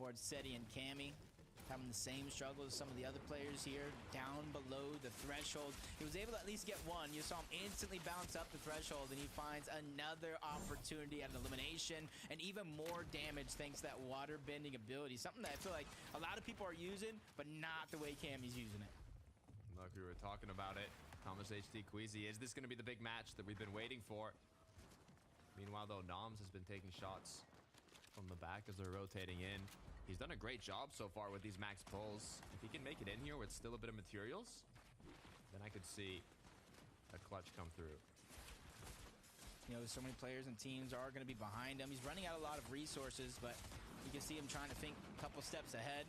board, Seti and Cammy having the same struggles as some of the other players here, down below the threshold. He was able to at least get one. You saw him instantly bounce up the threshold, and he finds another opportunity at an elimination, and even more damage thanks to that water bending ability. Something that I feel like a lot of people are using, but not the way Cammy's using it. Look, we were talking about it. Thomas HD Queasy, is this going to be the big match that we've been waiting for? Meanwhile, though, Noms has been taking shots from the back as they're rotating in. He's done a great job so far with these max pulls. If he can make it in here with still a bit of materials, then I could see a clutch come through. You know, so many players and teams are going to be behind him. He's running out a lot of resources, but you can see him trying to think a couple steps ahead,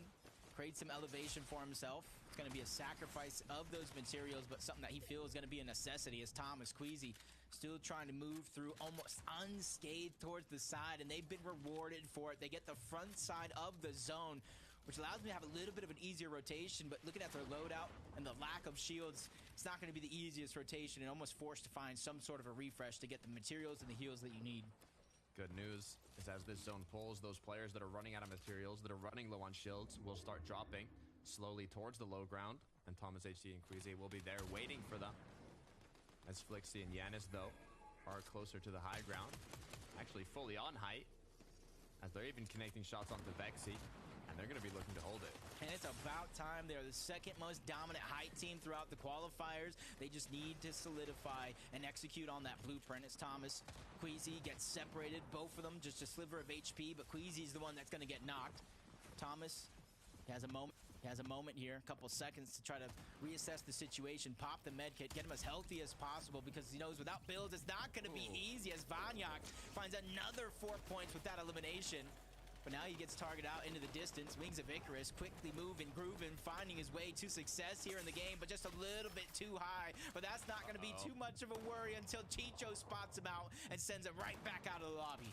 create some elevation for himself. It's going to be a sacrifice of those materials, but something that he feels is going to be a necessity as Thomas Queasy still trying to move through almost unscathed towards the side, and they've been rewarded for it. They get the front side of the zone, which allows me to have a little bit of an easier rotation, but looking at their loadout and the lack of shields, it's not going to be the easiest rotation and almost forced to find some sort of a refresh to get the materials and the heals that you need. Good news is as this zone pulls, those players that are running out of materials, that are running low on shields, will start dropping slowly towards the low ground, and Thomas HD and Queasy will be there waiting for them. As Flixie and Yanis, though, are closer to the high ground, actually fully on height, as they're even connecting shots onto Vexy, and they're going to be looking to hold it. And it's about time. They're the second most dominant height team throughout the qualifiers. They just need to solidify and execute on that blueprint. As Thomas Queasy gets separated, both of them just a sliver of HP, but Queasy's the one that's going to get knocked. Thomas, he has a moment here, a couple seconds to try to reassess the situation, pop the med kit, get him as healthy as possible, because he knows without builds it's not going to be easy, as Vanyak finds another 4 points with that elimination. But now he gets targeted out into the distance. Wings of Icarus quickly moving, grooving, finding his way to success here in the game, but just a little bit too high. But that's not going to be too much of a worry until Chicho spots him out and sends it right back out of the lobby.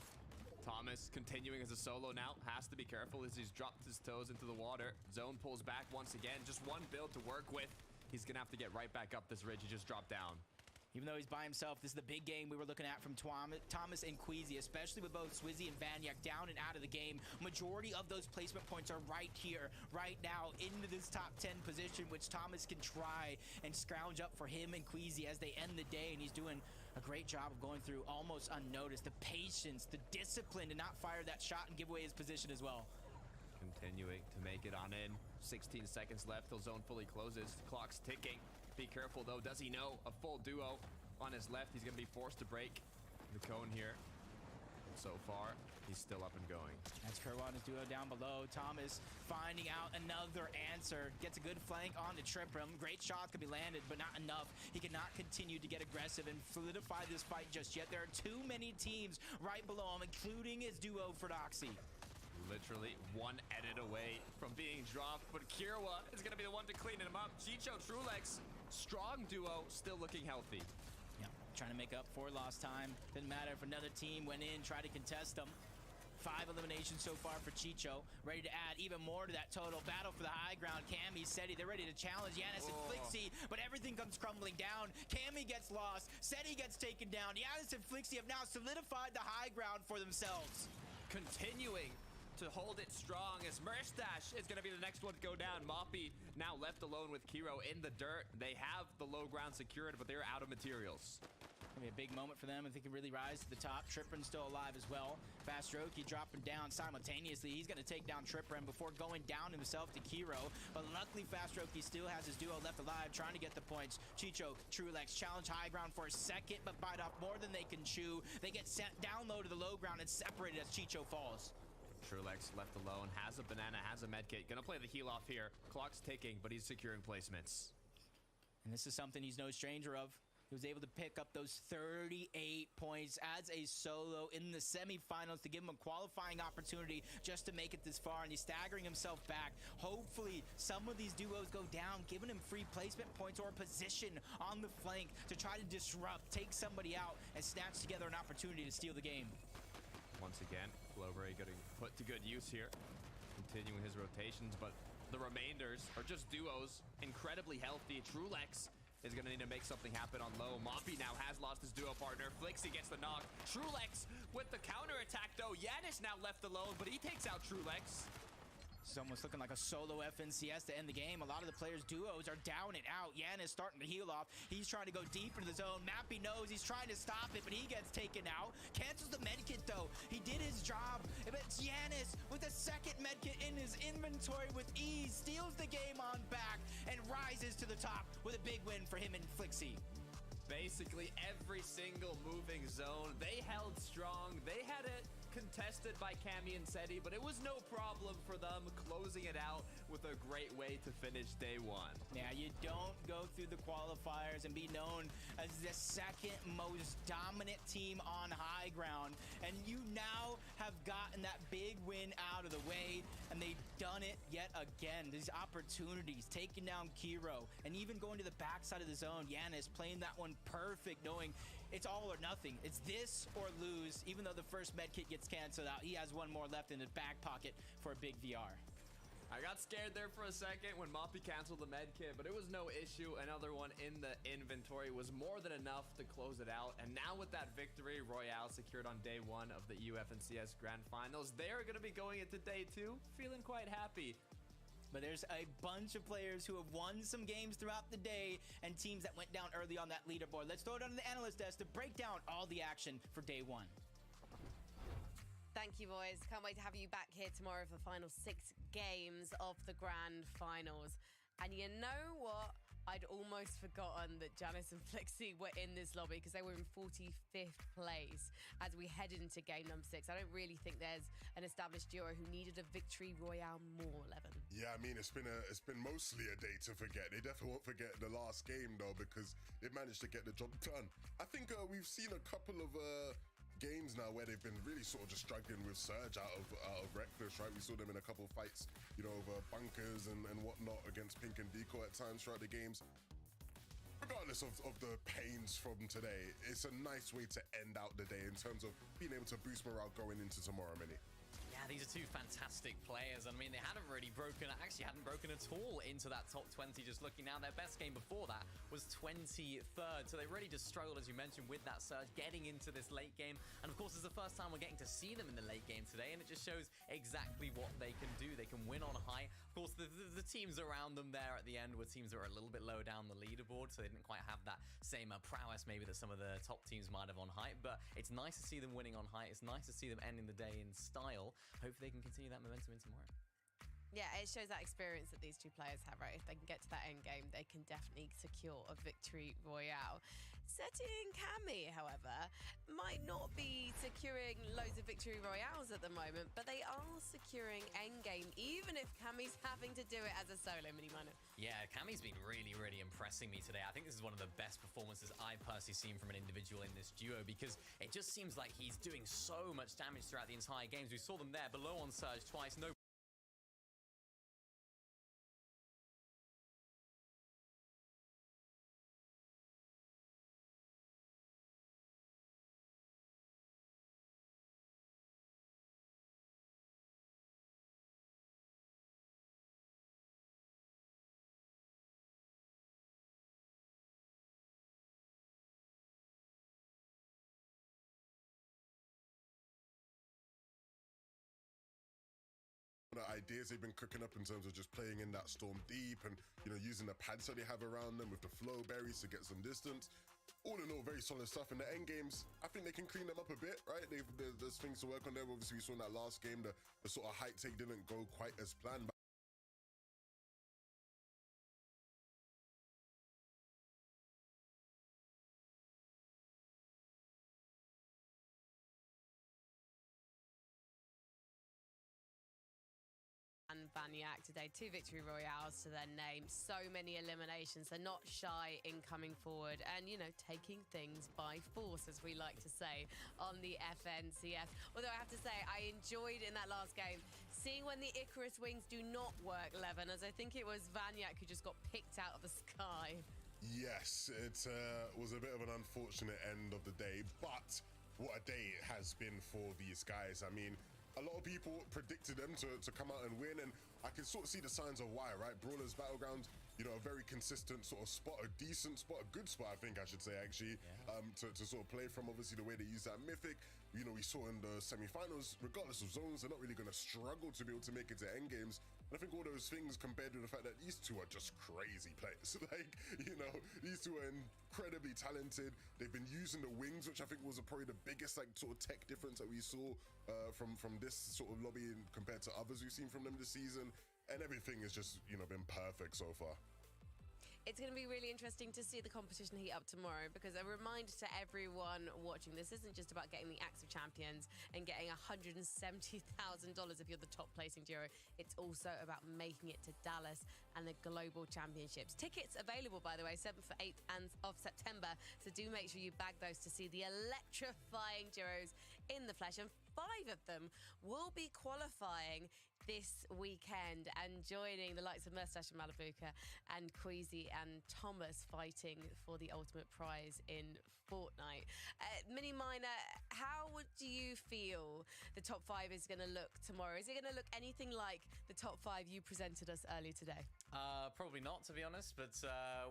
Thomas continuing as a solo now, has to be careful as he's dropped his toes into the water. Zone pulls back once again, just one build to work with. He's gonna have to get right back up this ridge he just dropped down. Even though he's by himself, this is the big game we were looking at from Thomas and Queasy, especially with both Swizzy and Vanyak down and out of the game. Majority of those placement points are right here, right now, into this top 10 position, which Thomas can try and scrounge up for him and Queasy as they end the day, and he's doing a great job of going through almost unnoticed. The patience, the discipline to not fire that shot and give away his position as well. Continuing to make it on in. 16 seconds left till zone fully closes. Clock's ticking. Be careful though. Does he know a full duo on his left? He's going to be forced to break the cone here. And so far, he's still up and going. That's Kerwan, his duo down below. Thomas finding out another answer. Gets a good flank on to trip him. Great shots can be landed, but not enough. He cannot continue to get aggressive and solidify this fight just yet. There are too many teams right below him, including his duo for Doxy. Literally one edit away from being dropped, but Kirwa is going to be the one to clean him up. Chicho, Trulex, strong duo, still looking healthy. Yeah, trying to make up for lost time. Didn't matter if another team went in, tried to contest them. 5 eliminations so far for Chicho. Ready to add even more to that total. Battle for the high ground. Cammy, Seti, they're ready to challenge Yanis and Flixie, but everything comes crumbling down. Cammy gets lost. Seti gets taken down. Yanis and Flixie have now solidified the high ground for themselves. Continuing to hold it strong as Murstache is going to be the next one to go down. Moppy now left alone with Kiro in the dirt. They have the low ground secured, but they're out of materials. Gonna be a big moment for them if they can really rise to the top. Tripren's still alive as well. Fastroki dropping down simultaneously. He's gonna take down Tripren before going down himself to Kiro. But luckily Fastroki still has his duo left alive, trying to get the points. Chicho, Trulex challenge high ground for a second, but bite off more than they can chew. They get sent down low to the low ground and separated as Chicho falls. Trulex left alone, has a banana, has a medkit. Gonna play the heal off here. Clock's ticking, but he's securing placements. And this is something he's no stranger of. He was able to pick up those 38 points as a solo in the semifinals to give him a qualifying opportunity just to make it this far, and he's staggering himself back. Hopefully some of these duos go down, giving him free placement points or a position on the flank to try to disrupt, take somebody out, and snatch together an opportunity to steal the game. Once again, Cloveray getting put to good use here, continuing his rotations, but the remainders are just duos, incredibly healthy. Trulex is going to need to make something happen on low. Moppy now has lost his duo partner. Flixie gets the knock. Trulex with the counter attack though. Yanis now left alone, but he takes out Trulex. It's almost looking like a solo FNCS to end the game. A lot of the players' duos are down and out. Yan is starting to heal off. He's trying to go deep into the zone. Mappy knows he's trying to stop it, but he gets taken out. Cancels the medkit, though. He did his job. But it's Yanis with a second medkit in his inventory with ease. Steals the game on back and rises to the top with a big win for him and Flixie. Basically every single moving zone, they held strong. They had it contested by Cammy and Seti, but it was no problem for them, closing it out with a great way to finish day one. Yeah, you don't go through the qualifiers and be known as the second most dominant team on high ground, and you now have gotten that big win out of the way, and they've done it yet again. These opportunities, taking down Kiro, and even going to the backside of the zone. Yanis playing that one perfect, knowing it's all or nothing. It's this or lose. Even though the first med kit gets canceled out, he has one more left in his back pocket for a big VR. I got scared there for a second when Moppy canceled the med kit, but it was no issue. Another one in the inventory was more than enough to close it out. And now with that victory, Royale secured on day one of the UFNCS Grand Finals, they are going to be going into day two feeling quite happy. But there's a bunch of players who have won some games throughout the day and teams that went down early on that leaderboard. Let's throw it on the analyst desk to break down all the action for day one. Thank you, boys. Can't wait to have you back here tomorrow for the final 6 games of the Grand Finals. And you know what? I'd almost forgotten that Janice and Flixie were in this lobby because they were in 45th place as we head into game number 6. I don't really think there's an established duo who needed a victory royale more, Levin. Yeah, I mean, it's been mostly a day to forget. They definitely won't forget the last game, though, because they managed to get the job done. I think we've seen a couple of games now where they've been really sort of just struggling with Surge out of Reckless, right? We saw them in a couple of fights, you know, over bunkers and whatnot against Pink and Deco at times throughout the games. Regardless of the pains from today, it's a nice way to end out the day in terms of being able to boost morale going into tomorrow, Mini. Yeah, these are two fantastic players. I mean, they hadn't broken at all into that top 20 just looking now. Their best game before that was 23rd. So they really just struggled, as you mentioned, with that surge, getting into this late game. And of course, it's the first time we're getting to see them in the late game today. And it just shows exactly what they can do. They can win on high. Of course, the teams around them there at the end were teams that were a little bit lower down the leaderboard. So they didn't quite have that same prowess maybe that some of the top teams might have on height. But it's nice to see them winning on height. It's nice to see them ending the day in style. Hopefully they can continue that momentum in tomorrow. Yeah, it shows that experience that these two players have, right? If they can get to that end game, they can definitely secure a victory royale. Seti and Cammy, however, might not be securing loads of victory royales at the moment, but they are securing end game, even if Cammy's having to do it as a solo mini minor. Yeah, Cammy's been really, really impressing me today. I think this is one of the best performances I've personally seen from an individual in this duo because it just seems like he's doing so much damage throughout the entire games. We saw them there below on Surge twice, no the ideas they've been cooking up in terms of just playing in that storm deep and, you know, using the pads that they have around them with the flow berries to get some distance. All in all, very solid stuff. In the end games, I think they can clean them up a bit, right? There's things to work on there. Obviously, we saw in that last game, the sort of height take didn't go quite as planned. And Banyak today, 2 victory royales to their name, so many eliminations. They're not shy in coming forward and, you know, taking things by force, as we like to say on the FNCS. Although I have to say, I enjoyed in that last game seeing when the Icarus wings do not work, Levin, as I think it was Banyak who just got picked out of the sky. Yes, it was a bit of an unfortunate end of the day, but what a day it has been for these guys. I mean, a lot of people predicted them to come out and win, and I can sort of see the signs of why, right? Brawlers Battleground, you know, a very consistent sort of spot, a decent spot, a good spot, I think I should say, actually, to sort of play from. Obviously, the way they use that Mythic, you know, we saw in the semi-finals, regardless of zones, they're not really going to struggle to be able to make it to end games. And I think all those things compared to the fact that these two are just crazy players. Like, you know, these two are incredibly talented. They've been using the wings, which I think was probably the biggest like sort of tech difference that we saw from this sort of lobby compared to others we've seen from them this season. And everything has just, you know, been perfect so far. It's going to be really interesting to see the competition heat up tomorrow, because a reminder to everyone watching, this isn't just about getting the Axe of Champions and getting $170,000 if you're the top placing duo. It's also about making it to Dallas and the Global Championships. Tickets available, by the way, 7th, 8th and of September. So do make sure you bag those to see the electrifying duos in the flesh. And 5 of them will be qualifying this weekend and joining the likes of Mustache and Malabuka and Queasy and Thomas fighting for the ultimate prize in Fortnite. Mini Miner, how do you feel the top 5 is going to look tomorrow? Is it going to look anything like the top 5 you presented us earlier today? Probably not, to be honest, but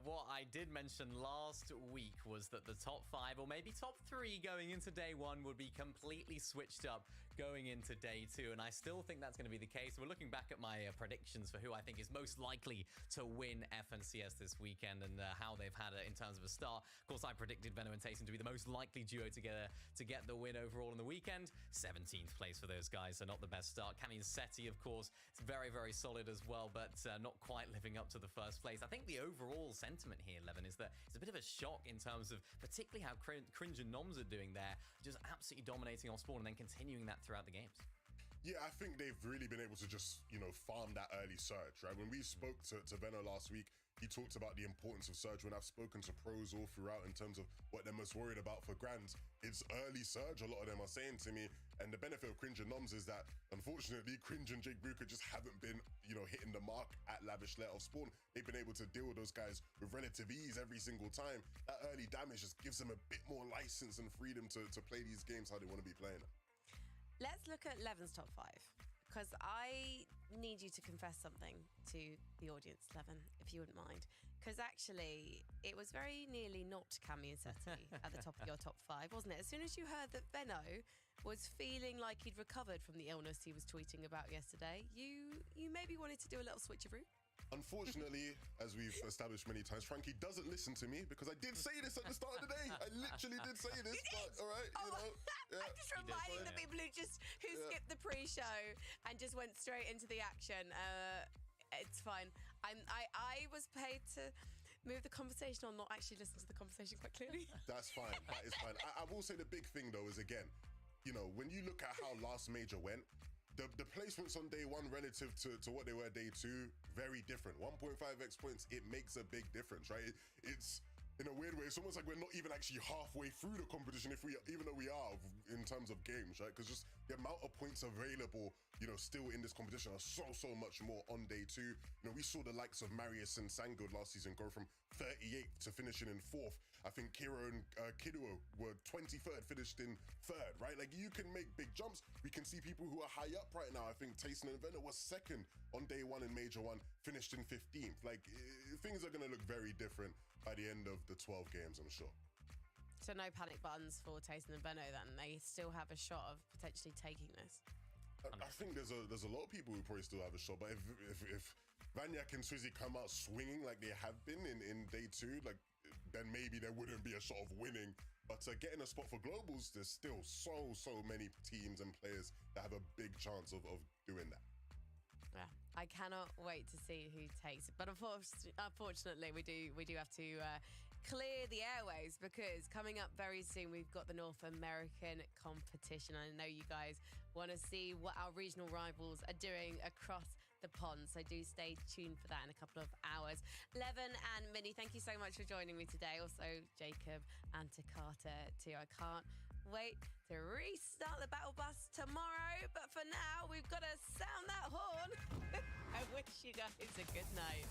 what I did mention last week was that the top 5, or maybe top 3 going into day 1 would be completely switched up going into day 2, and I still think that's going to be the case. We're looking back at my predictions for who I think is most likely to win FNCS this weekend and how they've had it in terms of a start. Of course, I predicted Venom and Tayson to be the most likely duo together to get the win overall in the weekend. 17th place for those guys, so not the best start. Cammy and Seti, of course, it's very, very solid as well, but not quite living up to the first place. I think the overall sentiment here, Levin, is that it's a bit of a shock in terms of particularly how Cringe and Noms are doing there, just absolutely dominating off spawn and then continuing that throughout the games. Yeah, I think they've really been able to just, you know, farm that early surge, right? When we spoke to Venno last week, he talked about the importance of surge. When I've spoken to pros all throughout in terms of what they're most worried about for Grands, it's early surge, a lot of them are saying to me. And the benefit of Cringe and Noms is that, unfortunately, Cringe and Jake Buka just haven't been, you know, hitting the mark at Lavish Let off spawn. They've been able to deal with those guys with relative ease every single time. That early damage just gives them a bit more license and freedom to play these games how they want to be playing them. Let's look at Levin's top 5, because I need you to confess something to the audience, Levin, if you wouldn't mind. Because actually, it was very nearly not Cammy and Seti at the top of your top 5, wasn't it? As soon as you heard that Venno was feeling like he'd recovered from the illness he was tweeting about yesterday, you maybe wanted to do a little switcheroo? Unfortunately, as we've established many times, Frankie doesn't listen to me, because I did say this at the start of the day. I literally did say this, but all right, you know. Yeah. I'm just reminding the people who skipped the pre-show and just went straight into the action. It's fine. I was paid to move the conversation on, not actually listen to the conversation quite clearly. That's fine. That is fine. I will say the big thing, though, is, again, you know, when you look at how last major went, the placements on day 1 relative to what they were day 2, very different. 1.5x points, it makes a big difference, right? It's, in a weird way, it's almost like we're not even actually halfway through the competition, even though we are in terms of games, right? Because just the amount of points available, you know, still in this competition are so much more on day 2. You know, we saw the likes of Marius and Sangud last season go from 38th to finishing in 4th. I think Kiro and Kiduo were 23rd, finished in 3rd, right? Like, you can make big jumps. We can see people who are high up right now. I think Tayson and Venno was 2nd on day 1 in Major 1, finished in 15th. Like, things are going to look very different by the end of the 12 games, I'm sure. So no panic buttons for Tayson and Venno then? They still have a shot of potentially taking this? I think there's a lot of people who probably still have a shot, but if Vanyak and Swizzy come out swinging like they have been in day 2, like, then maybe there wouldn't be a shot of winning. But getting a spot for globals, there's still so many teams and players that have a big chance of doing that. Yeah, I cannot wait to see who takes it. But unfortunately, we do have to clear the airways, because coming up very soon, we've got the North American competition. I know you guys want to see what our regional rivals are doing across the pond, so do stay tuned for that in a couple of hours. Levin and Minnie, thank you so much for joining me today. Also, Jacob and Takata too. I can't wait to restart the battle bus tomorrow, but for now, we've got to sound that horn. I wish you guys a good night.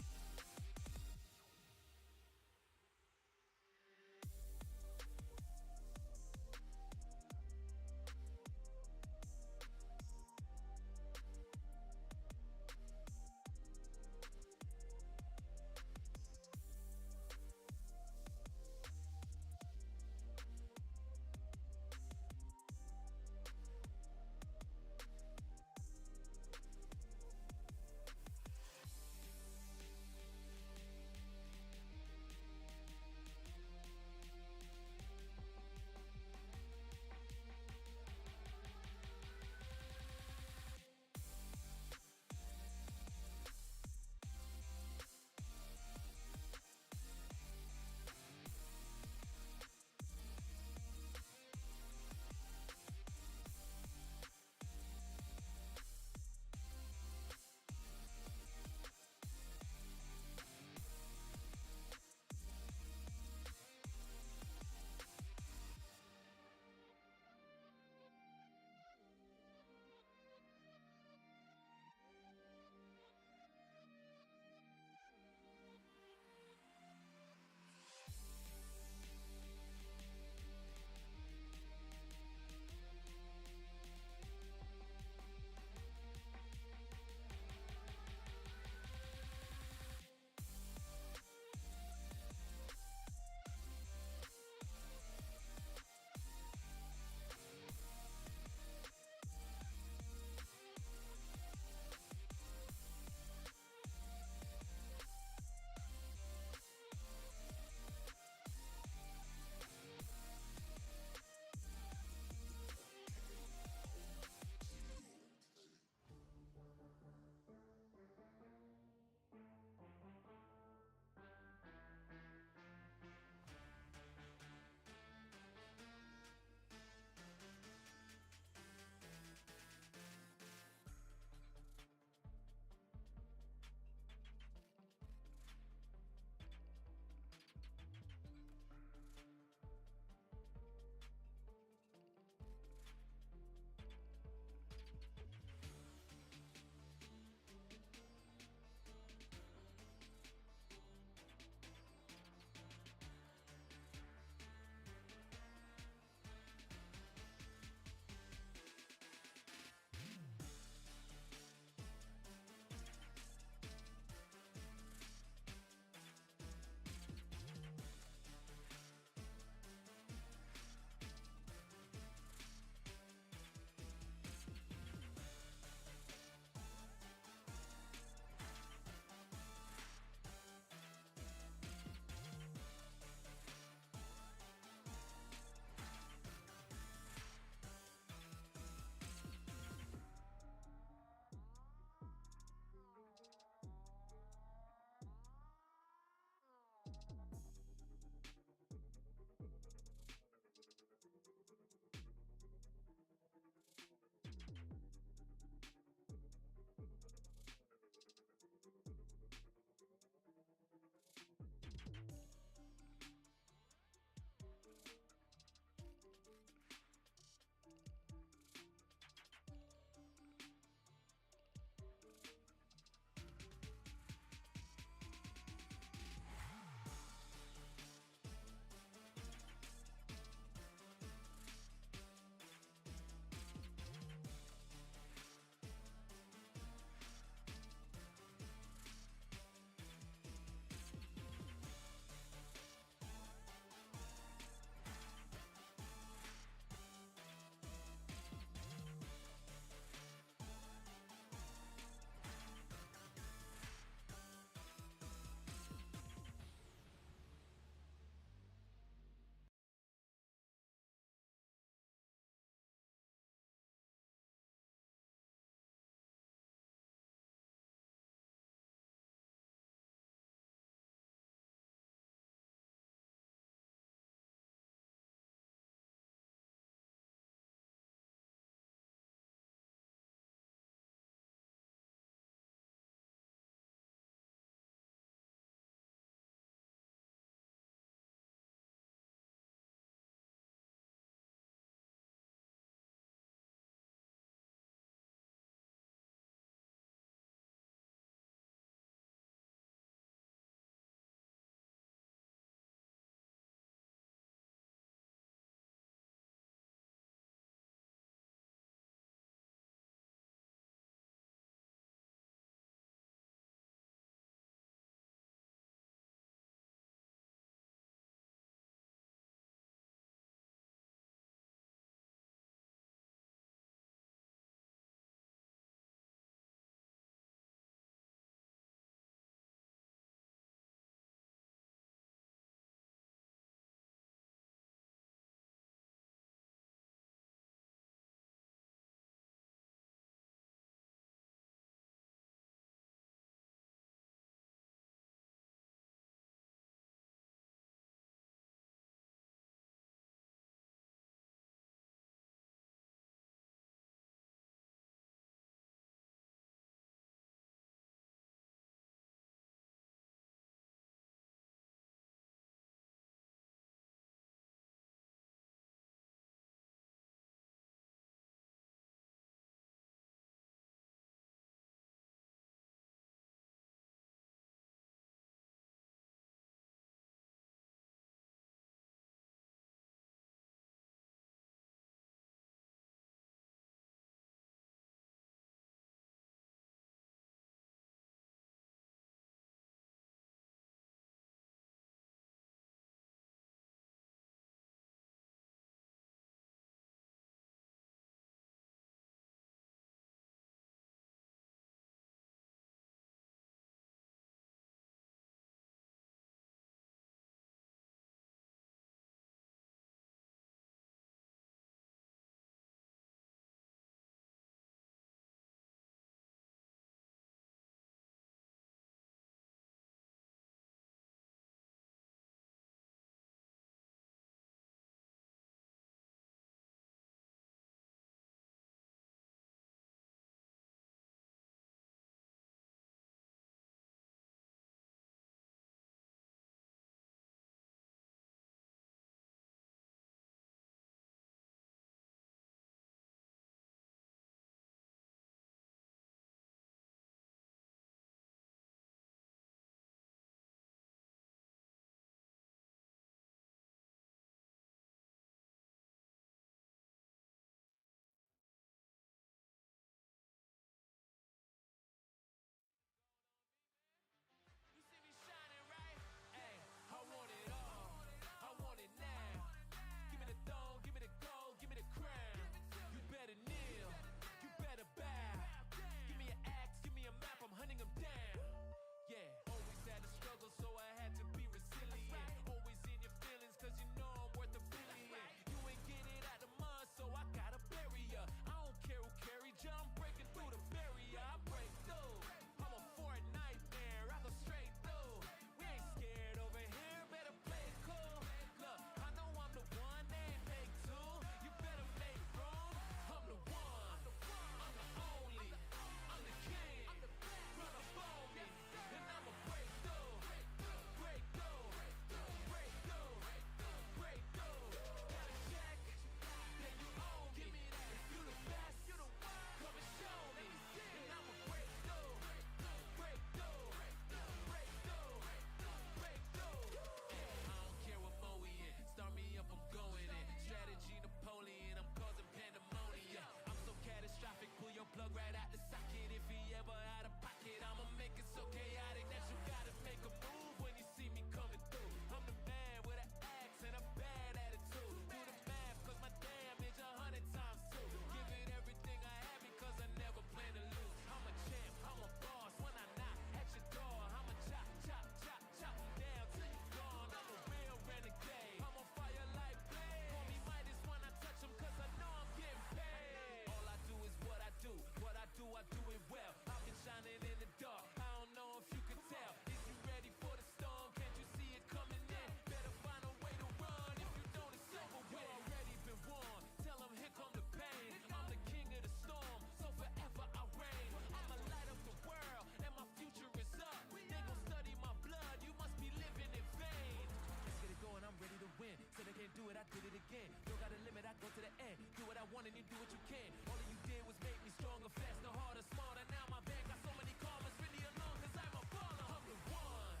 one and you do what you can. All of you did was make me stronger, faster, harder, smarter. Now my band got so many commas, really alone, cause I'm a baller. I'm the one,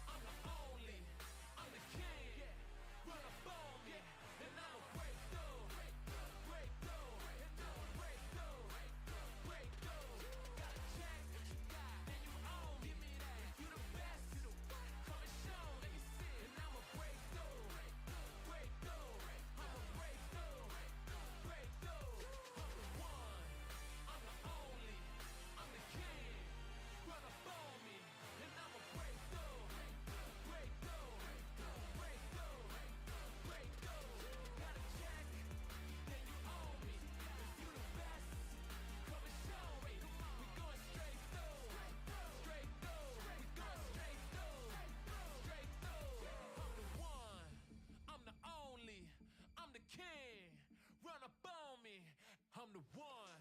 I'm the only, I'm the king. Run up on me, and I'ma break through, break through, and I'ma break through, break through. Got a check, then you own, give me that. You the best, come and show, let me see. And I'ma break through, break through. I'ma break through, break through. I'm the one, I'm the only, I'm the king. Run up on me, and I'ma break through, break through, break through, break through. Got a check, then you own me. If you the best, come and show me. We going straight through, straight through. We going straight through, straight through. I'm the one, I'm the only, I'm the king. Run up on me, I'm the one.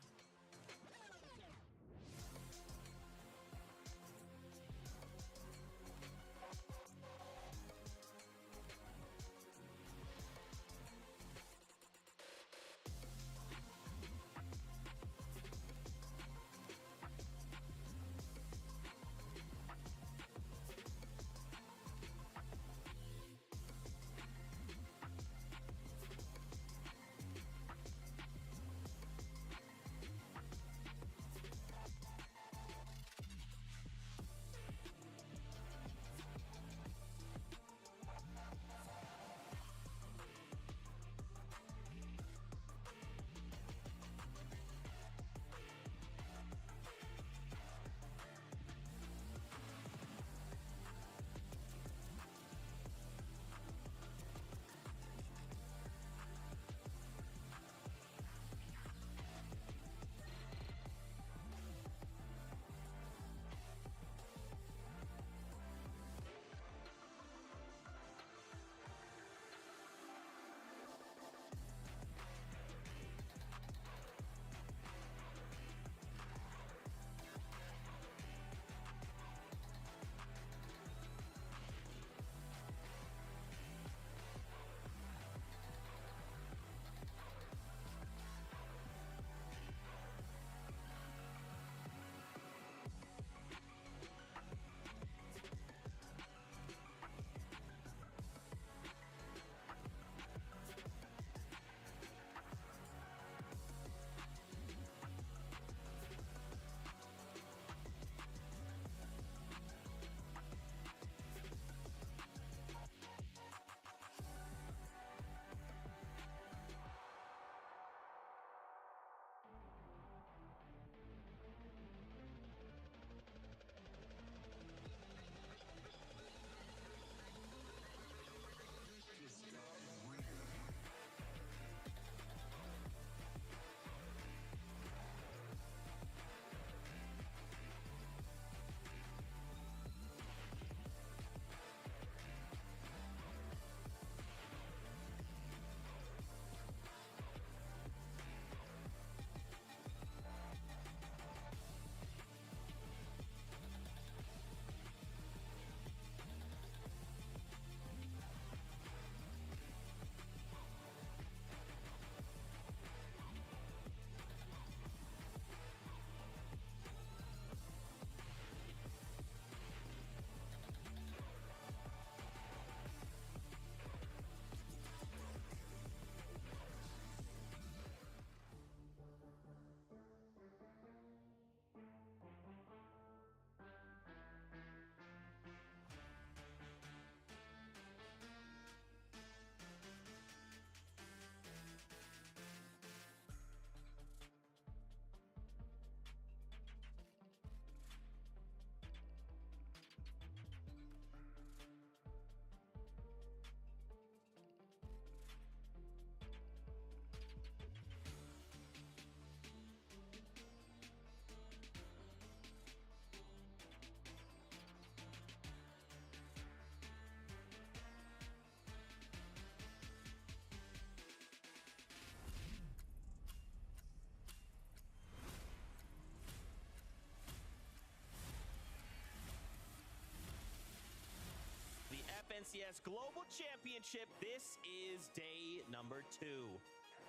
FNCS Global Championship. This is day number 2.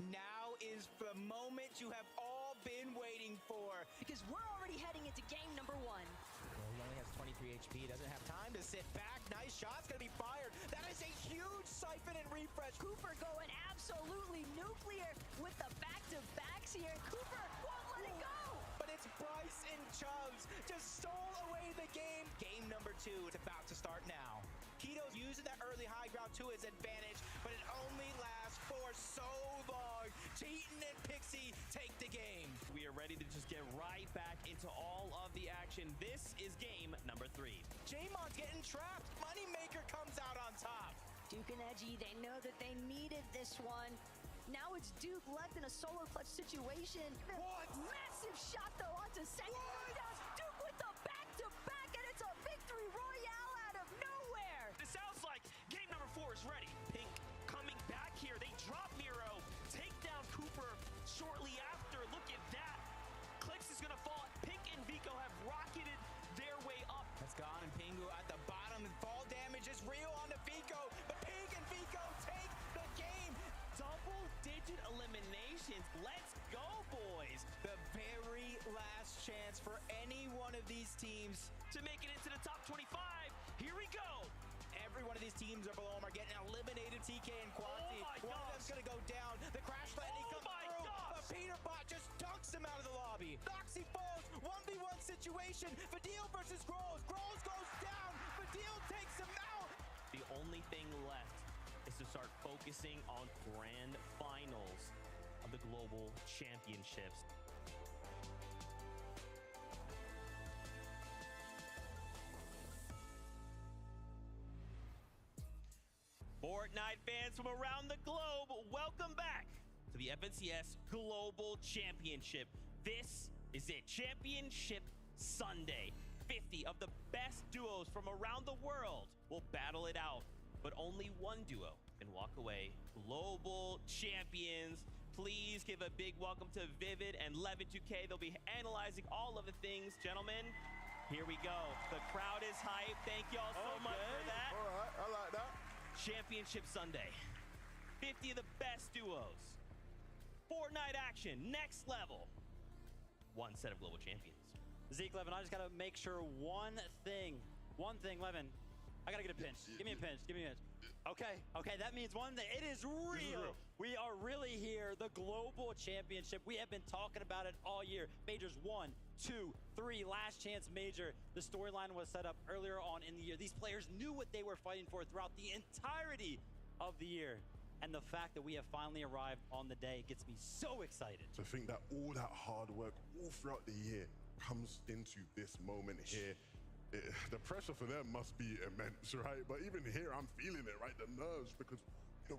Now is the moment you have all been waiting for. Because we're already heading into game number 1. Well, he only has 23 HP, doesn't have time to sit back. Nice shot's gonna be fired. That is a huge siphon and refresh. Cooper going absolutely nuclear with the back-to-backs here. Cooper won't let it go. But it's Bryce and Chubbs just stole away the game. Game number 2 is about to start now. Keto's using that early high ground to his advantage, but it only lasts for so long. Cheatin' and Pixie take the game. We are ready to just get right back into all of the action. This is game number 3. Jamon's getting trapped. Moneymaker comes out on top. Duke and Edgy, they know that they needed this one. Now it's Duke left in a solo clutch situation. What? Massive shot, though, onto second. Duke with the back-to-back, and it's a victory royale out of nowhere. It sounds like game number 4 is ready. Pink coming back here. They drop Miro, take down Cooper shortly after. Look at that. Clicks is going to fall. Pink and Vico have rocketed their way up. That's gone, and Pingu at the bottom. Fall damage is real on the Vico, but Pink and Vico take the game. Double-digit eliminations. Let's go, boys. The very last chance for any one of these teams. To make it into the top 25. Here we go. Every one of these teams are below them are getting eliminated. TK and Quanti. Oh my One of gosh. them's going to go down. The crash landing Oh comes my through. gosh. But Peter Bot just dunks him out of the lobby. Noxy falls. 1v1 situation. Fadil versus Groves. Groves goes down. Fadil takes him out. The only thing left is to start focusing on grand finals of the global championships. Fortnite fans from around the globe, welcome back to the FNCS Global Championship. This is it, Championship Sunday. 50 of the best duos from around the world will battle it out, but only one duo can walk away global champions. Please give a big welcome to Vivid and Levin2K. They'll be analyzing all of the things. Gentlemen, here we go. The crowd is hyped. Thank y'all so much for that. All right, I like that. Championship Sunday. 50 of the best duos. Fortnite action, next level. One set of global champions. Zeke, Levin, I just got to make sure one thing, Levin. I got to get a pinch. Give me a pinch. Give me a pinch. Okay, that means one thing. It is real. We are really here, the global championship. We have been talking about it all year. Majors 1, 2, 3, last chance major. The storyline was set up earlier on in the year. These players knew what they were fighting for throughout the entirety of the year. And the fact that we have finally arrived on the day gets me so excited. To think that all that hard work all throughout the year comes into this moment here. The pressure for them must be immense, right? But even here, I'm feeling it, right? The nerves, because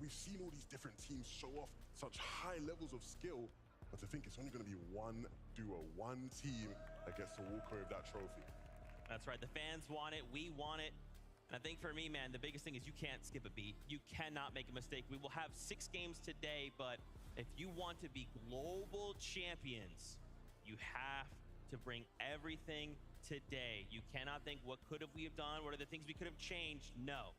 we've seen all these different teams show off such high levels of skill, but to think it's only going to be one duo, one team that gets to walk away with that trophy. That's right. The fans want it. We want it. And I think for me, man, the biggest thing is you can't skip a beat. You cannot make a mistake. We will have 6 games today, but if you want to be global champions, you have to bring everything today. You cannot think, what could have we have done? What are the things we could have changed? No.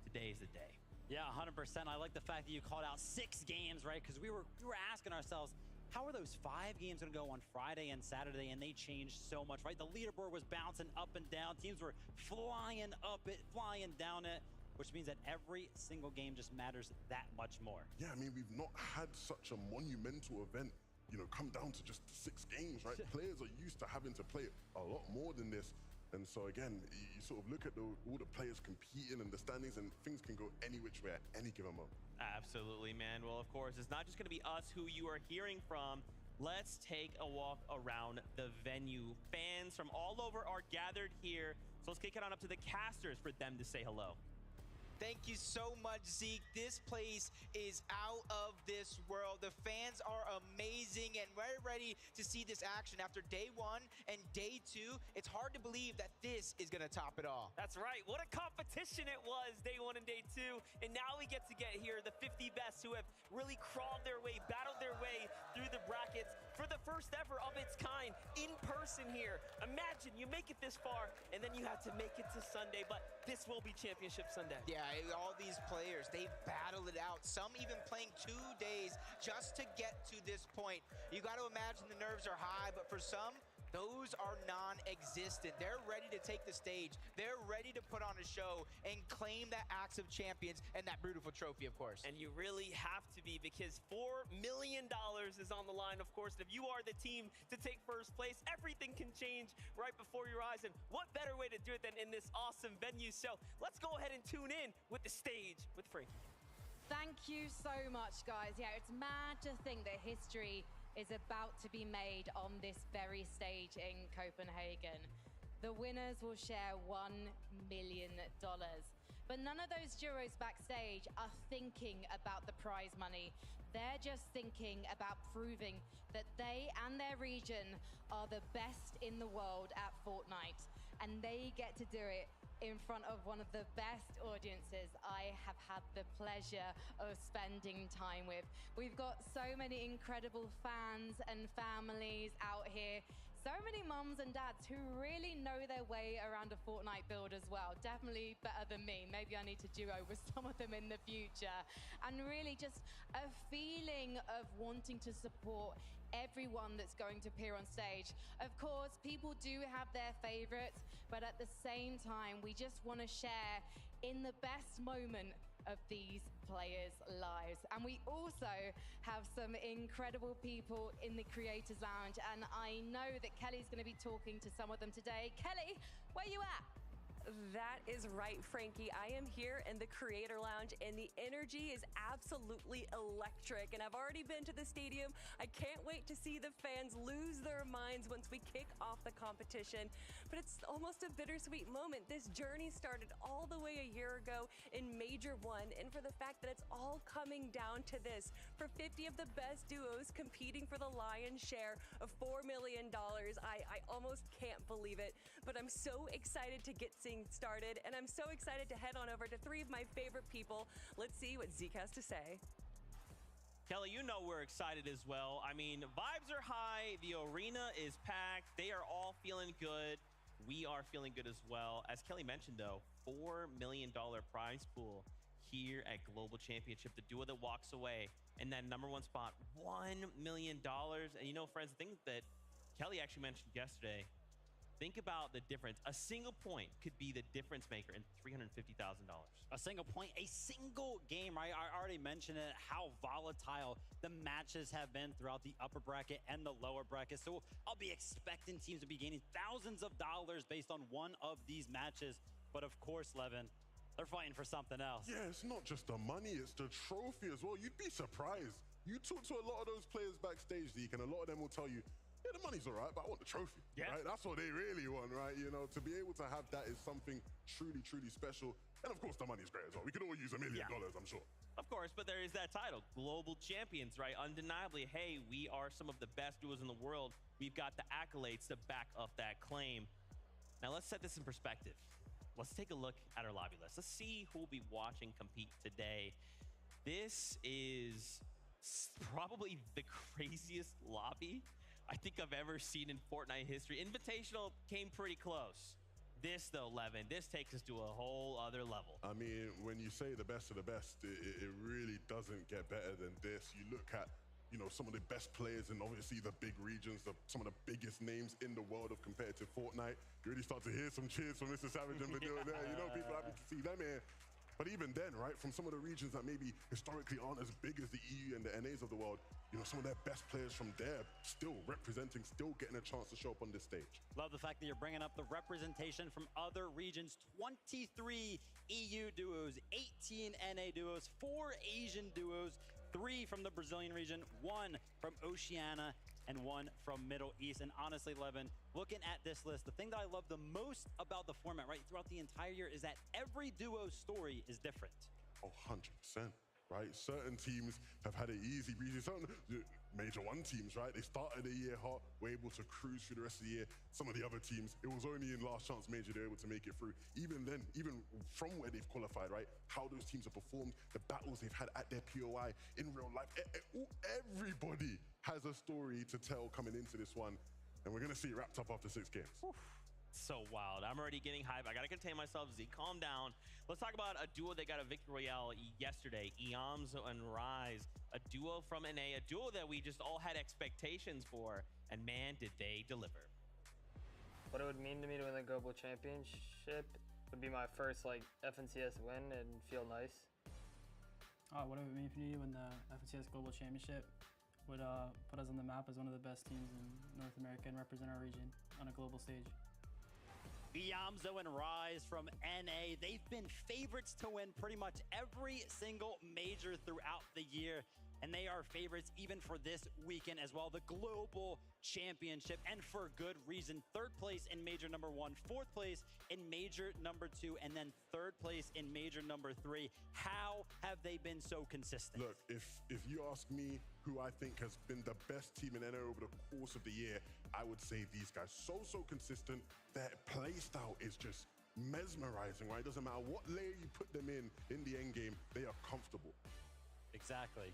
Today is the day. Yeah, 100%. I like the fact that you called out 6 games, right? Because we were asking ourselves, how are those 5 games going to go on Friday and Saturday? And they changed so much, right? The leaderboard was bouncing up and down. Teams were flying up it, flying down it, which means that every single game just matters that much more. Yeah, I mean, we've not had such a monumental event, come down to just 6 games, right? Players are used to having to play a lot more than this. And so again, you sort of look at all the players competing and the standings, and things can go any which way at any given moment. Absolutely, man. Well, of course, it's not just going to be us who you are hearing from. Let's take a walk around the venue. Fans from all over are gathered here. So let's kick it on up to the casters for them to say hello. Thank you so much, Zeke. This place is out of this world. The fans are amazing, and we're ready to see this action after day 1 and day 2. It's hard to believe that this is going to top it all. That's right. What a competition it was day 1 and day 2. And now we get to get here the 50 best who have really crawled their way, battled their way through the brackets for the first ever of its kind in person. comparison here. Imagine you make it this far, and then you have to make it to Sunday, but this will be Championship Sunday. Yeah, all these players, they've battled it out. Some even playing 2 days just to get to this point. You got to imagine the nerves are high, but for some, those are non-existent. They're ready to take the stage. They're ready to put on a show and claim that Axe of Champions and that beautiful trophy, of course. And you really have to be, because $4 million is on the line, of course. And if you are the team to take first place, everything can change right before your eyes. And what better way to do it than in this awesome venue? So let's go ahead and tune in with the stage with Frankie. Thank you so much, guys. Yeah, it's mad to think that history is about to be made on this very stage in Copenhagen. The winners will share $1 million. But none of those duos backstage are thinking about the prize money. They're just thinking about proving that they and their region are the best in the world at Fortnite. And they get to do it in front of one of the best audiences I have had the pleasure of spending time with. We've got so many incredible fans and families out here. So many mums and dads who really know their way around a Fortnite build as well. Definitely better than me. Maybe I need to duo with some of them in the future. And really just a feeling of wanting to support everyone that's going to appear on stage. Of course, people do have their favorites, but at the same time, we just want to share in the best moment of these players' lives. And we also have some incredible people in the Creators Lounge, and I know that Kelly's going to be talking to some of them today. Kelly, where you at? That is right, Frankie. I am here in the Creator Lounge, and the energy is absolutely electric. And I've already been to the stadium. I can't wait to see the fans lose their minds once we kick off the competition. But it's almost a bittersweet moment. This journey started all the way a year ago in Major 1, and for the fact that it's all coming down to this, for 50 of the best duos competing for the lion's share of $4 million, I almost can't believe it. But I'm so excited to get things started, and I'm so excited to head on over to 3 of my favorite people. Let's see what Zeke has to say. Kelly, you know we're excited as well. I mean, vibes are high. The arena is packed. They are all feeling good. We are feeling good as well. As Kelly mentioned, though, $4 million prize pool here at Global Championship. The duo that walks away in that #1 spot, $1 million. And you know, friends, the thing that Kelly actually mentioned yesterday, think about the difference. A single point could be the difference maker in $350,000. A single point, a single game, right? I already mentioned it, how volatile the matches have been throughout the upper bracket and the lower bracket. So I'll be expecting teams to be gaining thousands of dollars based on one of these matches. But of course, Levin, they're fighting for something else. Yeah, it's not just the money, it's the trophy as well. You'd be surprised. You talk to a lot of those players backstage, Zeke, and a lot of them will tell you, yeah, the money's all right, but I want the trophy, right? That's what they really want, right? You know, to be able to have that is something truly, truly special. And of course, the money's great as well. We could all use $1 million, I'm sure. Of course, but there is that title, Global Champions, right? Undeniably, hey, we are some of the best duos in the world. We've got the accolades to back up that claim. Now, let's set this in perspective. Let's take a look at our lobby list. Let's see who will be watching compete today. This is probably the craziest lobby I think I've ever seen in Fortnite history. Invitational came pretty close. This, though, Levin, this takes us to a whole other level. I mean, when you say the best of the best, it really doesn't get better than this. You look at, you know, some of the best players in obviously the big regions, some of the biggest names in the world of competitive Fortnite. You really start to hear some cheers from Mr. Savage and Vanilla there. You know, people happy to see them here. But even then, right, from some of the regions that maybe historically aren't as big as the EU and the NAs of the world, you know, some of their best players from there still representing, still getting a chance to show up on this stage. Love the fact that you're bringing up the representation from other regions. 23 EU duos, 18 NA duos, 4 Asian duos, 3 from the Brazilian region, 1 from Oceania, and 1 from Middle East. And honestly, Levin, looking at this list, the thing that I love the most about the format, right, throughout the entire year is that every duo's story is different. Oh, 100%. Right, certain teams have had it easy. Some Major 1 teams, right? They started the year hot, were able to cruise through the rest of the year. Some of the other teams, it was only in last chance Major they were able to make it through. Even then, even from where they've qualified, right? How those teams have performed, the battles they've had at their POI in real life. Everybody has a story to tell coming into this one. and we're going to see it wrapped up after 6 games. So wild. I'm already getting hype. I got to contain myself. Z, calm down. Let's talk about a duo that got a victory royale yesterday. Iamzo and Rise, a duo from NA, a duo that we just all had expectations for. And man, did they deliver. What it would mean to me to win the global championship would be my first like FNCS win and feel nice. What it would mean for me to win the FNCS Global Championship would put us on the map as one of the best teams in North America and represent our region on a global stage. Iamzo and Rise from NA, they've been favorites to win pretty much every single major throughout the year. And they are favorites even for this weekend as well, the Global Championship, and for good reason. 3rd place in Major number 1, 4th place in Major number 2, and then 3rd place in Major number 3. How have they been so consistent? Look, if you ask me who I think has been the best team in NA over the course of the year, I would say these guys. So consistent. Their play style is just mesmerizing, right? It doesn't matter what layer you put them in the end game, they are comfortable. Exactly.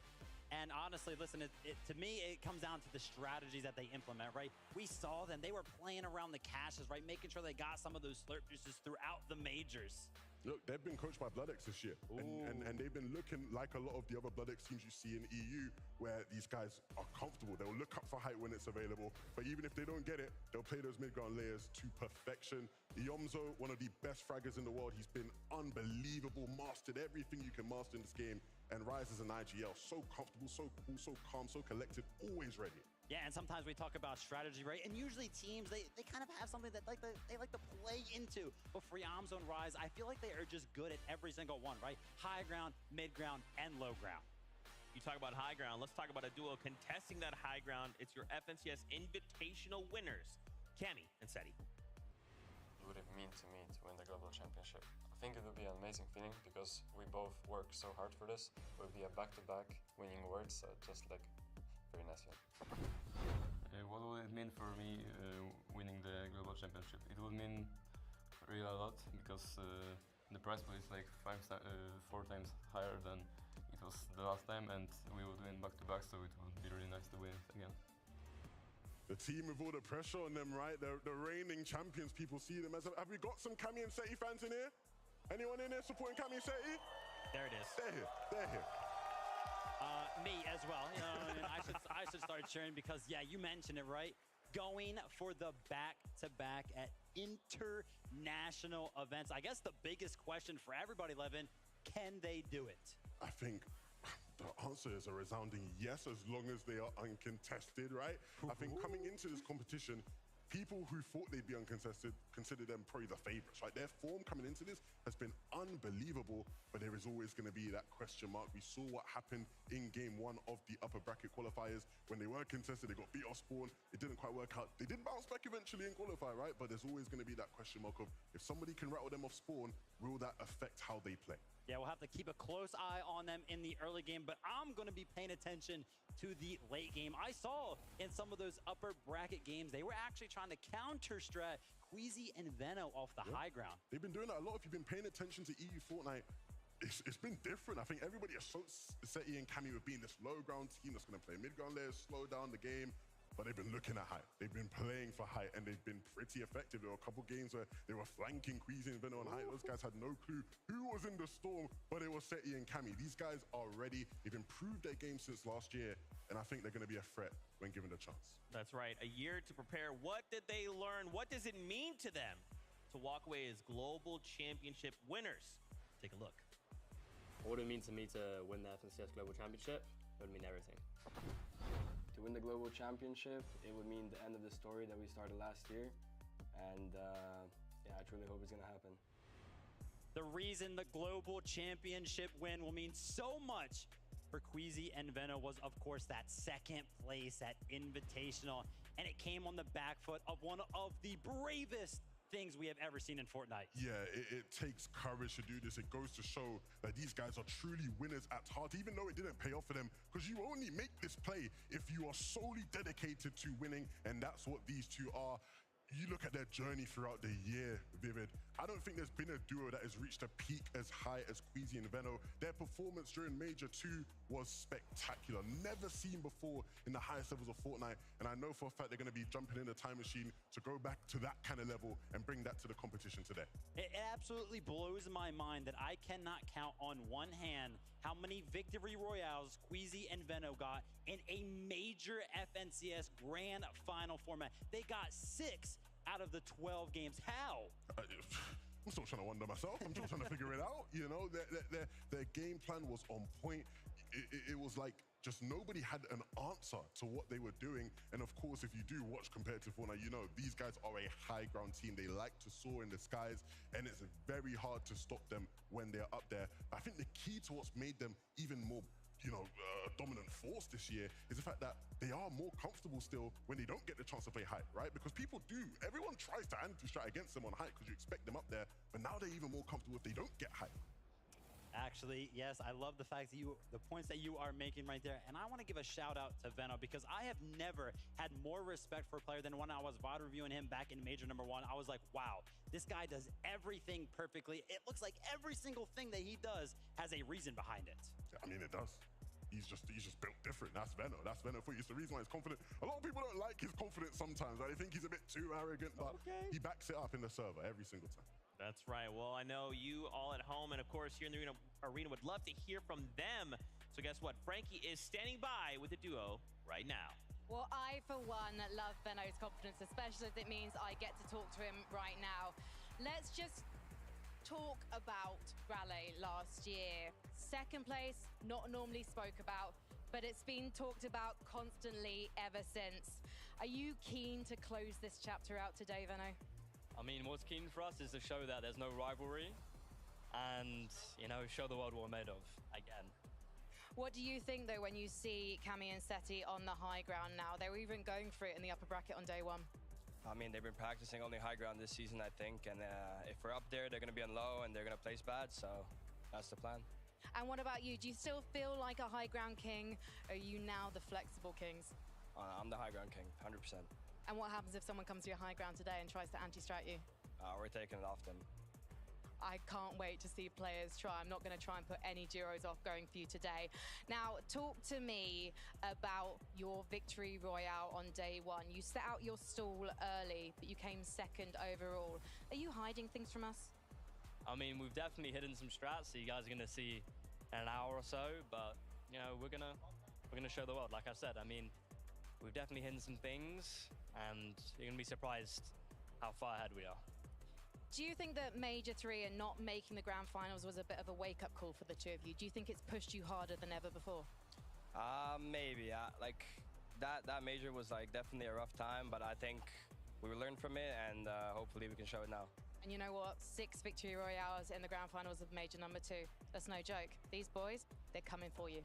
And honestly, listen, to me, it comes down to the strategies that they implement, right? We saw them. They were playing around the caches, right? Making sure they got some of those slurp juices throughout the majors. Look, they've been coached by BloodX this year. And they've been looking like a lot of the other BloodX teams you see in EU, where these guys are comfortable. They'll look up for height when it's available. But even if they don't get it, they'll play those mid-ground layers to perfection. Iamzo, one of the best fraggers in the world. He's been unbelievable, mastered everything you can master in this game. And Rise is an IGL, so comfortable, so cool, so calm, so collected, always ready. Yeah, and sometimes we talk about strategy, right? And usually teams, they kind of have something that they like to play into. But for Iamzo and Rise, I feel like they are just good at every single one, right? High ground, mid ground, and low ground. You talk about high ground. Let's talk about a duo contesting that high ground. It's your FNCS Invitational winners, Cammy and Seti. What would it mean to me to win the global championship? I think it would be an amazing feeling because we both work so hard for this. It would be a back-to-back winning awards, just like very nice. What would it mean for me winning the global championship? It would mean really a lot because the prize pool is like 4 times higher than it was the last time, and we would win back-to-back, so it would be really nice to win it again. The team with all the pressure on them, right? The reigning champions, people see them as... Have we got some Cammy and Seti fans in here? Anyone in there supporting Cammy and Seti? There it is. They're here. Me as well. You know, I should start cheering because, yeah, you mentioned it, right? Going for the back-to-back at international events. I guess the biggest question for everybody, Levin, can they do it? I think the answer is a resounding yes, as long as they are uncontested, right? I think coming into this competition, people who thought they'd be uncontested consider them probably the favorites, right? Their form coming into this has been unbelievable, but there is always going to be that question mark. We saw what happened in game 1 of the upper bracket qualifiers. When they were contested, they got beat off spawn. It didn't quite work out. They did bounce back eventually and qualify, right? But there's always going to be that question mark of if somebody can rattle them off spawn, will that affect how they play? Yeah, we'll have to keep a close eye on them in the early game, but I'm going to be paying attention to the late game. I saw in some of those upper bracket games, they were actually trying to counter-strat Queasy and Veno off the high ground. They've been doing that a lot. If you've been paying attention to EU Fortnite, it's been different. I think everybody is so Seti and Cammy with being this low ground team that's going to play mid-ground layers, slow down the game. But they've been looking at height. They've been playing for height, and they've been pretty effective. There were a couple games where they were flanking Queasy and Veno on height. Those guys had no clue who was in the storm, but it was Seti and Cammy. These guys are ready. They've improved their game since last year, and I think they're going to be a threat when given the chance. That's right. A year to prepare. What did they learn? What does it mean to them to walk away as global championship winners? Take a look. What would it mean to me to win the FNCS Global Championship? It would mean everything. To win the Global Championship, it would mean the end of the story that we started last year. And yeah, I truly hope it's going to happen. The reason the Global Championship win will mean so much for Queasy and Veno was, of course, that second place at Invitational. And it came on the back foot of one of the bravest things we have ever seen in Fortnite. Yeah, it takes courage to do this. It goes to show that these guys are truly winners at heart, even though it didn't pay off for them, because you only make this play if you are solely dedicated to winning, and that's what these two are. you look at their journey throughout the year, Vivid, I don't think there's been a duo that has reached a peak as high as Queasy and Veno. Their performance during Major 2 was spectacular. Never seen before in the highest levels of Fortnite. And I know for a fact they're going to be jumping in the time machine to go back to that kind of level and bring that to the competition today. It absolutely blows my mind that I cannot count on one hand how many victory royales Queasy and Veno got in a major FNCS grand final format. They got 6 out of the 12 games. How? I'm still trying to wonder myself. I'm still trying to figure it out. You know, their game plan was on point. It was like just nobody had an answer to what they were doing. And of course, if you do watch competitive Fortnite, you know these guys are a high ground team. They like to soar in the skies, and it's very hard to stop them when they're up there. I think the key to what's made them even more dominant force this year is the fact that they are more comfortable still when they don't get the chance to play height, right? Because everyone tries to anti-strat against them on height because you expect them up there, but now they're even more comfortable if they don't get height. Actually, yes, I love the fact that the points that you are making right there. And I want to give a shout out to Veno because I have never had more respect for a player than when I was VOD reviewing him back in Major #1. I was like, wow, this guy does everything perfectly. It looks like every single thing that he does has a reason behind it. I mean, it does. He's just built different. That's Veno. That's Veno for you. It's the reason why he's confident. A lot of people don't like his confidence sometimes. They think he's a bit too arrogant, but he backs it up in the server every single time. That's right. Well, I know you all at home and, of course, here in the arena would love to hear from them. So guess what? Frankie is standing by with the duo right now. Well, I, for one, love Veno's confidence, especially as it means I get to talk to him right now. Let's just talk about Raleigh last year. Second place, not normally spoke about, but it's been talked about constantly ever since. Are you keen to close this chapter out today, Veno? I mean, what's keen for us is to show that there's no rivalry and, show the world what we're made of again. What do you think, though, when you see Cammy and Seti on the high ground now? They were even going for it in the upper bracket on day 1. I mean, they've been practicing on the high ground this season, I think, and if we're up there, they're going to be on low and they're going to place bad, so that's the plan. And what about you? Do you still feel like a high ground king? Or are you now the flexible kings? I'm the high ground king, 100%. And what happens if someone comes to your high ground today and tries to anti-strat you? We're taking it off them. I can't wait to see players try. I'm not going to try and put any duos off going for you today. Now, talk to me about your victory royale on day 1. You set out your stall early, but you came second overall. Are you hiding things from us? I mean, we've definitely hidden some strats, so you guys are going to see in an hour or so, but, we're gonna show the world, like I said. I mean, we've definitely hidden some things, and you're going to be surprised how far ahead we are. Do you think that Major 3 and not making the grand finals was a bit of a wake-up call for the two of you? Do you think it's pushed you harder than ever before? Maybe. That major was definitely a rough time, but I think we learned from it, and hopefully we can show it now. And you know what? 6 victory royales in the grand finals of Major #2. That's no joke. These boys, they're coming for you.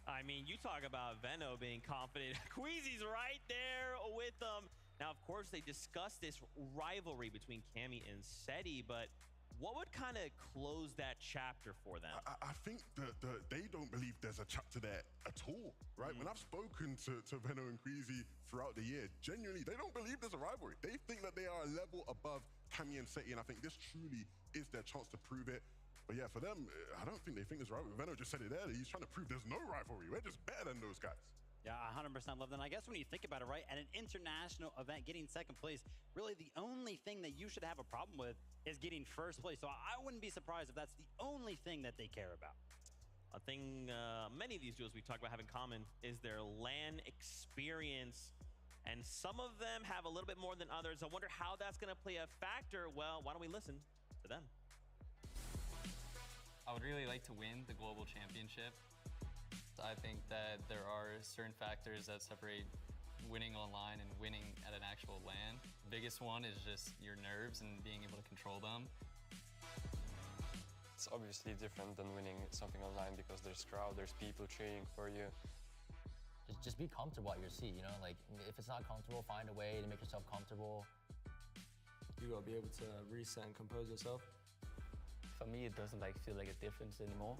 I mean, you talk about Veno being confident. Queasy's right there with them. Now, of course, they discussed this rivalry between Cammy and Seti, but what would kind of close that chapter for them? I think they don't believe there's a chapter there at all, right? When I've spoken to Veno and Queasy throughout the year, genuinely, they don't believe there's a rivalry. They think that they are a level above Cammy and Seti, and I think this truly is their chance to prove it. But yeah, for them, I don't think they think there's a rivalry. Veno just said it earlier. He's trying to prove there's no rivalry. We're just better than those guys. Yeah, 100% love that. And I guess when you think about it, right, at an international event, getting second place, really the only thing that you should have a problem with is getting first place. So I wouldn't be surprised if that's the only thing that they care about. A thing many of these duos we talk about have in common is their LAN experience. And some of them have a little bit more than others. I wonder how that's going to play a factor. Well, why don't we listen to them? I would really like to win the global championship. I think that there are certain factors that separate winning online and winning at an actual LAN. The biggest one is just your nerves and being able to control them. It's obviously different than winning something online because there's crowd, there's people cheering for you. Just be comfortable at your seat, if it's not comfortable, find a way to make yourself comfortable. You gotta be able to reset and compose yourself. For me, it doesn't feel like a difference anymore.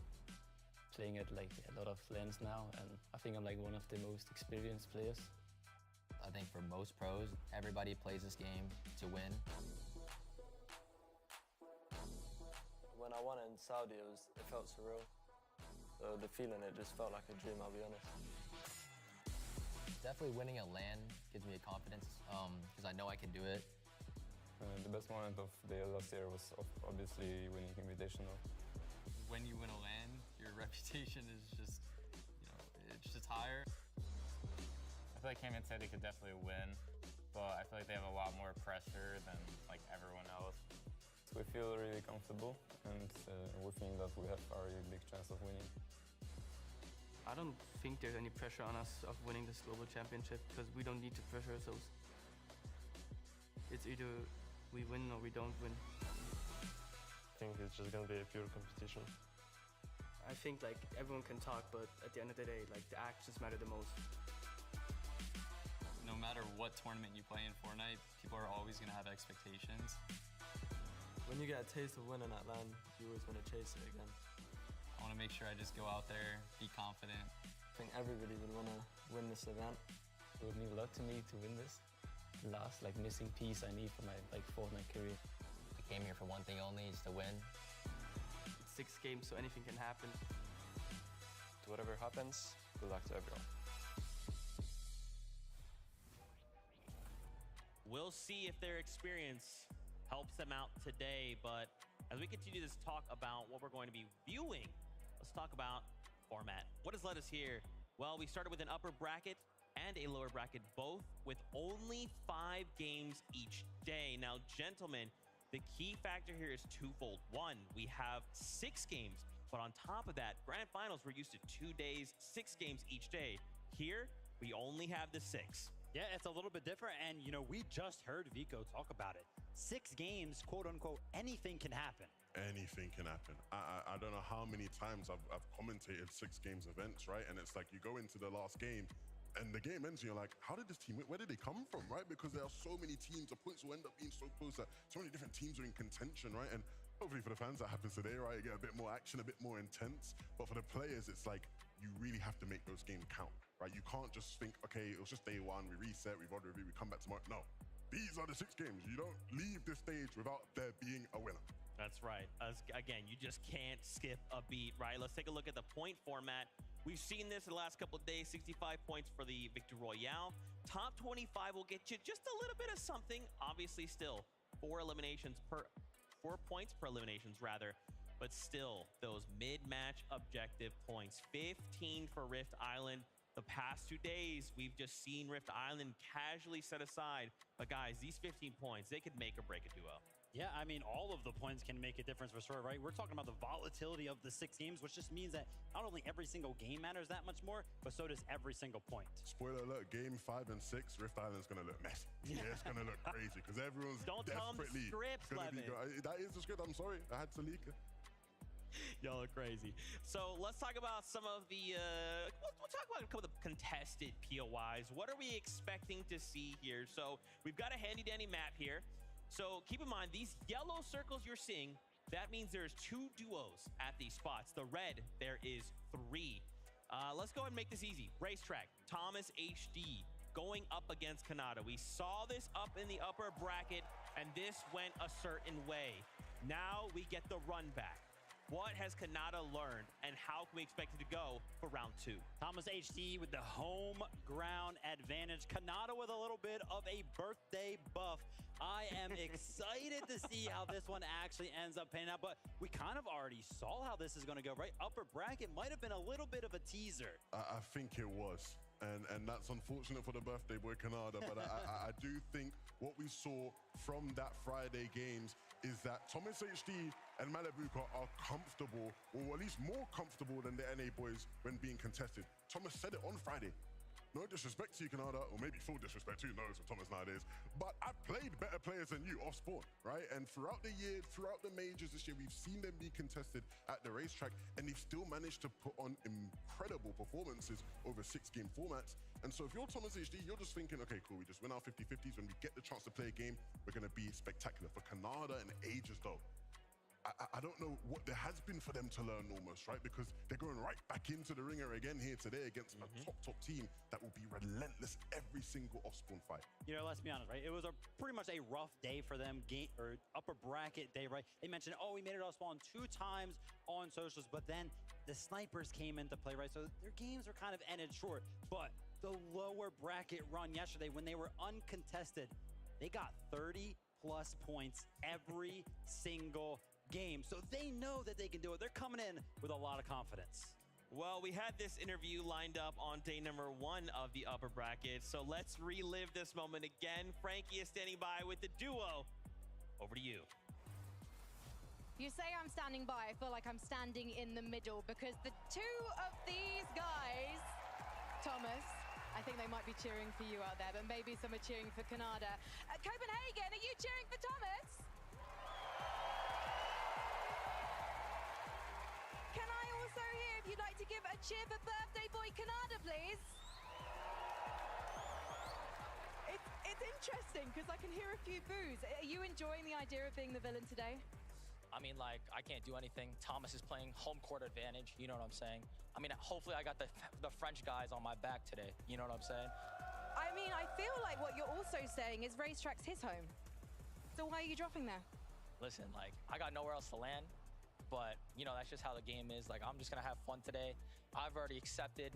Playing at a lot of LANs now, and I think I'm one of the most experienced players. I think for most pros, everybody plays this game to win. When I won it in Saudi, it felt surreal. The feeling, it just felt like a dream, I'll be honest. Definitely winning a LAN gives me a confidence because I know I can do it. The best moment of the last year was obviously winning Invitational. When you win a LAN, your reputation is just, it's just higher. I feel like Cayman City could definitely win, but I feel like they have a lot more pressure than like everyone else. We feel really comfortable, and we think that we have a really big chance of winning. I don't think there's any pressure on us of winning this global championship because we don't need to pressure ourselves. It's either we win or we don't win. I think it's just gonna be a pure competition. I think like everyone can talk, but at the end of the day, like the actions matter the most. No matter what tournament you play in Fortnite, people are always going to have expectations. When you get a taste of winning at LAN, you always want to chase it again. I want to make sure I just go out there, be confident. I think everybody would want to win this event. It would mean a lot to me to win this. The last missing piece I need for my Fortnite career. I came here for one thing only, is to win. It's 6 games, so anything can happen. To whatever happens, good luck to everyone. We'll see if their experience helps them out today, but as we continue this talk about what we're going to be viewing, let's talk about format. What has led us here? Well, we started with an upper bracket and a lower bracket, both with only 5 games each day. Now, gentlemen, the key factor here is twofold. One, we have 6 games, but on top of that, grand finals, we're used to 2 days, 6 games each day. Here, we only have the 6. Yeah, it's a little bit different, and we just heard Vico talk about it. 6 games, quote unquote, anything can happen. Anything can happen. I don't know how many times I've commentated 6 games events, right? And it's like you go into the last game and the game ends and you're like, how did this team win? Where did they come from, right? Because there are so many teams, the points will end up being so close that so many different teams are in contention, right? And hopefully for the fans that happens today, right, you get a bit more action, a bit more intense. But for the players, it's like you really have to make those games count, right? You can't just think, okay, it was just day one, we reset, we've ordered, we come back tomorrow. No, these are the 6 games. You don't leave this stage without there being a winner. That's right. Again, you just can't skip a beat, right? Let's take a look at the point format. We've seen this in the last couple of days, 65 points for the Victory Royale. Top 25 will get you just a little bit of something. Obviously, still 4 points per eliminations, rather. But still, those mid-match objective points. 15 for Rift Island. The past 2 days, we've just seen Rift Island casually set aside. But guys, these 15 points, they could make or break a duo. Yeah, I mean, all of the points can make a difference for sure, right? We're talking about the volatility of the 6 games, which just means that not only every single game matters that much more, but so does every single point. Spoiler alert, game 5 and 6, Rift Island's going to look messy. Yeah, it's going to look crazy because everyone's Don't tell them the script, Levin. That is the script, I'm sorry. I had to leak it. Y'all are crazy. So let's talk about some of the, we'll talk about a couple of the contested POIs. What are we expecting to see here? So we've got a handy dandy map here. So keep in mind, these yellow circles you're seeing, that means there's 2 duos at these spots. The red, there is 3. Let's go ahead and make this easy. Racetrack, Thomas HD going up against Kanata. We saw this up in the upper bracket, and this went a certain way. Now we get the run back. What has Kanata learned, and how can we expect it to go for round 2? Thomas HD with the home ground advantage. Kanata with a little bit of a birthday buff. I am excited to see how this one actually ends up panning out, but we kind of already saw how this is going to go, right? Upper bracket might have been a little bit of a teaser. I think it was. And that's unfortunate for the birthday boy Kanada, but I do think what we saw from that Friday games is that Thomas HD and Malibuka are comfortable, or at least more comfortable than the NA boys when being contested. Thomas said it on Friday. No disrespect to you, Kanada, or maybe full disrespect, who knows with Thomas nowadays, but I've played better players than you off spawn, right? And throughout the year, throughout the majors this year, we've seen them be contested at the racetrack, and they've still managed to put on incredible performances over 6-game formats. And so if you're Thomas HD, you're just thinking, okay, cool, we just win our 50-50s. When we get the chance to play a game, we're going to be spectacular. For Kanada and Aegis, though, I don't know what there has been for them to learn almost, right? Because they're going right back into the ringer again here today against a top team that will be relentless every single off-spawn fight. You know, let's be honest, right? It was pretty much a rough day for them, or upper bracket day, right? They mentioned, oh, we made it off-spawn 2 times on socials, but then the snipers came into play, right? So their games were kind of ended short, but the lower bracket run yesterday when they were uncontested, they got 30+ points every single game. So they know that they can do it. They're coming in with a lot of confidence. Well, we had this interview lined up on day number 1 of the upper bracket, so let's relive this moment again. Frankie is standing by with the duo. Over to you. You say I'm standing by. I feel like I'm standing in the middle because the 2 of these guys, Thomas, I think they might be cheering for you out there, but maybe some are cheering for Canada. Copenhagen, are you cheering for Thomas? Can I also hear if you'd like to give a cheer for birthday boy Canada, please? It's interesting because I can hear a few boos. Are you enjoying the idea of being the villain today? I mean, like, I can't do anything. Thomas is playing home court advantage. You know what I'm saying? I mean, hopefully I got the French guys on my back today. You know what I'm saying? I mean, I feel like what you're also saying is Racetrack's his home. So why are you dropping there? Listen, like, I got nowhere else to land. But, you know, that's just how the game is. Like, I'm just going to have fun today. I've already accepted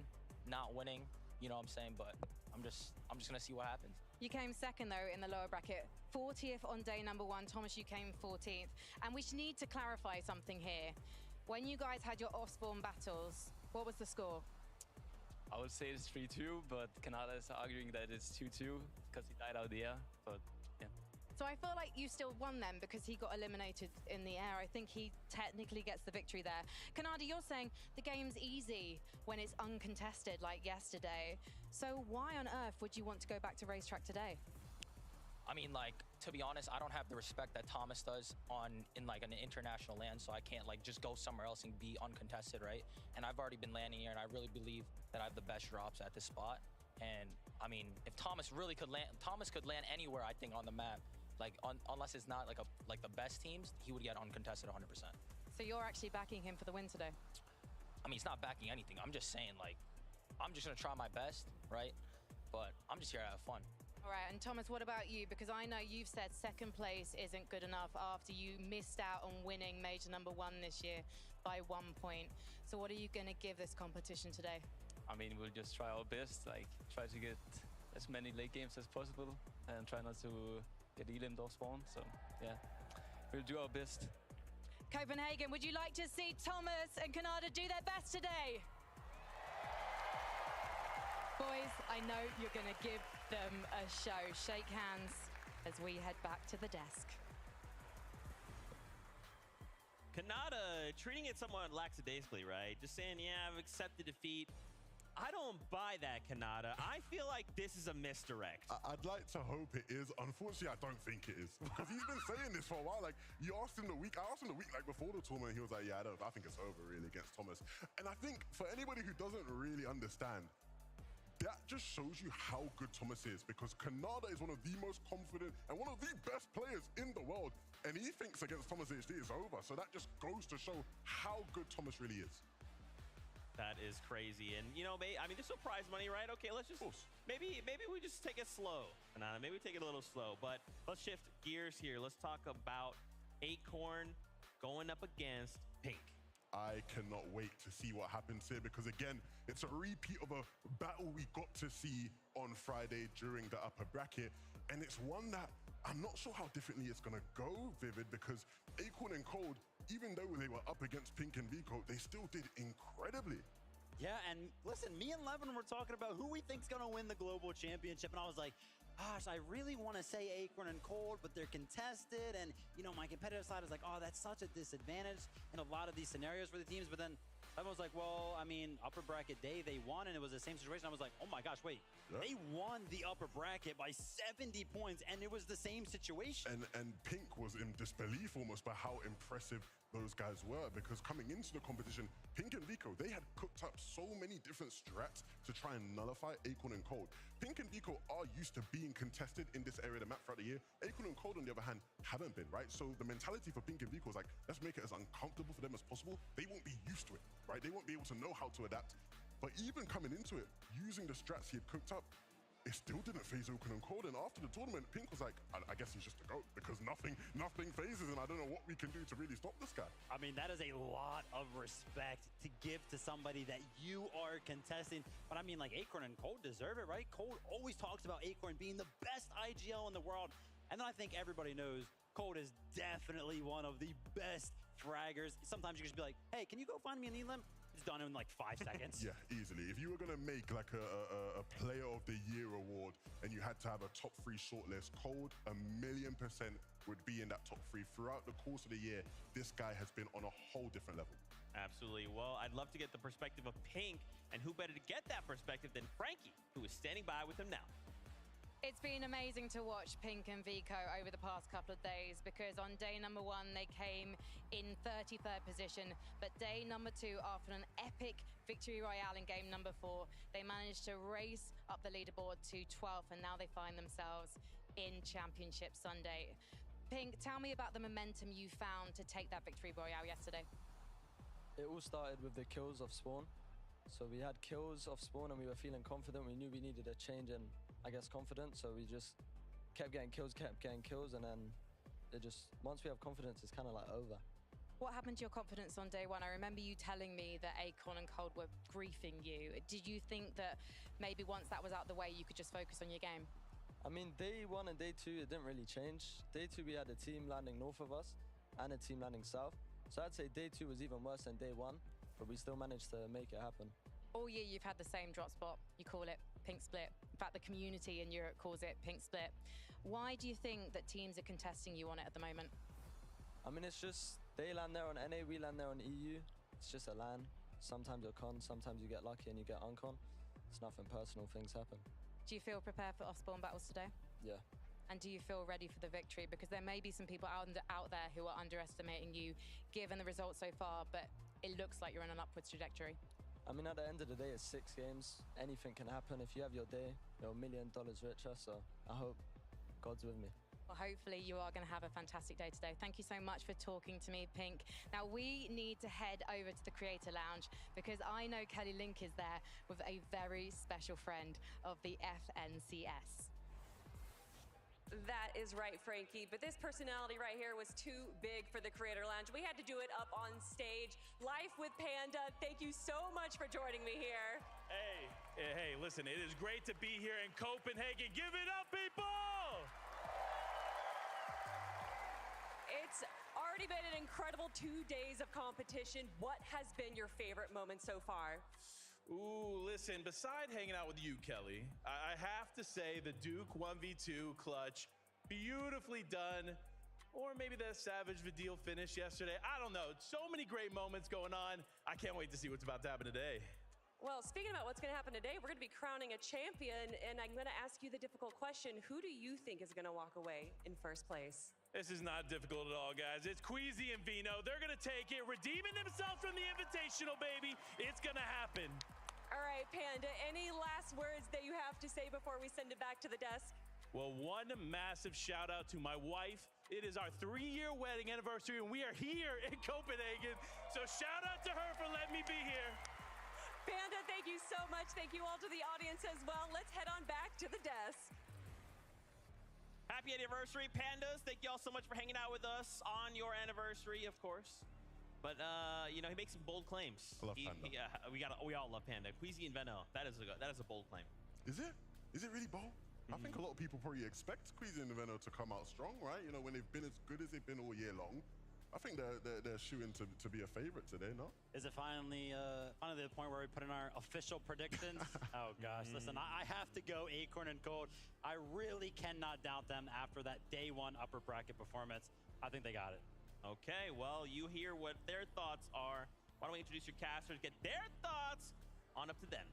not winning. You know what I'm saying? But I'm just going to see what happens. You came second, though, in the lower bracket. 40th on day number 1. Thomas, you came 14th. And we need to clarify something here. When you guys had your off-spawn battles, what was the score? I would say it's 3-2, but Canada is arguing that it's 2-2 because he died out the air. But yeah. So I feel like you still won them because he got eliminated in the air. I think he technically gets the victory there. Canada, you're saying the game's easy when it's uncontested like yesterday. So why on earth would you want to go back to Racetrack today? I mean, like, to be honest, I don't have the respect that Thomas does in like an international land, so I can't like just go somewhere else and be uncontested, right? And I've already been landing here, and I really believe that I have the best drops at this spot. And I mean, if Thomas really could land, Thomas could land anywhere, I think, on the map. Like, unless it's not like the best teams, he would get uncontested 100%. So you're actually backing him for the win today? I mean, he's not backing anything. I'm just saying, like, I'm just gonna try my best, right? But I'm just here to have fun. All right, and Thomas, what about you? Because I know you've said second place isn't good enough after you missed out on winning major number 1 this year by 1 point. So what are you going to give this competition today? I mean, we'll just try our best, like try to get as many late games as possible and try not to get eliminated off spawn. So yeah, we'll do our best. Copenhagen, would you like to see Thomas and Canada do their best today? Boys, I know you're going to give them a show. Shake hands as we head back to the desk. Canada treating it somewhat lackadaisically, right? Just saying, yeah, I've accepted defeat. I don't buy that, Canada. I feel like this is a misdirect. I'd like to hope it is. Unfortunately, I don't think it is. Because he's been saying this for a while. Like, I asked him the week like before the tournament, he was like, yeah, I think it's over really against Thomas. And I think for anybody who doesn't really understand, that just shows you how good Thomas is, because Canada is one of the most confident and one of the best players in the world. And he thinks against Thomas HD is over. So that just goes to show how good Thomas really is. That is crazy. And, you know, I mean, there's still prize money, right? Okay, let's just, maybe we just take it slow. Canada, maybe we take it a little slow. But let's shift gears here. Let's talk about Acorn going up against Pink. I cannot wait to see what happens here, because again, it's a repeat of a battle we got to see on Friday during the upper bracket. And it's one that I'm not sure how differently it's going to go, Vivid, because Acorn and Cold, even though they were up against Pink and Vico, they still did incredibly. Yeah, and listen, me and Levin were talking about who we think's going to win the global championship, and I was like, gosh, I really want to say Acorn and Cold, but they're contested, and, you know, my competitive side is like, oh, that's such a disadvantage in a lot of these scenarios for the teams, but then everyone was like, well, I mean, upper bracket day, they won, and it was the same situation. I was like, oh my gosh, wait, they won the upper bracket by 70 points, and it was the same situation. And Pink was in disbelief almost by how impressive those guys were, because coming into the competition, Pink and Vico, they had cooked up so many different strats to try and nullify Acorn and Cold. Pink and Vico are used to being contested in this area of the map throughout the year. Acorn and Cold, on the other hand, haven't been, right? So the mentality for Pink and Vico is like, let's make it as uncomfortable for them as possible. They won't be used to it, right? They won't be able to know how to adapt. But even coming into it, using the strats he had cooked up, it still didn't phase Acorn and Cold. And after the tournament, Pink was like, I guess he's just a GOAT, because nothing phases him. I don't know what we can do to really stop this guy. I mean, that is a lot of respect to give to somebody that you are contesting. But I mean, like, Acorn and Cold deserve it, right? Cold always talks about Acorn being the best IGL in the world. And then I think everybody knows Cold is definitely one of the best fraggers. Sometimes you can just be like, hey, can you go find me an Elim? It's done in like 5 seconds. Yeah, easily. If you were going to make like a Player of the Year award and you had to have a top 3 shortlist, Cold 1,000,000% would be in that top 3. Throughout the course of the year, this guy has been on a whole different level. Absolutely. Well, I'd love to get the perspective of Pink, and who better to get that perspective than Frankie, who is standing by with him now. It's been amazing to watch Pink and Vico over the past couple of days, because on day number 1, they came in 33rd position. But day number 2, after an epic victory royale in game number 4, they managed to race up the leaderboard to 12th, and now they find themselves in Championship Sunday. Pink, tell me about the momentum you found to take that victory royale yesterday. It all started with the kills of Spawn. So we had kills of Spawn and we were feeling confident. We knew we needed a change in, I guess, confidence. So we just kept getting kills, and then it just, once we have confidence, it's kind of like over. What happened to your confidence on day 1? I remember you telling me that Acorn and Cold were griefing you. Did you think that maybe once that was out the way, you could just focus on your game? I mean, day 1 and day 2, it didn't really change. Day 2, we had a team landing north of us and a team landing south. So I'd say day 2 was even worse than day 1, but we still managed to make it happen. All year you've had the same drop spot. You call it Pink Split. In fact, the community in Europe calls it Pink Split. Why do you think that teams are contesting you on it at the moment? I mean, it's just, they land there on NA, we land there on EU. It's just a LAN. Sometimes you're con, sometimes you get lucky and you get uncon. It's nothing personal, things happen. Do you feel prepared for off-spawn battles today? Yeah. And do you feel ready for the victory? Because there may be some people out there who are underestimating you, given the results so far, but it looks like you're on an upwards trajectory. I mean, at the end of the day, it's 6 games. Anything can happen. If you have your day, you're $1 million richer. So I hope God's with me. Well, hopefully you are going to have a fantastic day today. Thank you so much for talking to me, Pink. Now, we need to head over to the Creator Lounge, because I know Kelly Link is there with a very special friend of the FNCS. That is right, Frankie. But this personality right here was too big for the Creator Lounge. We had to do it up on stage. Life with Panda. Thank you so much for joining me here. Hey, listen, it is great to be here in Copenhagen. Give it up, people! It's already been an incredible 2 days of competition. What has been your favorite moment so far? Ooh, listen, beside hanging out with you, Kelly, I have to say the Duke 1v2 clutch, beautifully done. Or maybe the Savage Vidal finish yesterday. I don't know. So many great moments going on. I can't wait to see what's about to happen today. Well, speaking about what's going to happen today, we're going to be crowning a champion, and I'm going to ask you the difficult question. Who do you think is going to walk away in first place? This is not difficult at all, guys. It's Queasy and Vino. They're going to take it, redeeming themselves from the Invitational, baby. It's going to happen. All right, Panda, any last words that you have to say before we send it back to the desk? Well, one massive shout out to my wife. It is our 3-year wedding anniversary, and we are here in Copenhagen. So shout out to her for letting me be here. Panda, thank you so much. Thank you all to the audience as well. Let's head on back to the desk. Happy anniversary, Pandas. Thank you all so much for hanging out with us on your anniversary, of course. But, you know, he makes some bold claims. I love Panda. We all love Panda. Queasy and Veno. That is a bold claim. Is it? Is it really bold? I think a lot of people probably expect Queasy and Veno to come out strong, right? You know, when they've been as good as they've been all year long. I think they're shooing to be a favorite today, no? Is it finally the point where we put in our official predictions? Oh gosh, listen, I have to go Acorn and Cold. I really cannot doubt them after that day 1 upper bracket performance. I think they got it. Okay, well, you hear what their thoughts are. Why don't we introduce your casters, get their thoughts on up to them.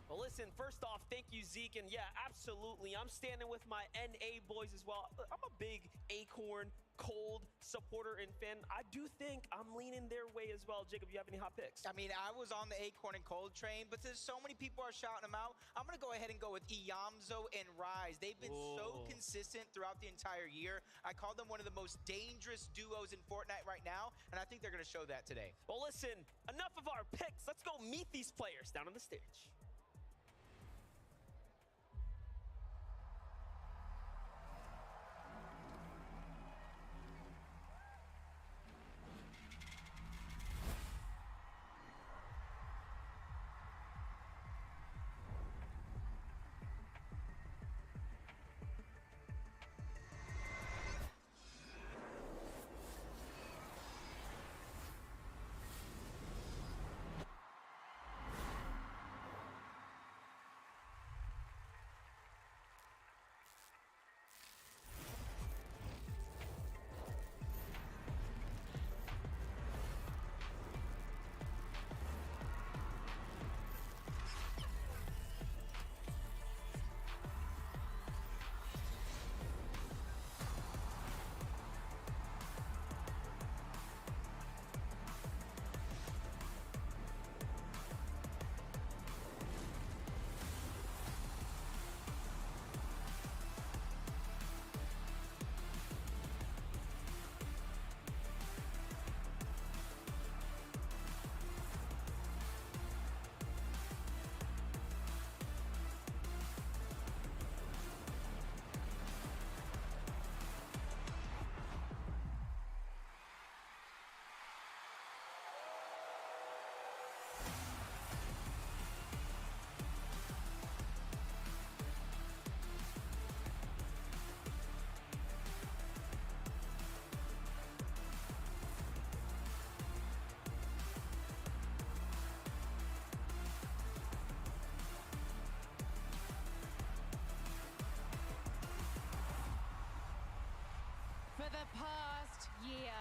Well, listen, first off, thank you, Zeke. And yeah, absolutely. I'm standing with my NA boys as well. I'm a big Acorn cold supporter and fan, I do think I'm leaning their way as well. Jacob, you have any hot picks? I mean, I was on the Acorn and Cold train, but there's so many people are shouting them out. I'm going to go ahead and go with Iyamzo and Rise. They've been so consistent throughout the entire year. I call them one of the most dangerous duos in Fortnite right now, and I think they're going to show that today. Well, listen, enough of our picks. Let's go meet these players down on the stage. For the past year,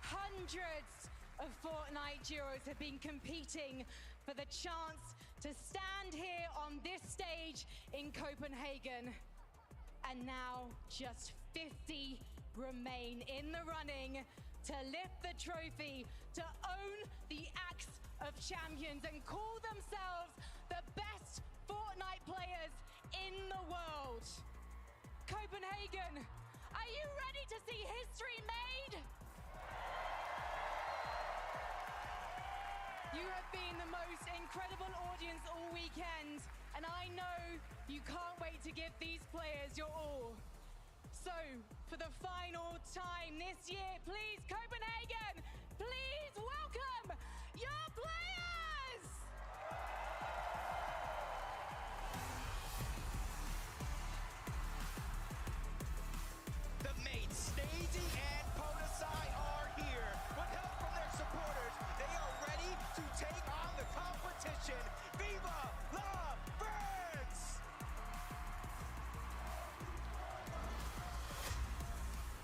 hundreds of Fortnite duos have been competing for the chance to stand here on this stage in Copenhagen. And now just 50 remain in the running to lift the trophy, to own the Axe of Champions and call themselves the best Fortnite players in the world. Copenhagen, are you ready to see history made? You have been the most incredible audience all weekend, and I know you can't wait to give these players your all. So, for the final time this year, please, Copenhagen, please welcome your players! The mates, Stagey and Podesai are here. With help from their supporters, they are ready to take on the competition. Viva la France!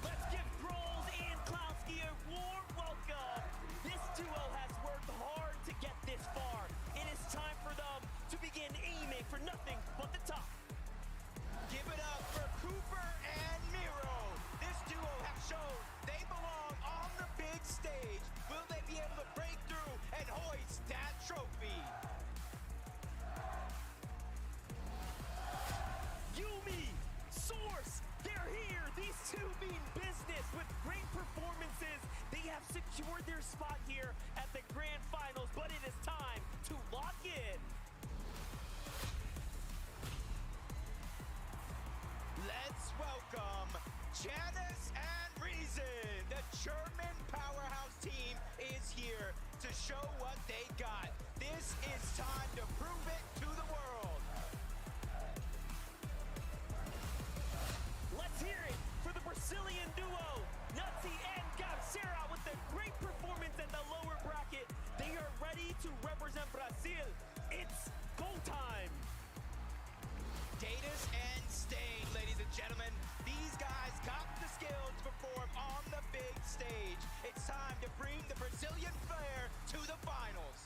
Let's give Grolls and Klowski a warm welcome. This duo has worked hard to get this far. It is time for them to begin aiming for nothing but the top. Give it up for Cooper and Miro. This duo has shown they belong on the big stage. Will they be able to break through and hoist that trophy? Yumi, Source, they're here. These two mean business with great performances. They have secured their spot here at the grand finals, but it is time to lock in. Let's welcome Janice and Reason. The German powerhouse team is here to show what they got. This is time to prove it to the world. Let's hear it for the Brazilian duo, Nazi and Gabsera, with a great performance at the lower bracket. They are ready to represent Brazil. It's go time. Datus and Stain, ladies and gentlemen. These guys got the skill to perform on the big stage. It's time to bring the Brazilian flair to the finals.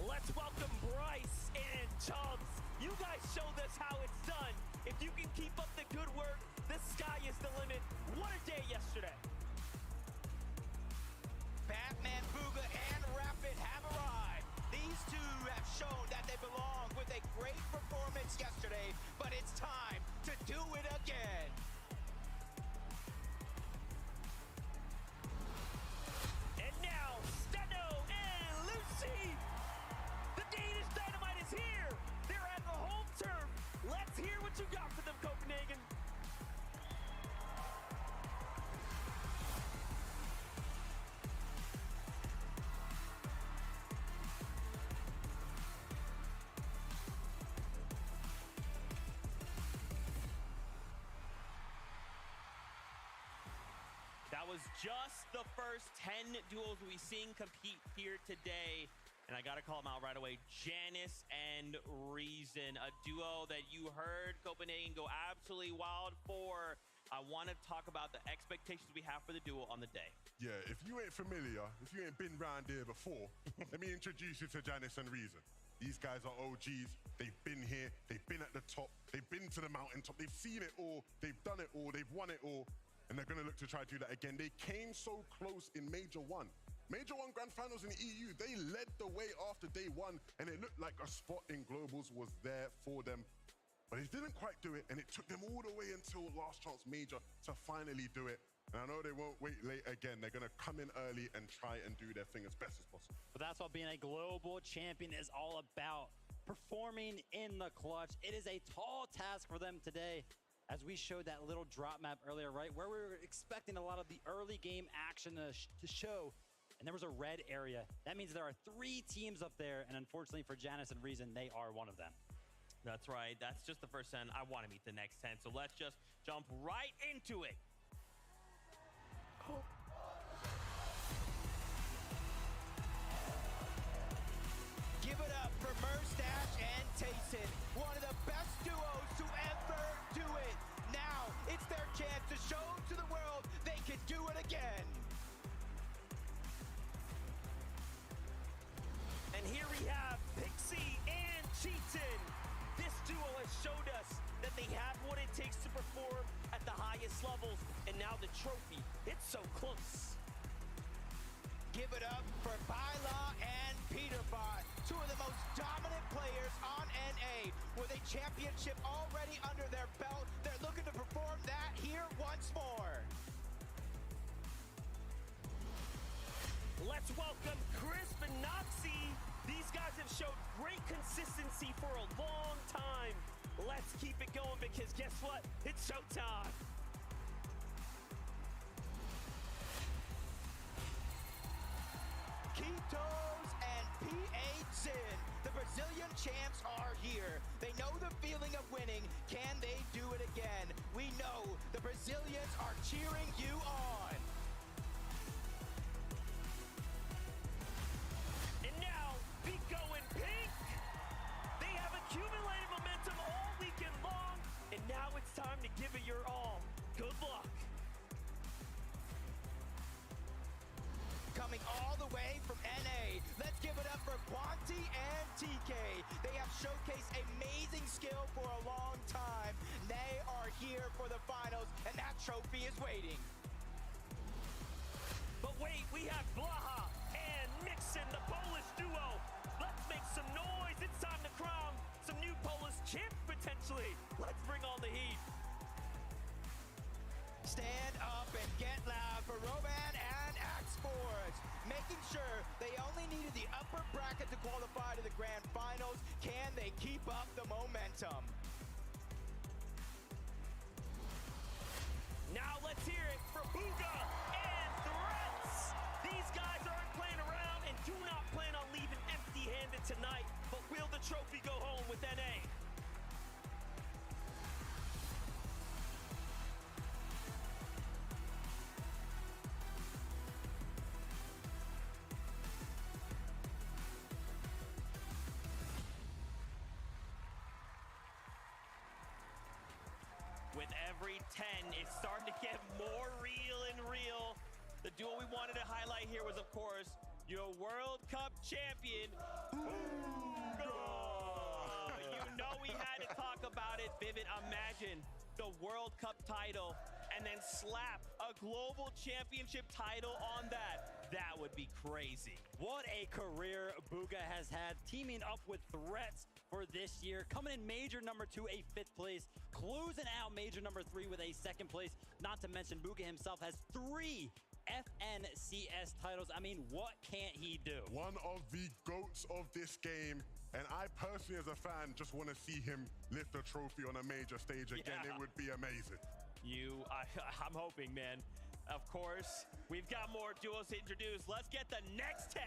Let's welcome Bryce and Chubbs. You guys showed us how it's done If you can keep up the good work, the sky is the limit. What a day yesterday. Batman, Booga, and Rapid have arrived. These two have shown that they belong with a great performance yesterday, but it's time to do it again. And now, Steno and Lucy. The Danish Dynamite is here. They're at the home turf. Let's hear what you got for them, Copenhagen. That was just the first 10 duos we've seen compete here today. And I got to call them out right away. Janice and Reason, a duo that you heard Copenhagen go absolutely wild for. I want to talk about the expectations we have for the duo on the day. Yeah, if you ain't familiar, if you ain't been round here before, let me introduce you to Janice and Reason. These guys are OGs. They've been here. They've been at the top. They've been to the mountaintop. They've seen it all. They've done it all. They've won it all. And they're going to look to try to do that again. They came so close in Major 1. Major 1 Grand Finals in the EU, they led the way after day 1, and it looked like a spot in Globals was there for them. But they didn't quite do it, and it took them all the way until Last Chance Major to finally do it. And I know they won't wait late again. They're going to come in early and try and do their thing as best as possible. But that's what being a global champion is all about. Performing in the clutch. It is a tall task for them today, as we showed that little drop map earlier, right? Where we were expecting a lot of the early game action to show. And there was a red area. That means there are 3 teams up there, and unfortunately for Janice and Reason, they are one of them. That's right. That's just the first 10. I want to meet the next 10, so let's just jump right into it. Give it up for Merstash and Tayson, one of the best duos to ever do it. Now it's their chance to show to the world they can do it again. And here we have Pixie and Cheaton. This duo has showed us that they have what it takes to perform at the highest levels. And now the trophy, it's so close. Give it up for Baila and Peterbot, two of the most dominant players on NA, with a championship already under their belt. They're looking to perform that here once more. Let's welcome Crisp and Noxie. These guys have showed great consistency for a long time. Let's keep it going, because guess what? It's showtime. Kitos and P8 Zin, the Brazilian champs are here. They know the feeling of winning. Can they do it again? We know the Brazilians are cheering you on. And now, we go in pink. They have accumulated momentum all weekend long, and now it's time to give it your all. Good luck. Coming all the way from NA, let's give it up for Quanti and TK. They have showcased amazing skill for a long time. They are here for the finals, and that trophy is waiting. But wait, we have Blaha and Mixon, the Polish duo. Let's make some noise. It's time to crown some new Polish champs potentially. Let's bring on the heat. Stand up and get loud for Roban and Axforce, making sure they only needed the upper bracket to qualify to the grand finals. Can they keep up the momentum? Now let's hear it for Booga and Threats. These guys aren't playing around and do not plan on leaving empty-handed tonight, but will the trophy go home with NA? With every 10, it's starting to get more real and real. The duo we wanted to highlight here was, of course, your World Cup champion, Booga. You know we had to talk about it. Vivid, imagine the World Cup title and then slap a global championship title on that. That would be crazy. What a career Bugha has had, teaming up with threats for this year. Coming in major number 2, a 5th place. Closing out major number 3 with a 2nd place. Not to mention Bugha himself has 3 FNCS titles. I mean, what can't he do? One of the GOATs of this game. And I personally, as a fan, just want to see him lift a trophy on a major stage again. Yeah. It would be amazing. I'm hoping, man. Of course, we've got more duels to introduce. Let's get the next 10.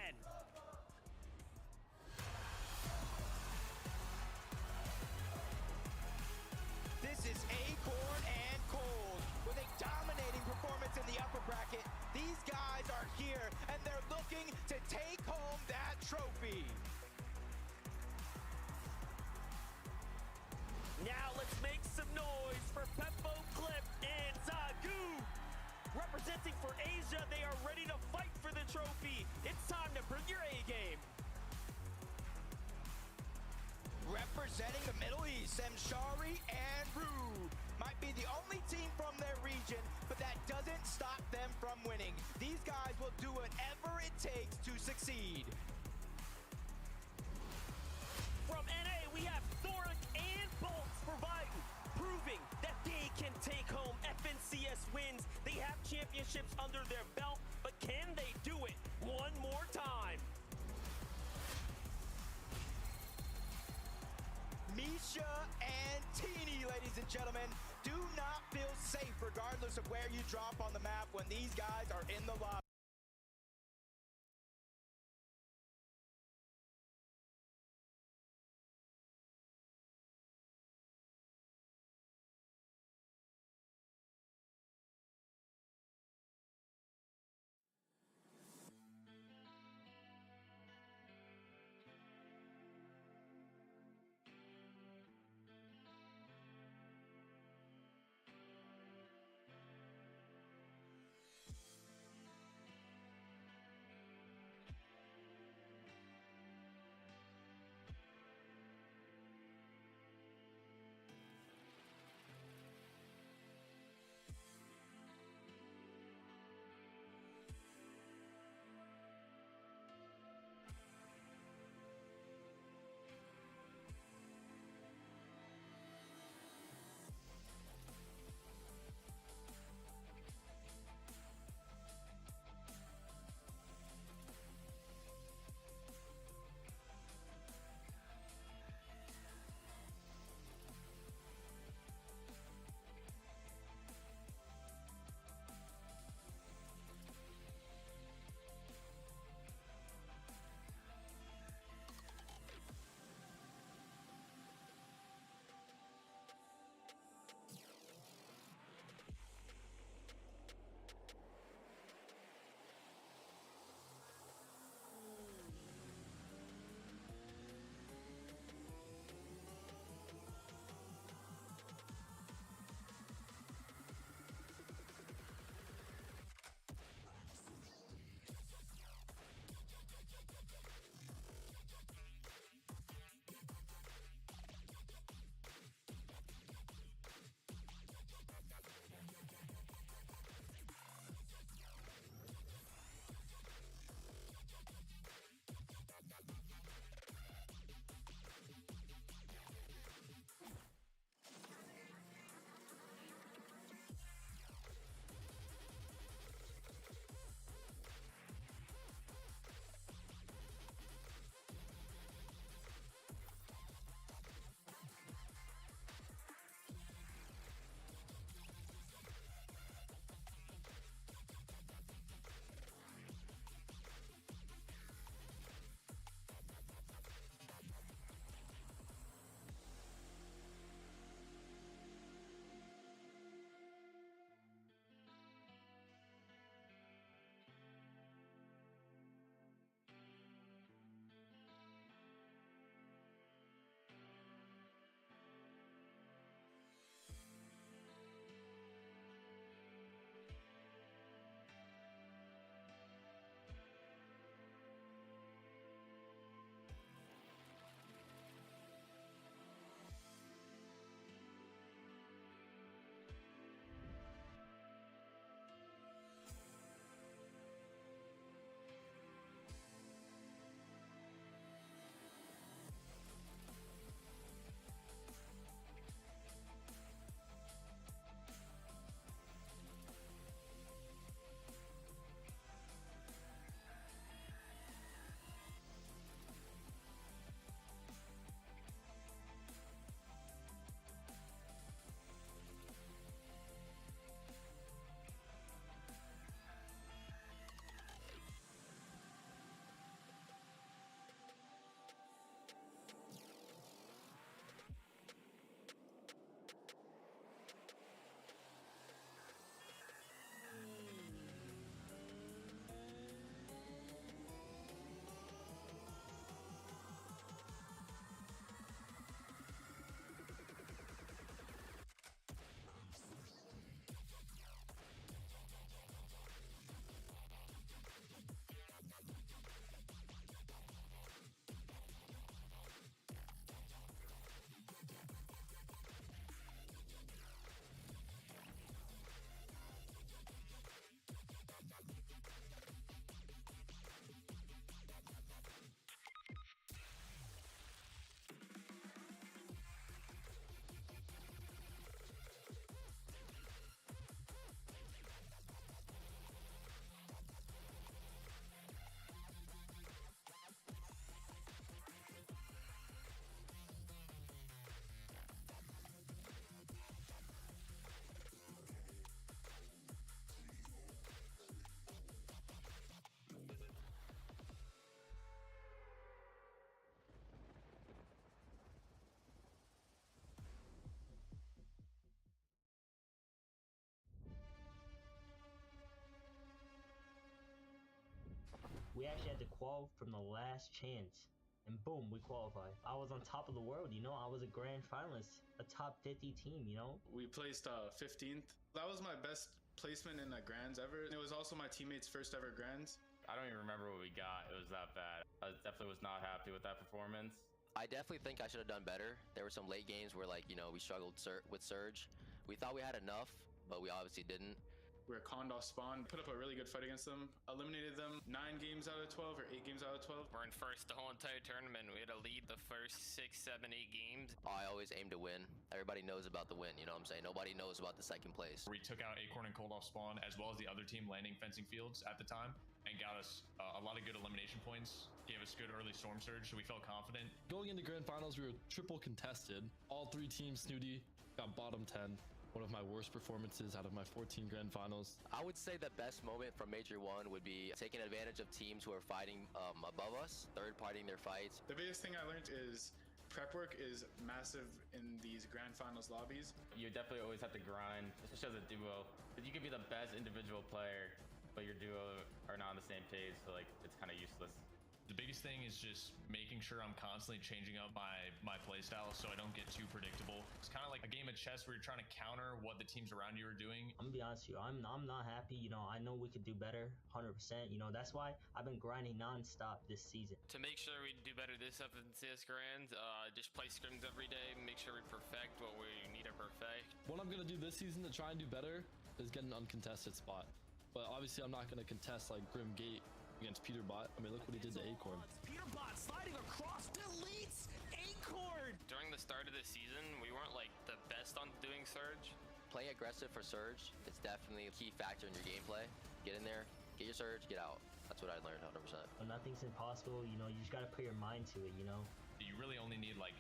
This is Acorn and Cold with a dominating performance in the upper bracket. These guys are here and they're looking to take home that trophy. Now let's make some noise for Peppo, Clip, and Zagu. Representing for Asia, they are ready to fight for the trophy. It's time to bring your A game. Representing the Middle East, Mshari and Rue might be the only team from their region, but that doesn't stop them from winning. These guys will do whatever it takes to succeed. From NA, we have Thoric and Bolts for Viton, proving that they can take home FNCS wins. They have championships under their belt, but can they do it one more time? Misha and Teeny, ladies and gentlemen, do not feel safe regardless of where you drop on the map when these guys are in the lobby. We actually had to qual from the last chance. And boom, we qualified. I was on top of the world, you know? I was a grand finalist, a top 50 team, you know? We placed 15th. That was my best placement in the Grands ever. It was also my teammates' first ever Grands. I don't even remember what we got. It was that bad. I definitely was not happy with that performance. I definitely think I should have done better. There were some late games where, like, you know, we struggled with Surge. We thought we had enough, but we obviously didn't. We were conned off spawn, put up a really good fight against them, eliminated them 9 games out of 12 or 8 games out of 12. We're in first the whole entire tournament. We had to lead the first 6, 7, 8 games. I always aim to win. Everybody knows about the win, you know what I'm saying? Nobody knows about the second place. We took out Acorn and Cold off spawn, as well as the other team landing fencing fields at the time, and got us a lot of good elimination points. Gave us good early storm surge, so we felt confident. Going into grand finals, we were triple contested. All 3 teams, Snooty, got bottom 10. One of my worst performances out of my 14 grand finals. I would say the best moment from Major 1 would be taking advantage of teams who are fighting above us, third-partying their fights. The biggest thing I learned is prep work is massive in these grand finals lobbies. You definitely always have to grind, especially as a duo. Because you could be the best individual player, but your duo are not on the same page, so like it's kind of useless. The biggest thing is just making sure I'm constantly changing up my playstyle so I don't get too predictable. It's kind of like a game of chess where you're trying to counter what the teams around you are doing. I'm gonna be honest with you, I'm not happy. You know, I know we could do better, 100%. You know, that's why I've been grinding non-stop this season. To make sure we do better this FNCS Grand, just play scrims every day, make sure we perfect what we need to perfect. What I'm gonna do this season to try and do better is get an uncontested spot. But obviously I'm not gonna contest like Grim Gate against Peterbot. I mean, look what he did to Acorn. Peterbot sliding across, deletes Acorn! During the start of the season, we weren't like the best on doing Surge. Playing aggressive for Surge is definitely a key factor in your gameplay. Get in there, get your Surge, get out. That's what I learned 100%. Well, nothing's impossible, you know, you just gotta put your mind to it, you know? You really only need like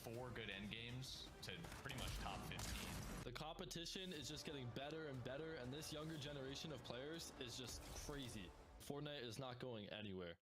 4 good end games to pretty much top 15. The competition is just getting better and better, and this younger generation of players is just crazy. Fortnite is not going anywhere.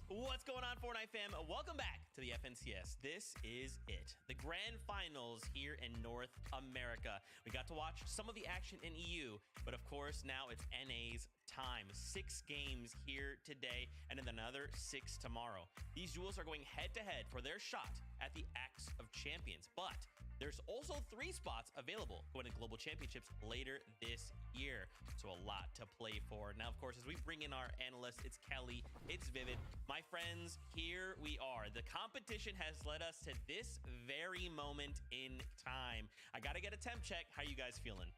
What's going on, Fortnite fam? Welcome back to the FNCS. This is it. The grand finals here in North America. We got to watch some of the action in EU, but of course, now it's NA's time. 6 games here today, and then another 6 tomorrow. These duels are going head-to-head for their shot at the Axe of Champions, but there's also 3 spots available going to Global Championships later this year. So a lot to play for. Now, of course, as we bring in our analysts, it's Kelly, it's Vivid. My friends, here we are. The competition has led us to this very moment in time. I got to get a temp check. How you guys feeling?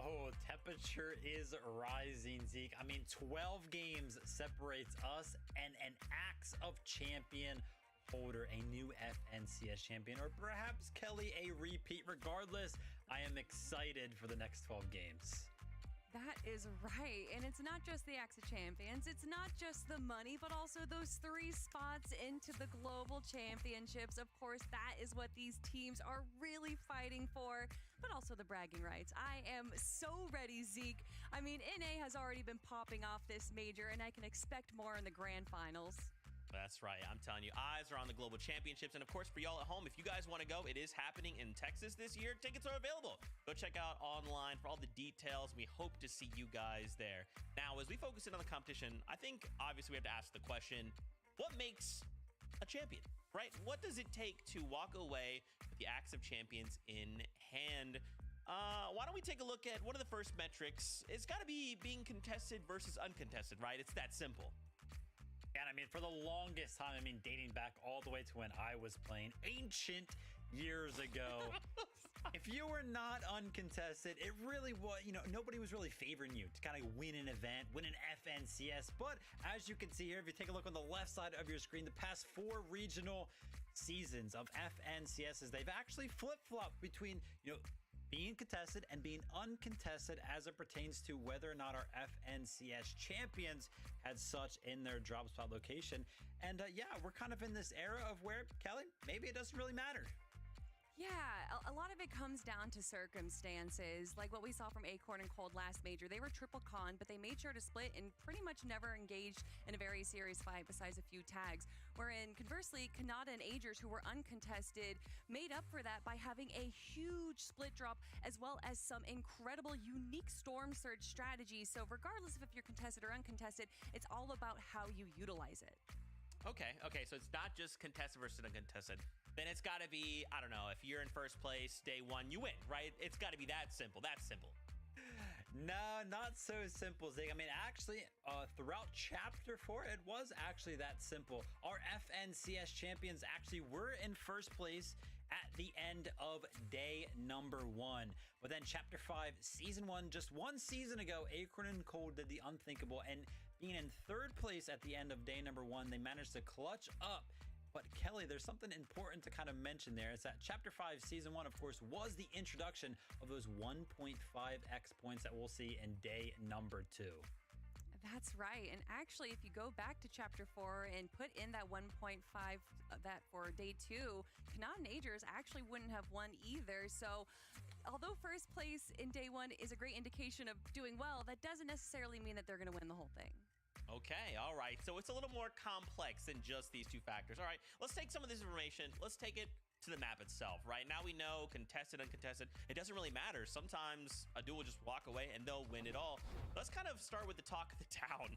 Oh, temperature is rising, Zeke. I mean, 12 games separates us and an Axe of Champion holder, a new FNCS champion, or perhaps Kelly a repeat. Regardless, I am excited for the next 12 games. That is right. And it's not just the Axe of Champions. It's not just the money, but also those 3 spots into the global championships. Of course, that is what these teams are really fighting for, but also the bragging rights. I am so ready, Zeke. I mean, NA has already been popping off this major, and I can expect more in the grand finals. That's right. I'm telling you, eyes are on the Global Championships. And of course, for y'all at home, if you guys want to go, it is happening in Texas this year. Tickets are available. Go check out online for all the details. We hope to see you guys there. Now, as we focus in on the competition, I think obviously we have to ask the question, what makes a champion, right? What does it take to walk away with the Axe of Champions in hand? Why don't we take a look at one of the first metrics? It's got to be being contested versus uncontested, right? It's that simple. And I mean, for the longest time, I mean, dating back all the way to when I was playing ancient years ago, if you were not uncontested, it really was, you know, nobody was really favoring you to kind of win an event, win an FNCS. But as you can see here, if you take a look on the left side of your screen, the past 4 regional seasons of FNCSs, they've actually flip-flopped between, you know, being contested and being uncontested as it pertains to whether or not our FNCS champions had such in their drop spot location. And yeah, we're kind of in this era of where, Kelly, maybe it doesn't really matter. Yeah, a lot of it comes down to circumstances, like what we saw from Acorn and Cold last major. They were triple con, but they made sure to split and pretty much never engaged in a very serious fight besides a few tags. Wherein, conversely, Kanata and Agers, who were uncontested, made up for that by having a huge split drop, as well as some incredible, unique storm surge strategies. So regardless of if you're contested or uncontested, it's all about how you utilize it. Okay, so it's not just contested versus uncontested. Then it's got to be, I don't know, if you're in first place, day 1, you win, right? It's got to be that simple. That's simple. No, not so simple, Zig. I mean, actually, throughout Chapter 4, it was actually that simple. Our FNCS champions actually were in first place at the end of day number 1. But then Chapter 5, Season 1, just 1 season ago, Acorn and Cold did the unthinkable. And being in third place at the end of day number 1, they managed to clutch up. But Kelly, there's something important to kind of mention there. It's that Chapter 5, Season 1, of course, was the introduction of those 1.5x points that we'll see in day number 2. That's right. And actually, if you go back to Chapter 4 and put in that 1.5 that for day 2, Kanata and Agers actually wouldn't have won either. So although first place in day 1 is a great indication of doing well, that doesn't necessarily mean that they're going to win the whole thing. Okay, all right. So it's a little more complex than just these 2 factors. All right, let's take some of this information. Let's take it to the map itself, right? Now we know contested, uncontested. It doesn't really matter. Sometimes a duel will just walk away and they'll win it all. Let's kind of start with the talk of the town.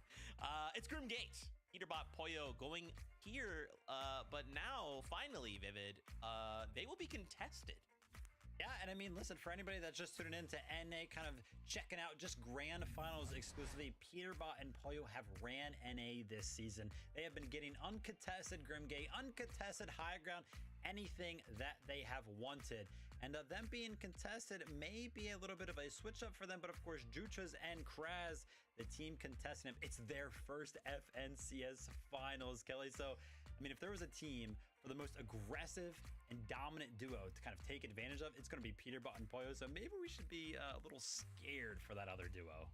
It's Grim Gate. Peterbot Pollo going here, but now, finally, Vivid, they will be contested. Yeah, and I mean, listen, for anybody that's just tuning in to NA, kind of checking out just grand finals exclusively, Peterbot and Pollo have ran NA this season. They have been getting uncontested Grimgate, uncontested high ground, anything that they have wanted. And them being contested may be a little bit of a switch up for them, but of course, Jutras and Kraz, the team contesting them, it's their first FNCS finals, Kelly. So, I mean, if there was a team for the most aggressive and dominant duo to kind of take advantage of, it's going to be Peterbot and Pollo. So maybe we should be a little scared for that other duo.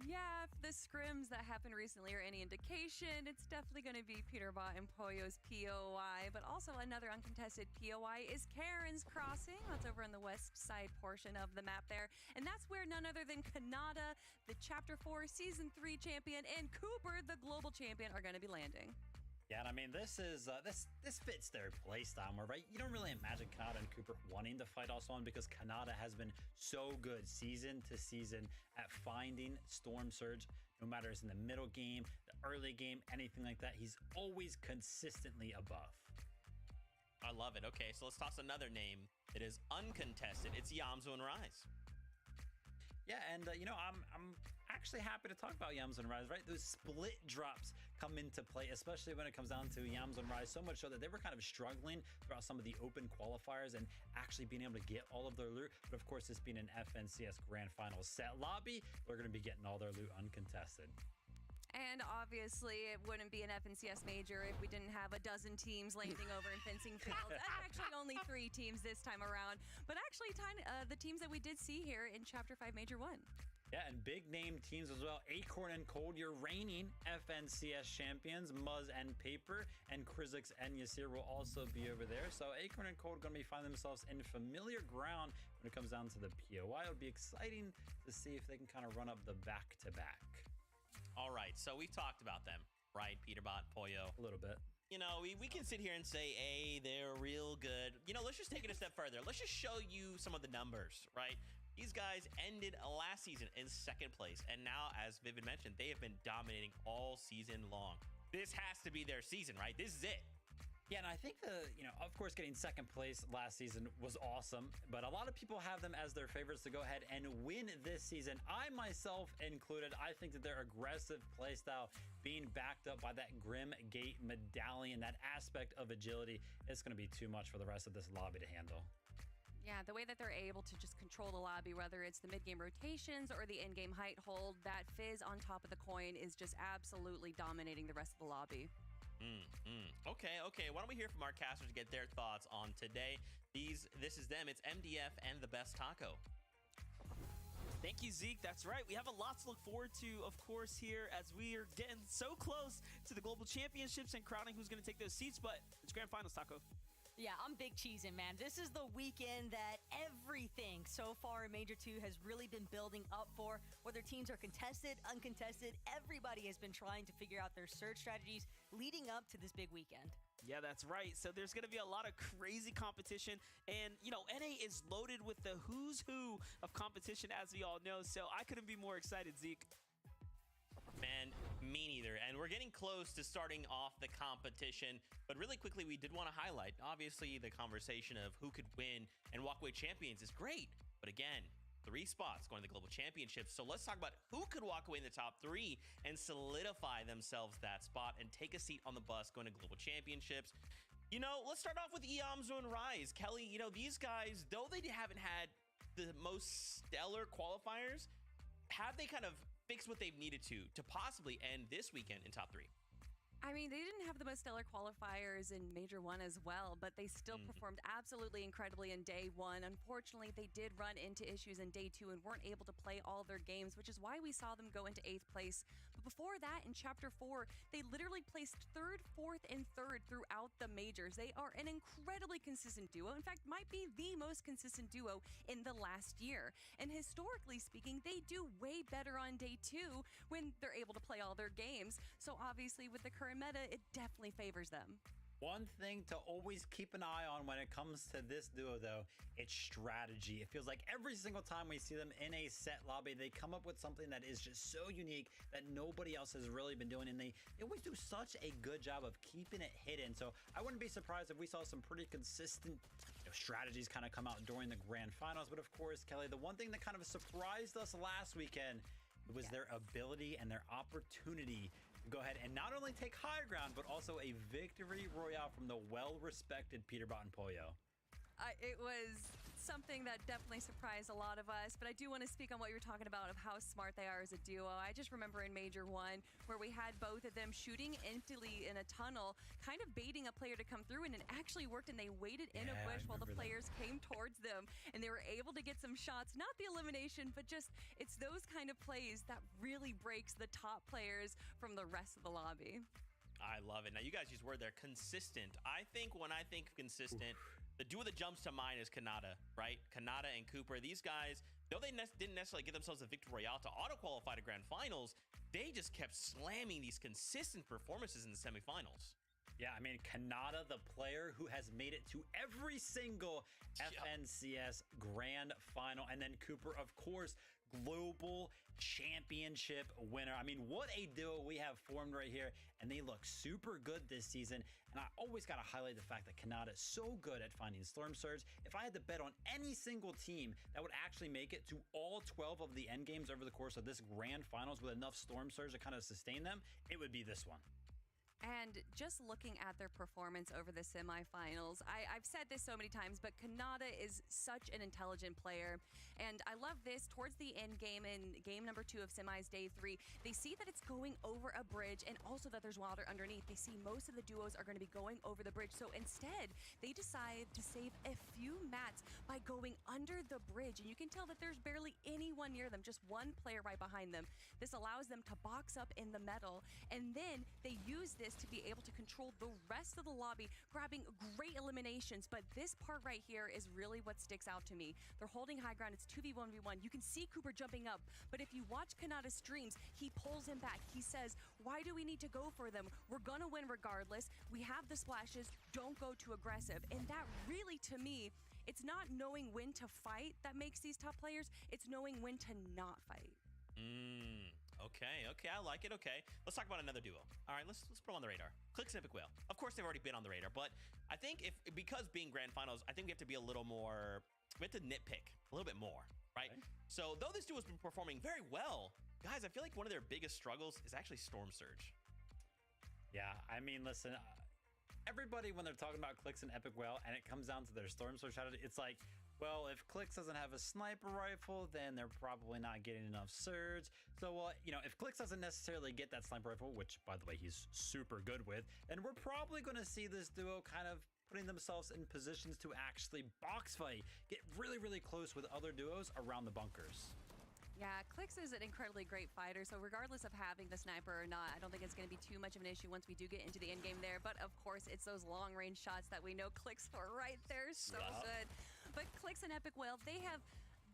Yeah, if the scrims that happened recently are any indication, it's definitely going to be Peterbot and Pollo's POI. But also another uncontested POI is Karen's Crossing. That's over in the west side portion of the map there. And that's where none other than Kanata, the Chapter 4 Season 3 champion, and Cooper, the global champion, are going to be landing. Yeah, and I mean, this is this fits their playstyle more, right? You don't really imagine Kanata and Cooper wanting to fight Oswan because Kanata has been so good season to season at finding Storm Surge, no matter it's in the middle game, the early game, anything like that. He's always consistently above. I love it. Okay, so let's toss another name. It is uncontested. It's Yamzu and Rise. Yeah, and you know, I'm actually happy to talk about Yams and Rise, right? Those split drops come into play, especially when it comes down to Yams and Rise, so much so that they were kind of struggling throughout some of the open qualifiers and actually being able to get all of their loot. But of course, this being an FNCS Grand Finals set lobby, they're going to be getting all their loot uncontested. And obviously, it wouldn't be an FNCS major if we didn't have a dozen teams landing over in fencing fields. Actually, only 3 teams this time around. But actually, the teams that we did see here in Chapter 5 Major 1. Yeah, and big name teams as well. Acorn and Cold, your reigning FNCS champions. Muzz and Paper, and Krizix and Yasir will also be over there. So Acorn and Cold are going to be finding themselves in familiar ground when it comes down to the POI. It'll be exciting to see if they can kind of run up the back-to-back. All right, so we've talked about them, right? Peterbot, Pollo. A little bit. You know, we can sit here and say, hey, they're real good. You know, let's just take it a step further. Let's just show you some of the numbers, right? These guys ended last season in 2nd place. And now, as Vivid mentioned, they have been dominating all season long. This has to be their season, right? This is it. Yeah, and I think of course, getting 2nd place last season was awesome, but a lot of people have them as their favorites to go ahead and win this season. I myself included. I think that their aggressive playstyle being backed up by that Grim Gate medallion, that aspect of agility, is going to be too much for the rest of this lobby to handle. Yeah, the way that they're able to just control the lobby, whether it's the mid-game rotations or the in-game height hold, that Fizz on top of the coin is just absolutely dominating the rest of the lobby. Okay. Why don't we hear from our casters to get their thoughts on today? This is them. It's MDF and the Best Taco. Thank you, Zeke. That's right. We have a lot to look forward to, of course, here as we are getting so close to the Global Championships and crowning who's going to take those seats. But it's Grand Finals, Taco. Yeah, I'm big cheesing, man. This is the weekend that everything so far in Major 2 has really been building up for. Whether teams are contested, uncontested, everybody has been trying to figure out their surge strategies leading up to this big weekend. Yeah, that's right. So there's going to be a lot of crazy competition. And, you know, NA is loaded with the who's who of competition, as we all know. So I couldn't be more excited, Zeke. Man, me neither. And we're getting close to starting off the competition. But really quickly, we did want to highlight, obviously, the conversation of who could win and walk away champions is great. But again, 3 spots going to the Global Championships. So let's talk about who could walk away in the top 3 and solidify themselves that spot and take a seat on the bus going to Global Championships. You know, let's start off with Eamzo and Rise. Kelly, you know, these guys, though they haven't had the most stellar qualifiers, have they kind of fixed what they've needed to possibly end this weekend in top 3? I mean, they didn't have the most stellar qualifiers in Major 1 as well, but they still performed absolutely incredibly in Day 1. Unfortunately, they did run into issues in Day 2 and weren't able to play all their games, which is why we saw them go into 8th place. But before that, in Chapter 4, they literally placed 3rd, 4th, and 3rd throughout the majors. They are an incredibly consistent duo. In fact, might be the most consistent duo in the last year. And historically speaking, they do way better on Day 2 when they're able to play all their games. So obviously, with the current meta, it definitely favors them. One thing to always keep an eye on when it comes to this duo, though, it's strategy. It feels like every single time we see them in a set lobby, they come up with something that is just so unique that nobody else has really been doing, and they always do such a good job of keeping it hidden. So I wouldn't be surprised if we saw some pretty consistent strategies kind of come out during the Grand Finals. But of course, Kelly, the one thing that kind of surprised us last weekend was their ability and their opportunity go ahead and not only take high ground, but also a victory royale from the well-respected Peterbot and Pollo. It was something that definitely surprised a lot of us, but I do want to speak on what you're talking about of how smart they are as a duo. I just remember in Major 1 where we had both of them shooting emptily in a tunnel, kind of baiting a player to come through, and it actually worked, and they waited in a bush while the players came towards them, and they were able to get some shots, not the elimination, but just it's those kind of plays that really breaks the top players from the rest of the lobby. I love it. Now, you guys use word there, consistent. I think when I think consistent, the duo that jumps to mind is Kanata, right? Kanata and Cooper. These guys, though they didn't necessarily get themselves a victory royale to auto-qualify to grand finals, they just kept slamming these consistent performances in the semifinals. Yeah, I mean, Kanata, the player who has made it to every single FNCS Grand Final. And then Cooper, of course, Global Championship winner. I mean, what a duo we have formed right here. And they look super good this season. And I always got to highlight the fact that Kanata is so good at finding Storm Surge. If I had to bet on any single team that would actually make it to all 12 of the end games over the course of this Grand Finals with enough Storm Surge to kind of sustain them, it would be this one. And just looking at their performance over the semifinals, I've said this so many times, but Kanata is such an intelligent player. And I love this. Towards the end game, in game number 2 of semis day 3, they see that it's going over a bridge and also that there's water underneath. They see most of the duos are going to be going over the bridge. So instead, they decide to save a few mats by going under the bridge. And you can tell that there's barely anyone near them, just one player right behind them. This allows them to box up in the metal. And then they use this to be able to control the rest of the lobby, grabbing great eliminations. But this part right here is really what sticks out to me. They're holding high ground. It's 2v1v1. You can see Cooper jumping up, but if you watch Kanata's streams, he pulls him back. He says, why do we need to go for them? We're gonna win regardless. We have the splashes. Don't go too aggressive. And that really, to me, it's not knowing when to fight that makes these top players. It's knowing when to not fight. Okay, I like it. Okay, let's talk about another duo. All right, let's put them on the radar. Clix and Epic Whale. Of course, they've already been on the radar, but I think because being grand finals, I think we have to be a little more. We have to nitpick a little bit more, right? So though this duo has been performing very well, guys, I feel like one of their biggest struggles is actually Storm Surge. Yeah, I mean, listen. Everybody, when they're talking about Clix and Epic Whale, and it comes down to their Storm Surge strategy, it's like, well, if Clix doesn't have a sniper rifle, then they're probably not getting enough surge. So, if Clix doesn't necessarily get that sniper rifle, which, by the way, he's super good with, then we're probably going to see this duo kind of putting themselves in positions to actually box fight, get really, really close with other duos around the bunkers. Yeah, Clix is an incredibly great fighter, so regardless of having the sniper or not, I don't think it's going to be too much of an issue once we do get into the end game there. But of course, it's those long-range shots that we know Clix for right there. So good. But Clix and Epic Whale, they have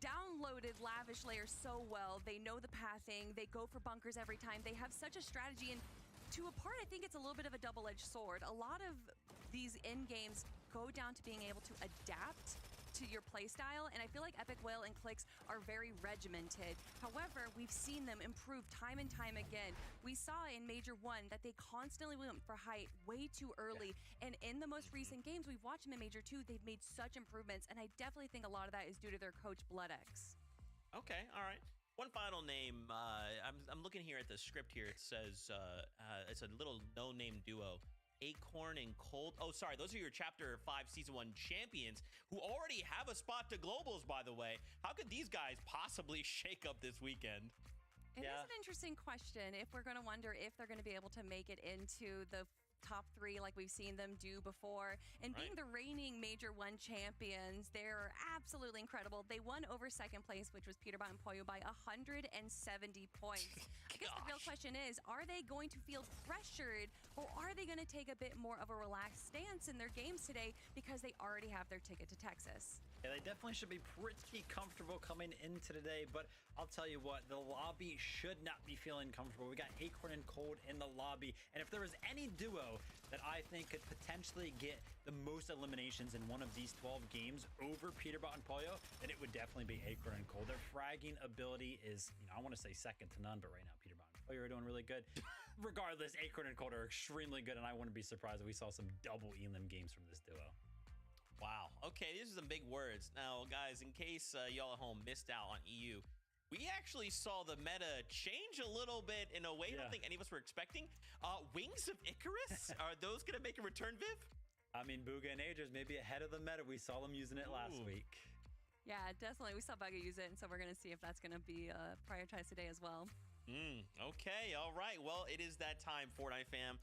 downloaded Lavish Layer so well. They know the pathing. They go for bunkers every time. They have such a strategy, and to a part, I think it's a little bit of a double-edged sword. A lot of these end games go down to being able to adapt to your playstyle, and I feel like Epic Whale and Clix are very regimented. However, we've seen them improve time and time again. We saw in Major 1 that they constantly went for height way too early, and in the most recent games we've watched them in Major 2, they've made such improvements, and I definitely think a lot of that is due to their coach BloodX. Okay, all right. One final name. I'm looking here at the script here. It says it's a little no-name duo. Acorn and Cold. Oh, sorry. Those are your Chapter 5 Season 1 champions who already have a spot to globals, by the way. How could these guys possibly shake up this weekend? It is an interesting question. If we're going to wonder if they're going to be able to make it into the top 3 like we've seen them do before. And being the reigning Major 1 champions, they're absolutely incredible. They won over second place, which was Peterbot and Poyo, by 170 points. I guess the real question is, are they going to feel pressured, or are they going to take a bit more of a relaxed stance in their games today because they already have their ticket to Texas? Yeah, they definitely should be pretty comfortable coming into today, but I'll tell you what, the lobby should not be feeling comfortable. We got Acorn and Cold in the lobby, and if there was any duo that I think could potentially get the most eliminations in one of these 12 games over Peterbot and Pollo, then it would definitely be Acorn and Cold. Their fragging ability is, I want to say second to none, but right now Peterbot and Pollo are doing really good. Regardless, Acorn and Cold are extremely good, and I wouldn't be surprised if we saw some double elim games from this duo. Wow. Okay, these are some big words. Now, guys, in case y'all at home missed out on EU, we actually saw the meta change a little bit in a way I don't think any of us were expecting. Wings of Icarus, are those going to make a return, Viv? I mean, Booga and Aegis may be ahead of the meta. We saw them using it last week. Yeah, definitely. We saw Bugga use it, and so we're going to see if that's going to be prioritized today as well. Okay, all right. Well, it is that time, Fortnite fam.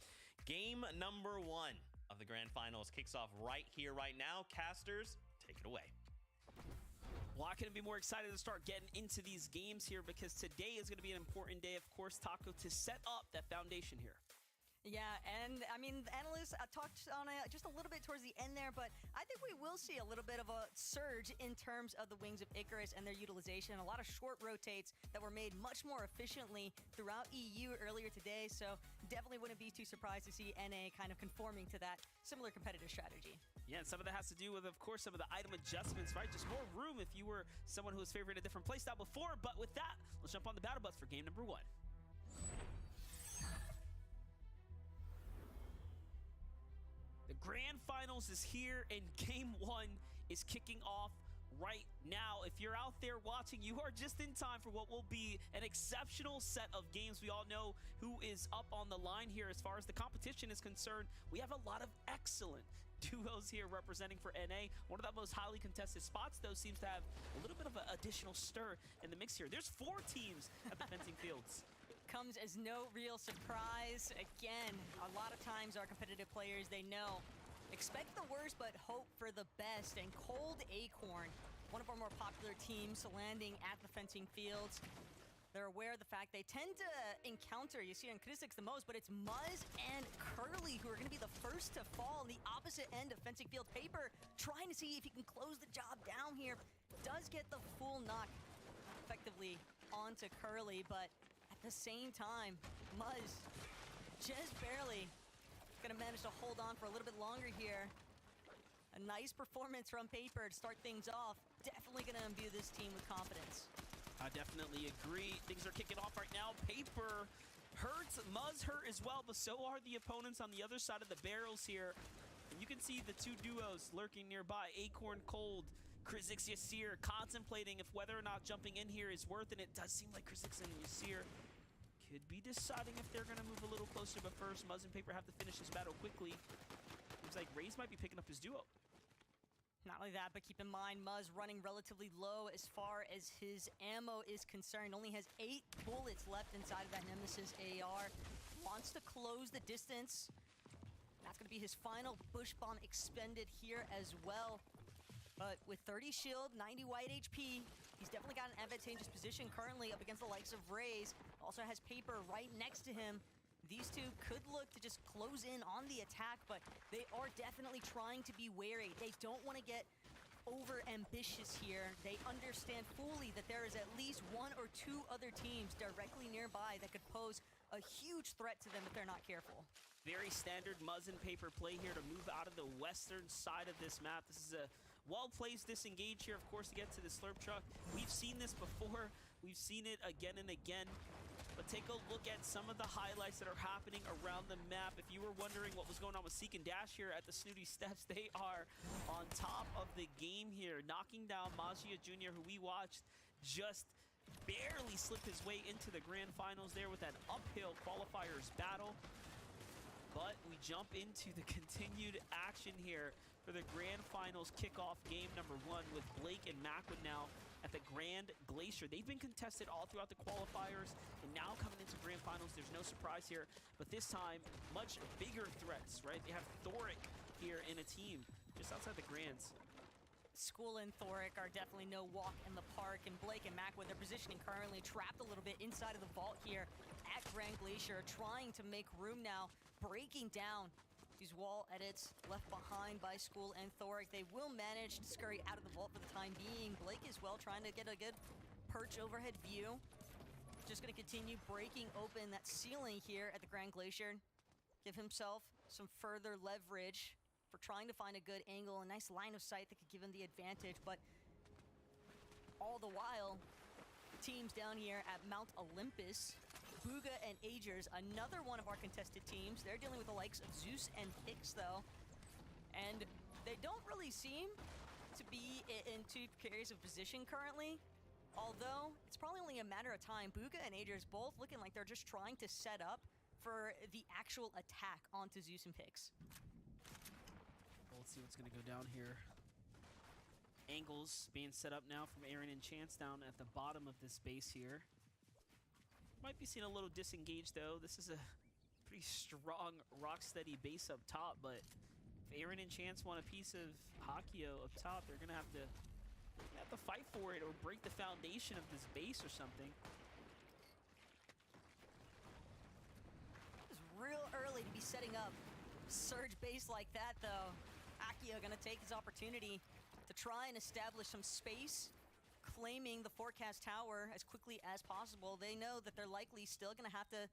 Game number 1 of the Grand Finals kicks off right here, right now. Casters, take it away. Well, I couldn't be more excited to start getting into these games here because today is going to be an important day, of course, Taco, to set up that foundation here. Yeah, and I mean, the analysts talked on it just a little bit towards the end there, but I think we will see a little bit of a surge in terms of the Wings of Icarus and their utilization. A lot of short rotates that were made much more efficiently throughout EU earlier today, so definitely wouldn't be too surprised to see NA kind of conforming to that similar competitive strategy. Yeah, and some of that has to do with, of course, some of the item adjustments, right? Just more room if you were someone who was favoring a different playstyle before. But with that, let's jump on the battle bus for game number 1. The Grand Finals is here, and Game 1 is kicking off right now. If you're out there watching, you are just in time for what will be an exceptional set of games. We all know who is up on the line here as far as the competition is concerned. We have a lot of excellent duos here representing for NA. One of the most highly contested spots, though, seems to have a little bit of an additional stir in the mix here. There's 4 teams at the fencing fields. Comes as no real surprise. Again, a lot of times our competitive players, they know, expect the worst but hope for the best. And Cold Acorn, one of our more popular teams landing at the fencing fields. They're aware of the fact they tend to encounter, you see on Kristix the most, but it's Muzz and Curly who are going to be the first to fall on the opposite end of fencing field. Paper trying to see if he can close the job down here. Does get the full knock effectively onto Curly, but at the same time, Muzz just barely gonna manage to hold on for a little bit longer here. A nice performance from Paper to start things off. Definitely gonna imbue this team with confidence. I definitely agree. Things are kicking off right now. Paper hurts, Muzz hurt as well, but so are the opponents on the other side of the barrels here. And you can see the 2 duos lurking nearby. Acorn Cold, Kristix Yasir contemplating if whether or not jumping in here is worth it. It does seem like Kristix and Yasir could be deciding if they're going to move a little closer, but first, Muzz and Paper have to finish this battle quickly. Seems like Raze might be picking up his duo. Not only that, but keep in mind, Muzz running relatively low as far as his ammo is concerned. Only has 8 bullets left inside of that Nemesis AR. Wants to close the distance. That's going to be his final Bush Bomb expended here as well. But with 30 shield, 90 white HP, he's definitely got an advantageous position currently up against the likes of Raze. Also has Paper right next to him. These two could look to just close in on the attack, but they are definitely trying to be wary. They don't want to get over ambitious here. They understand fully that there is at least 1 or 2 other teams directly nearby that could pose a huge threat to them if they're not careful. Very standard Muzz and Paper play here to move out of the western side of this map. This is a well-placed disengage here, of course, to get to the slurp truck. We've seen this before. We've seen it again and again. But take a look at some of the highlights that are happening around the map. If you were wondering what was going on with Seek and Dash here at the Snooty Steps, they are on top of the game here, knocking down Magia Jr., who we watched just barely slip his way into the Grand Finals there with that uphill qualifiers battle. But we jump into the continued action here for the Grand Finals kickoff game number 1 with Blake and Macwood now at the Grand Glacier. They've been contested all throughout the qualifiers, and now coming into Grand Finals, there's no surprise here. But this time, much bigger threats, right? They have Thoric here in a team just outside the Grands. School and Thoric are definitely no walk in the park, and Blake and Macwood, their positioning currently trapped a little bit inside of the vault here at Grand Glacier, trying to make room now, breaking down these wall edits left behind by School and Thoric. They will manage to scurry out of the vault for the time being. Blake as well trying to get a good perch overhead view. Just going to continue breaking open that ceiling here at the Grand Glacier. Give himself some further leverage for trying to find a good angle, a nice line of sight that could give him the advantage. But all the while, teams down here at Mount Olympus, Bugha and Agers, another one of our contested teams. They're dealing with the likes of Zeus and Pix, though. And they don't really seem to be in too precarious of position currently. Although, it's probably only a matter of time. Bugha and Agers both looking like they're just trying to set up for the actual attack onto Zeus and Pix. Well, let's see what's going to go down here. Angles being set up now from Aaron and Chance down at the bottom of this base here. Might be seeing a little disengaged though. This is a pretty strong, rock-steady base up top, but if Aaron and Chance want a piece of Hakio up top, they're gonna have to fight for it or break the foundation of this base or something. It's real early to be setting up surge base like that though. Hakio gonna take his opportunity to try and establish some space, claiming the forecast tower as quickly as possible. They know that they're likely still gonna have to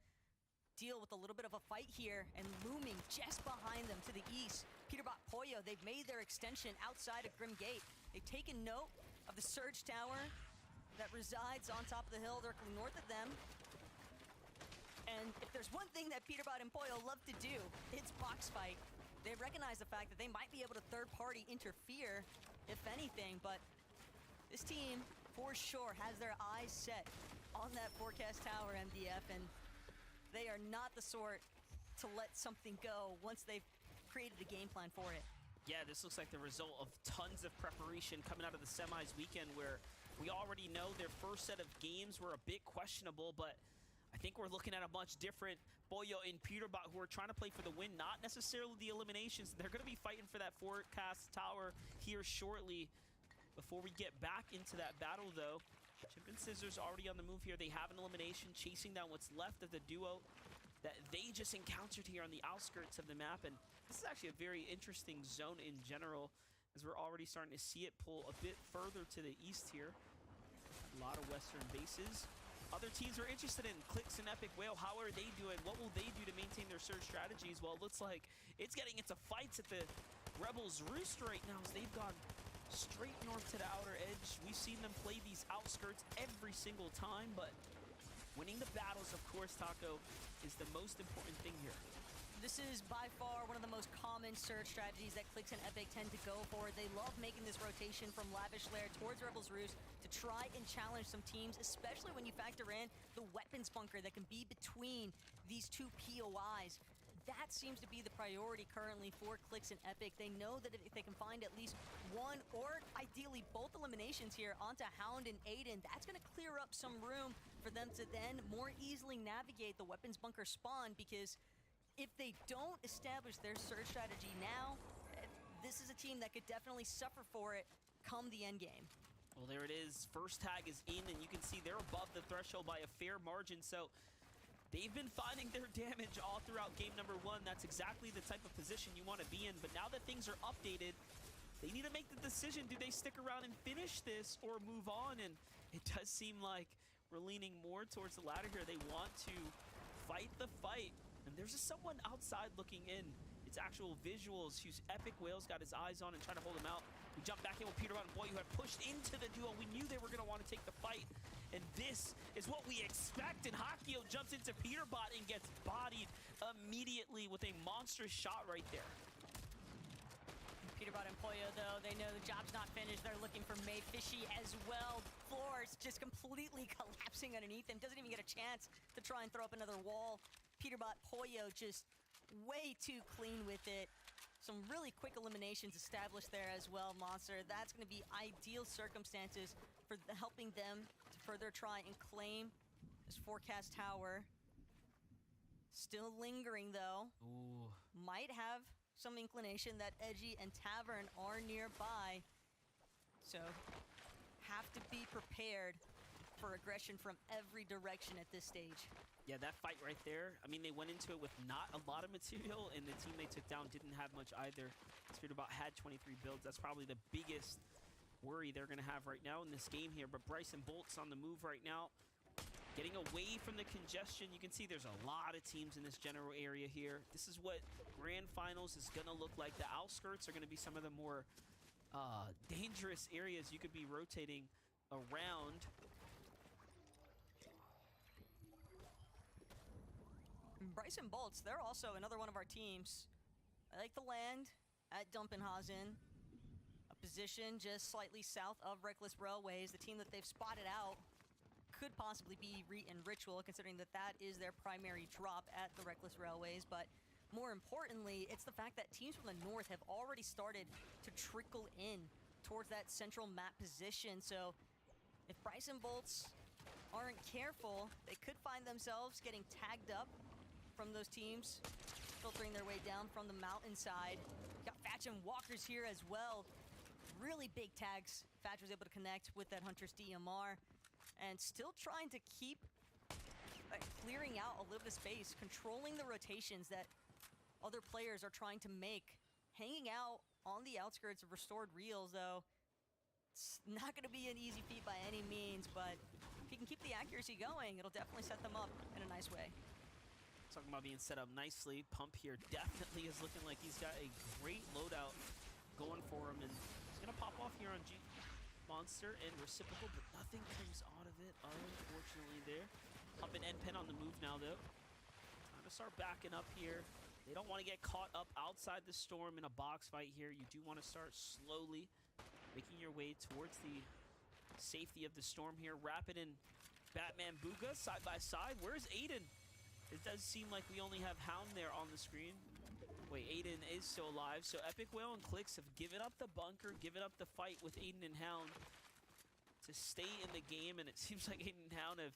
deal with a little bit of a fight here, and looming just behind them to the east, Peterbot Pollo, they've made their extension outside of Grim Gate. They've taken note of the surge tower that resides on top of the hill directly north of them. And if there's one thing that Peterbot and Pollo love to do, it's box fight. They recognize the fact that they might be able to third-party interfere, if anything, but this team, for sure, has their eyes set on that forecast tower, MDF, and they are not the sort to let something go once they've created a game plan for it. Yeah, this looks like the result of tons of preparation coming out of the semis weekend, where we already know their first set of games were a bit questionable, but I think we're looking at a much different Pollo and Peterbot who are trying to play for the win, not necessarily the eliminations. They're going to be fighting for that forecast tower here shortly. Before we get back into that battle, though, Chip and Scissors already on the move here. They have an elimination, chasing down what's left of the duo that they just encountered here on the outskirts of the map. And this is actually a very interesting zone in general, as we're already starting to see it pull a bit further to the east here. A lot of western bases. Other teams are interested in Clix and Epic Whale. How are they doing? What will they do to maintain their surge strategies? Well, it looks like it's getting into fights at the Rebels' Roost right now, as they've gone straight north to the outer edge. We've seen them play these outskirts every single time, but winning the battles, of course, Taco, is the most important thing here. This is by far one of the most common surge strategies that Clix and Epic tend to go for. They love making this rotation from Lavish Lair towards Rebels Roost to try and challenge some teams, especially when you factor in the weapons bunker that can be between these two POIs. That seems to be the priority currently for Clix and Epic. They know that if they can find at least one or ideally both eliminations here onto Hound and Aiden, that's going to clear up some room for them to then more easily navigate the weapons bunker spawn, because if they don't establish their surge strategy now, this is a team that could definitely suffer for it come the end game. Well, there it is. First tag is in, and you can see they're above the threshold by a fair margin. So they've been finding their damage all throughout game number one. That's exactly the type of position you want to be in. But now that things are updated, they need to make the decision. Do they stick around and finish this or move on? And it does seem like we're leaning more towards the latter here. They want to fight the fight. And there's just someone outside looking in. It's actual visuals whose Epic Whale's got his eyes on and trying to hold him out. We jump back in with Peterbot and Boy, who had pushed into the duo. We knew they were going to want to take the fight. And this is what we expect. And Hakio jumps into Peterbot and gets bodied immediately with a monstrous shot right there. Peterbot and Pollo, though, they know the job's not finished. They're looking for May Fishy as well. Floors just completely collapsing underneath him. Doesn't even get a chance to try and throw up another wall. Peterbot Pollo just way too clean with it. Some really quick eliminations established there as well, Monster. That's going to be ideal circumstances for helping them to further try and claim this forecast tower. Still lingering, though. Ooh. Might have some inclination that Edgy and Tavern are nearby. So, have to be prepared for aggression from every direction at this stage. Yeah, that fight right there, I mean, they went into it with not a lot of material, and the team they took down didn't have much either. Peterbot had 23 builds. That's probably the biggest worry they're going to have right now in this game here. But Bryson Bolt's on the move right now, getting away from the congestion. You can see there's a lot of teams in this general area here. This is what Grand Finals is going to look like. The outskirts are going to be some of the more dangerous areas you could be rotating around. Bryson Bolts, they're also another one of our teams. I like the land at Dumpenhausen, a position just slightly south of Reckless Railways. The team that they've spotted out could possibly be Reet and Ritual, considering that that is their primary drop at the Reckless Railways. But more importantly, it's the fact that teams from the north have already started to trickle in towards that central map position. So if Bryson Bolts aren't careful, they could find themselves getting tagged up from those teams, filtering their way down from the mountainside. Got Fatch and Walkers here as well. Really big tags. Fatch was able to connect with that Hunter's DMR and still trying to keep clearing out a little bit of space, controlling the rotations that other players are trying to make. Hanging out on the outskirts of restored reels, though, it's not going to be an easy feat by any means, but if he can keep the accuracy going, it'll definitely set them up in a nice way. Talking about being set up nicely, Pump here definitely is looking like he's got a great loadout going for him, and he's going to pop off here on Monster and Reciprocal, but nothing comes out of it, unfortunately there. Pump and N-Pen on the move now, though. Trying to start backing up here. They don't want to get caught up outside the storm in a box fight here. You do want to start slowly making your way towards the safety of the storm here. Rapid and Batman Booga side by side. Where's Aiden? It does seem like we only have Hound there on the screen. Wait, Aiden is still alive. So Epic Whale and Clicks have given up the bunker, given up the fight with Aiden and Hound to stay in the game. And it seems like Aiden and Hound have,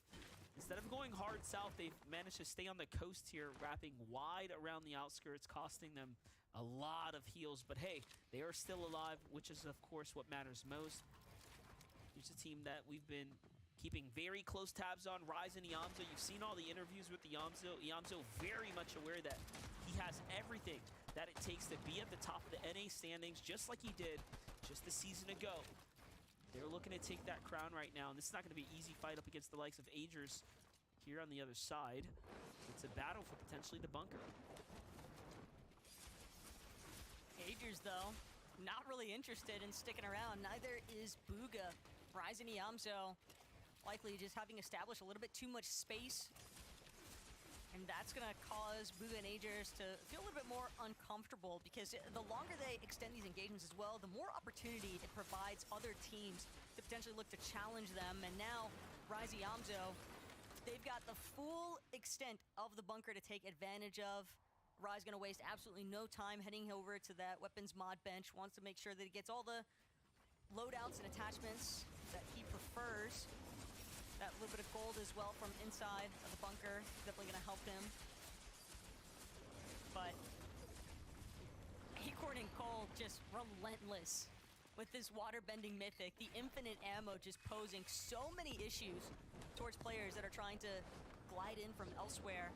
instead of going hard south, they've managed to stay on the coast here, wrapping wide around the outskirts, costing them a lot of heals. But hey, they are still alive, which is, of course, what matters most. Here's a team that we've been keeping very close tabs on, Rise and Iamzo. You've seen all the interviews with Iamzo. Iamzo very much aware that he has everything that it takes to be at the top of the NA standings, just like he did just a season ago. They're looking to take that crown right now, and this is not going to be an easy fight up against the likes of Agers here on the other side. It's a battle for potentially the bunker. Agers, though, not really interested in sticking around. Neither is Booga. Rise and Iamzo likely just having established a little bit too much space, and that's going to cause Booga and Agers to feel a little bit more uncomfortable, because the longer they extend these engagements as well, the more opportunity it provides other teams to potentially look to challenge them. And now Rise Iamzo, they've got the full extent of the bunker to take advantage of. Rise going to waste absolutely no time heading over to that weapons mod bench, wants to make sure that he gets all the loadouts and attachments that he prefers. That little bit of gold as well from inside of the bunker, definitely going to help him. But Acorn and Cole just relentless with this water-bending mythic. The infinite ammo just posing so many issues towards players that are trying to glide in from elsewhere.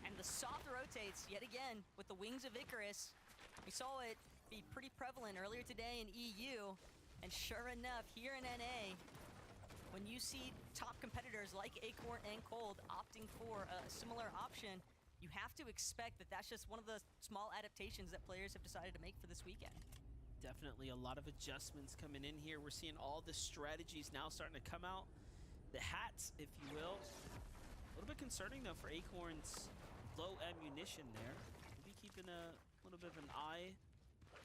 And the soft rotates yet again with the wings of Icarus. We saw it be pretty prevalent earlier today in EU, and sure enough, here in NA, when you see top competitors like Acorn and Cold opting for a similar option, you have to expect that that's just one of the small adaptations that players have decided to make for this weekend. Definitely a lot of adjustments coming in here. We're seeing all the strategies now starting to come out. The hats, if you will. A little bit concerning, though, for Acorn's low ammunition there. Maybe keeping a little bit of an eye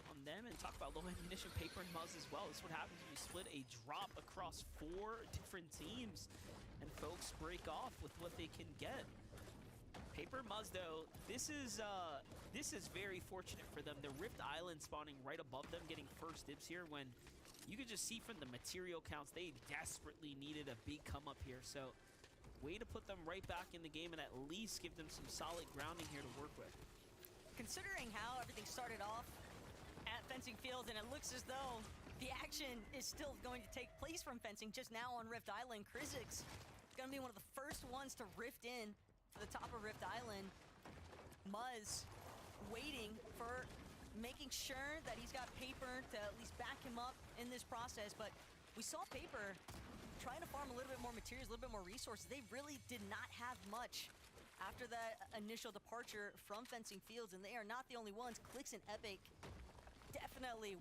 on them, and talk about low ammunition, Paper and Muzz as well. This is what happens when you split a drop across 4 different teams and folks break off with what they can get. Paper and Muzz, though, this is very fortunate for them. The Rift Island spawning right above them, getting first dibs here, when you could just see from the material counts they desperately needed a big come up here. So way to put them right back in the game and at least give them some solid grounding here to work with. Considering how everything started off at Fencing Fields, and it looks as though the action is still going to take place from Fencing just now on Rift Island. Krizik's going to be one of the first ones to rift in to the top of Rift Island. Muzz waiting for, making sure that he's got Paper to at least back him up in this process, but we saw Paper trying to farm a little bit more materials, a little bit more resources. They really did not have much after that initial departure from Fencing Fields, and they are not the only ones. Clicks and Epic definitely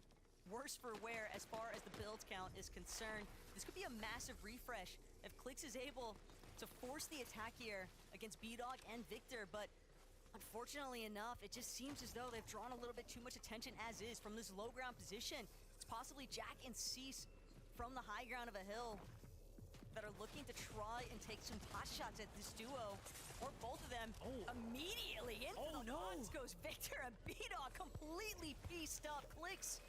worse for wear as far as the build count is concerned. This could be a massive refresh if Clicks is able to force the attack here against B-Dog and Victor, but unfortunately enough, it just seems as though they've drawn a little bit too much attention as is from this low ground position. It's possibly Jack and Cease from the high ground of a hill that are looking to try and take some pot shots at this duo, or both of them. Immediately into the box goes Victor, and B-Dog completely pieced up. Clicks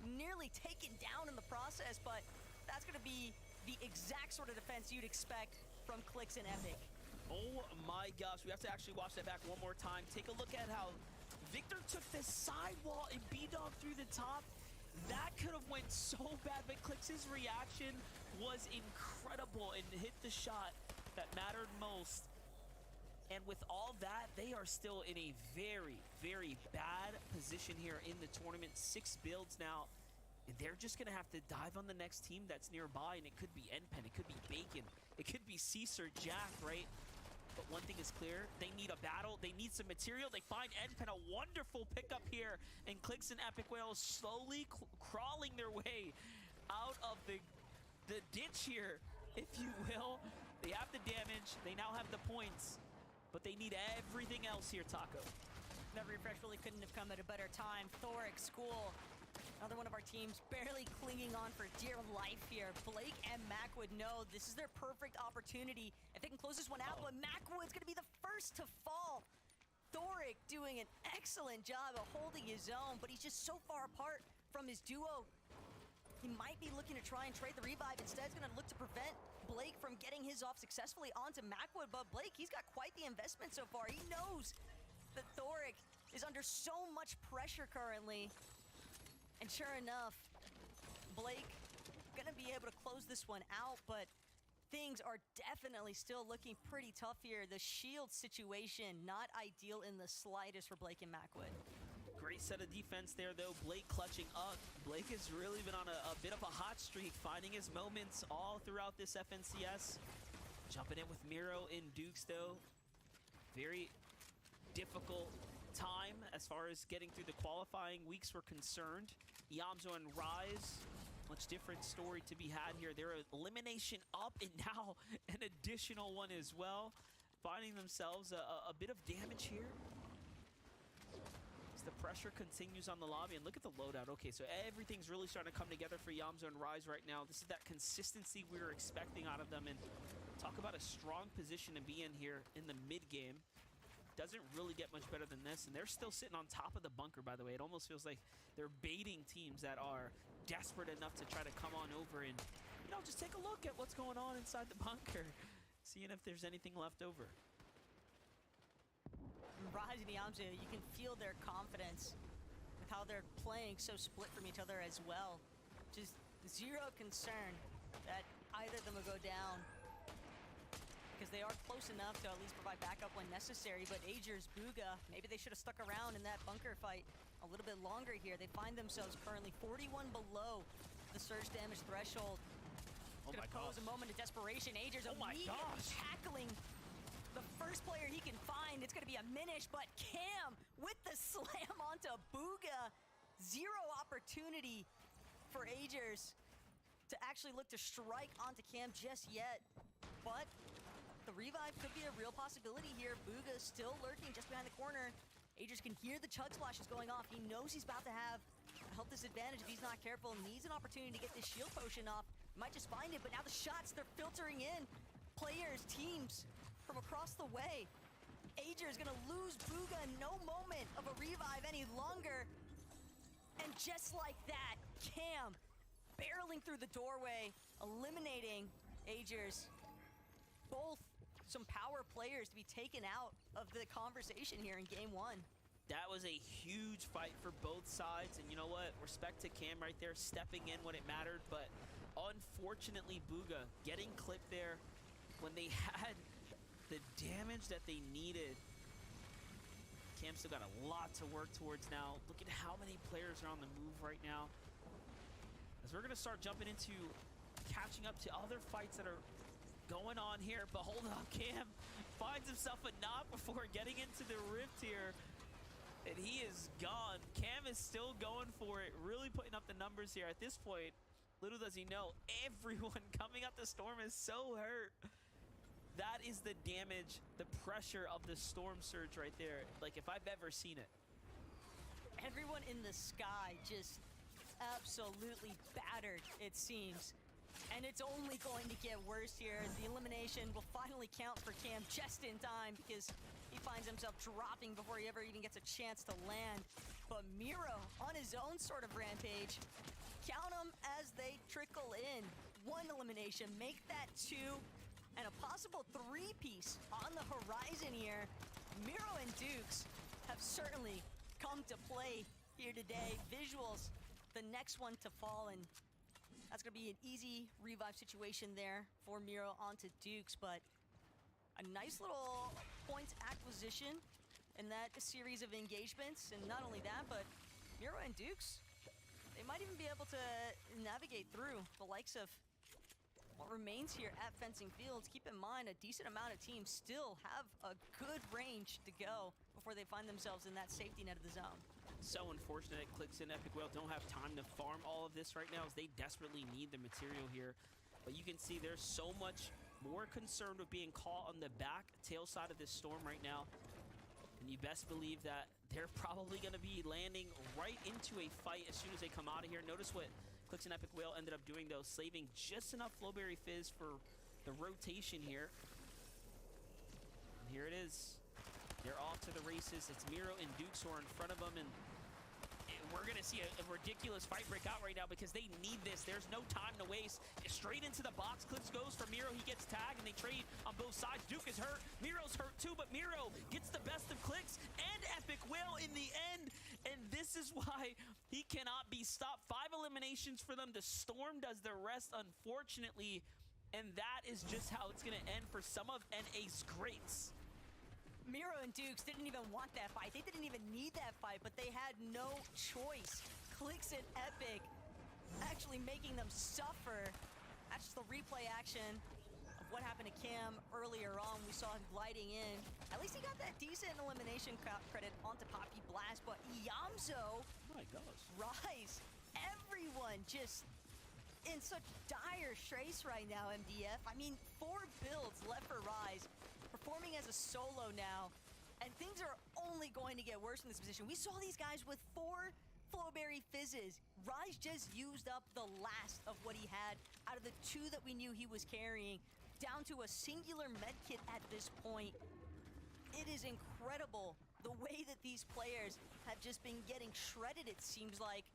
nearly taken down in the process, but that's going to be the exact sort of defense you'd expect from Clix and Epic. Oh my gosh, we have to actually watch that back one more time. Take a look at how Victor took the sidewall and B-Dog through the top. That could have went so bad, but Clix's reaction was incredible and hit the shot that mattered most. And with all that, they are still in a very, very bad position here in the tournament. 6 builds now. And they're just going to have to dive on the next team that's nearby, and it could be NPen, it could be Bacon, it could be Caesar Jack, right? But one thing is clear, they need a battle, they need some material. They find NPen, a wonderful pickup here, and Clix and Epic Whales slowly crawling their way out of the ditch here, if you will. They have the damage, they now have the points, but they need everything else here, Taco. That refresh really couldn't have come at a better time. Thoric, School, another one of our teams barely clinging on for dear life here. Blake and Macwood know this is their perfect opportunity. If they can close this one out, but Macwood's gonna be the first to fall. Thoric doing an excellent job of holding his own, but he's just so far apart from his duo. He might be looking to try and trade the revive. Instead, he's gonna look to prevent Blake from getting his off successfully onto Macwood, but Blake, he's got quite the investment so far. He knows that Thoric is under so much pressure currently. And sure enough, Blake gonna be able to close this one out, but things are definitely still looking pretty tough here. The shield situation, not ideal in the slightest for Blake and Macwood. Great set of defense there, though. Blake clutching up. Blake has really been on a bit of a hot streak, finding his moments all throughout this FNCS. Jumping in with Miro in Dukes, though. Very difficult time as far as getting through the qualifying weeks were concerned. Yamzo and Rise, much different story to be had here. They're elimination up and now an additional one as well. Finding themselves a bit of damage here. As the pressure continues on the lobby, and look at the loadout. Okay, so everything's really starting to come together for Yamzo and Rise right now. This is that consistency we were expecting out of them, and talk about a strong position to be in here in the mid-game. Doesn't really get much better than this, and they're still sitting on top of the bunker, by the way. It almost feels like they're baiting teams that are desperate enough to try to come on over and, you know, just take a look at what's going on inside the bunker, seeing if there's anything left over. Rise and Yamzu, you can feel their confidence with how they're playing so split from each other as well. Just zero concern that either of them will go down, because they are close enough to at least provide backup when necessary. But Aegir's Booga, maybe they should have stuck around in that bunker fight a little bit longer here. They find themselves currently 41 below the surge damage threshold. Oh my gosh. Pose a moment of desperation. Aegir's immediately tackling the first player he can find. It's gonna be a Minish, but Cam with the slam onto Booga. Zero opportunity for Aegir's to actually look to strike onto Cam just yet. But the revive could be a real possibility here. Booga still lurking just behind the corner. Aegis can hear the chug splashes going off. He knows he's about to have a health disadvantage if he's not careful. Needs an opportunity to get this shield potion off. Might just find it, but now the shots, they're filtering in. Players, teams from across the way. Aegir is gonna lose Booga. No moment of a revive any longer. And just like that, Cam barreling through the doorway, eliminating Aegir's. Both some power players to be taken out of the conversation here in game one. That was a huge fight for both sides, and you know what? Respect to Cam right there, stepping in when it mattered, but unfortunately Booga getting clipped there when they had the damage that they needed. Cam still got a lot to work towards now. Look at how many players are on the move right now. As we're gonna start jumping into catching up to other fights that are going on here, but hold up, Cam finds himself a knock before getting into the rift here, and he is gone. Cam is still going for it, really putting up the numbers here. At this point, little does he know, everyone coming up the storm is so hurt. That is the damage, the pressure of the storm surge right there, like if I've ever seen it. Everyone in the sky just absolutely battered, it seems. And it's only going to get worse here. The elimination will finally count for Cam just in time, because he finds himself dropping before he ever even gets a chance to land. But Miro on his own sort of rampage. Count them as they trickle in. 1 elimination, make that 2, and a possible 3-piece on the horizon here. Miro and Dukes have certainly come to play here today. Visuals, the next one to fall, and that's going to be an easy revive situation there for Miro onto Dukes, but a nice little points acquisition in that series of engagements, and not only that, but Miro and Dukes, they might even be able to navigate through the likes of what remains here at Fencing Fields. Keep in mind, a decent amount of teams still have a good range to go before they find themselves in that safety net of the zone. So unfortunate Clix and Epic Whale don't have time to farm all of this right now, as they desperately need the material here. But you can see there's so much more concerned with being caught on the back tail side of this storm right now. And you best believe that they're probably going to be landing right into a fight as soon as they come out of here. Notice what Clix and Epic Whale ended up doing, though, saving just enough Flowberry Fizz for the rotation here. And here it is. They're off to the races. It's Miro and Dukes who are in front of them, and we're going to see a ridiculous fight break out right now because they need this. There's no time to waste. Straight into the box. Clix goes for Miro. He gets tagged, and they trade on both sides. Duke is hurt. Miro's hurt too, but Miro gets the best of Clix and Epic Whale in the end. And this is why he cannot be stopped. 5 eliminations for them. The Storm does the rest, unfortunately. And that is just how it's going to end for some of NA's greats. Miro and Dukes didn't even want that fight. They didn't even need that fight, but they had no choice. Clix and Epic actually making them suffer. That's just the replay action of what happened to Cam earlier on. We saw him gliding in. At least he got that decent elimination credit onto Poppy Blast, but Yamzo, oh my gosh, Rise, everyone just in such dire straits right now, MDF. I mean, 4 builds left for Rise. Performing as a solo now, and things are only going to get worse in this position. We saw these guys with 4 Flowberry Fizzes. Rise just used up the last of what he had out of the 2 that we knew he was carrying, down to a singular medkit at this point. It is incredible the way that these players have just been getting shredded, it seems like,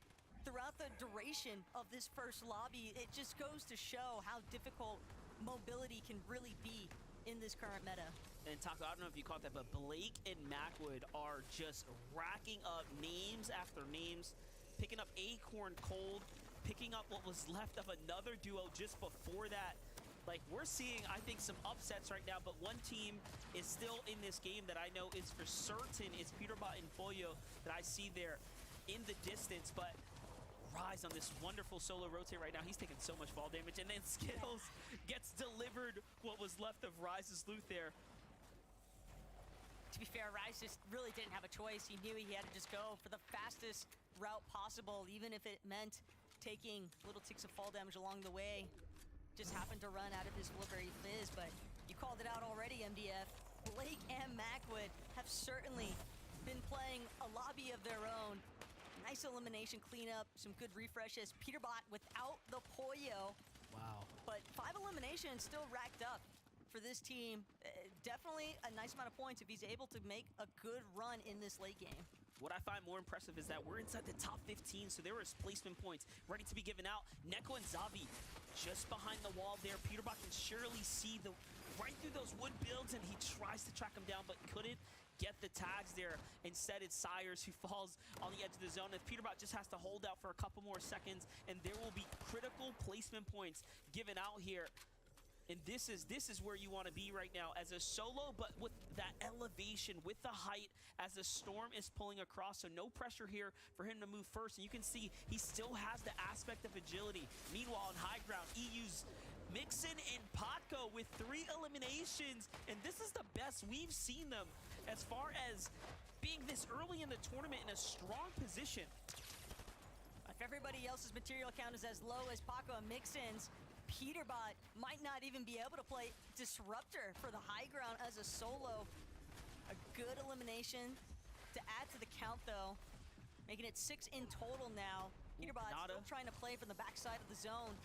throughout the duration of this first lobby. It just goes to show how difficult mobility can really be in this current meta. And Taco, I don't know if you caught that, but Blake and Macwood are just racking up names after names, picking up Acorn Cold, picking up what was left of another duo just before that. Like, we're seeing, I think, some upsets right now, but one team is still in this game that I know is for certain. It's Peterbot and Folio that I see there in the distance, but Rise on this wonderful solo rotate right now. He's taking so much fall damage, and then Skittles gets delivered what was left of Rise's loot there. To be fair, Rise just really didn't have a choice. He knew he had to just go for the fastest route possible, even if it meant taking little ticks of fall damage along the way. Just happened to run out of his Flowberry Fizz, but you called it out already, MDF. Blake and Macwood have certainly been playing a lobby of their own. Nice elimination cleanup, some good refreshes. Peterbot without the Poyo. Wow. But 5 eliminations still racked up for this team. Definitely a nice amount of points if he's able to make a good run in this late game. What I find more impressive is that we're inside the top 15, so there is placement points ready to be given out. Neko and Zavi just behind the wall there. Peterbot can surely see the right through those wood builds, and he tries to track him down, but couldn't get the tags there. Instead, it's Sires who falls on the edge of the zone. If Peterbot just has to hold out for a couple more seconds, and there will be critical placement points given out here. And this is where you want to be right now as a solo, but with that elevation, with the height as the storm is pulling across. So no pressure here for him to move first. And you can see he still has the aspect of agility. Meanwhile, on high ground, EU's Mixon and Potko with 3 eliminations. And this is the best we've seen them as far as being this early in the tournament in a strong position. If everybody else's material count is as low as Potko and Mixon's, Peterbot might not even be able to play Disruptor for the high ground as a solo. A good elimination to add to the count, though, making it 6 in total now. Peterbot still trying to play from the backside of the zone.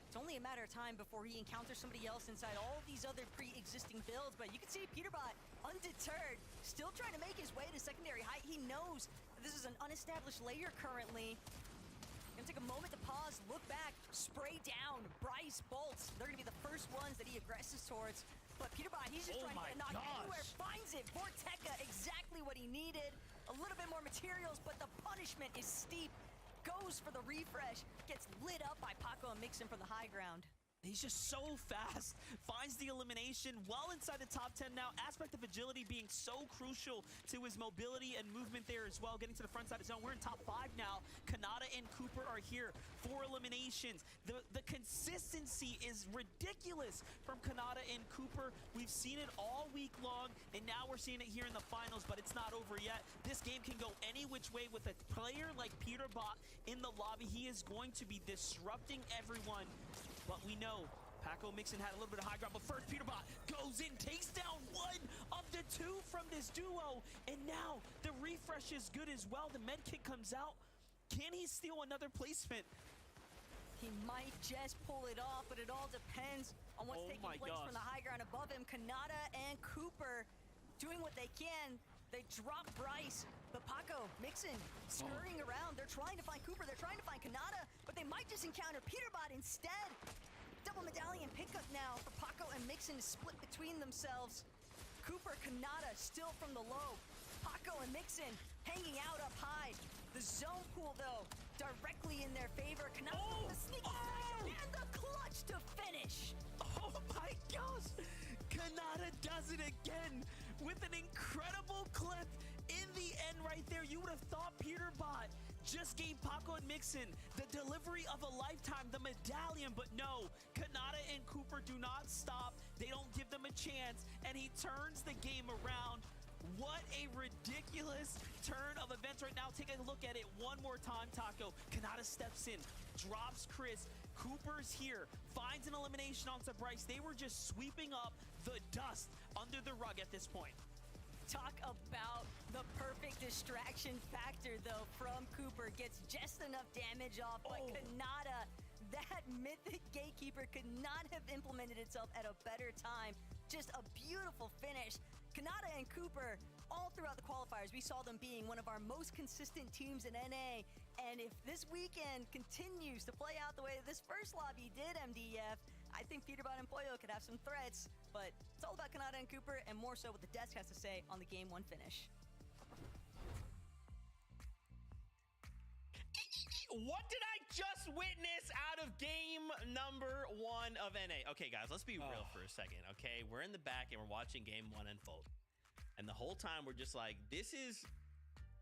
It's only a matter of time before he encounters somebody else inside all of these other pre-existing builds, but you can see Peterbot undeterred, still trying to make his way to secondary height. He knows This is an unestablished layer currently. Gonna take a moment to pause, look back, spray down, Bryce bolts. They're gonna be the first ones that he aggresses towards. But Peterbot, he's just trying to get a knock anywhere, finds it. Vorteca, exactly what he needed. A little bit more materials, but the punishment is steep. Goes for the refresh, gets lit up by Paco and Mixon from the high ground. He's just so fast, finds the elimination well inside the top 10 now. Aspect of agility being so crucial to his mobility and movement there as well. Getting to the front side of zone. We're in top 5 now. Kanata and Cooper are here for eliminations. The consistency is ridiculous from Kanata and Cooper. We've seen it all week long, and now we're seeing it here in the finals, but it's not over yet. This game can go any which way with a player like Peterbot in the lobby. He is going to be disrupting everyone. But we know Paco Mixon had a little bit of high ground, but first Peterbot goes in, takes down one of the 2 from this duo, and now the refresh is good as well. The med kit comes out. Can he steal another placement? He might just pull it off, but it all depends on what's taking place from the high ground above him. Kanata and Cooper doing what they can. They drop Bryce, but Paco Mixon scurrying around. They're trying to find Cooper. They're trying to find Kanata, but they might just encounter Peterbot instead. Double medallion pickup now for Paco and Mixon to split between themselves. Cooper, Kanata still from the low. Paco and Mixon hanging out up high. The zone pool, though, directly in their favor. Kanata with the sneaky session and the clutch to finish. Oh my gosh! Kanata does it again with an incredible clip in the end right there. You would have thought Peterbot just gave Paco and Mixon the delivery of a lifetime, the medallion, but no. Kanata and Cooper do not stop. They don't give them a chance, and he turns the game around. What a ridiculous turn of events right now. Take a look at it one more time, Taco. Kanata steps in, drops Chris. Cooper's here, finds an elimination onto Bryce. They were just sweeping up the dust under the rug at this point. Talk about the perfect distraction factor, though, from Cooper. Gets just enough damage off, but Kanata, that mythic gatekeeper, could not have implemented itself at a better time. Just a beautiful finish. Kanata and Cooper, all throughout the qualifiers, we saw them being one of our most consistent teams in NA. And if this weekend continues to play out the way this first lobby did, MDF, I think Peterbot and Pollo could have some threats. But it's all about Kanata and Cooper, and more so what the desk has to say on the Game 1 finish. What did I just witness out of game number 1 of NA? Okay, guys, let's be real for a second, okay? We're in the back, and we're watching game 1 unfold. And the whole time, we're just like, this is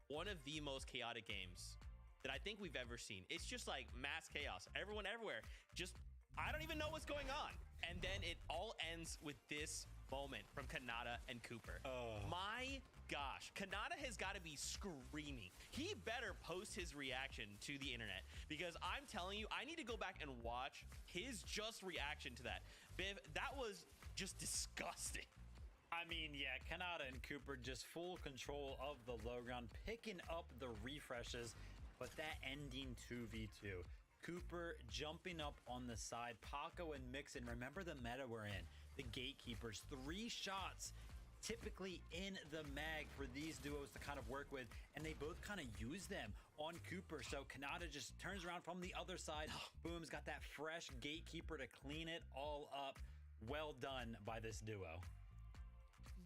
one of the most chaotic games that I think we've ever seen. It's just like mass chaos. Everyone everywhere. Just, I don't even know what's going on. And then it all ends with this moment from Kanata and Cooper. My gosh, Kanata has got to be screaming. He better post his reaction to the internet, because I'm telling you, I need to go back and watch his just reaction to that. Biv, that was just disgusting. I mean, yeah, Kanata and Cooper just full control of the low ground, picking up the refreshes, but that ending 2v2. Cooper jumping up on the side, Paco and Mixon, remember the meta we're in. The gatekeepers, 3 shots typically in the mag for these duos to kind of work with, and they both kind of use them on Cooper. So Kanata just turns around from the other side, boom's got that fresh gatekeeper to clean it all up. Well done by this duo.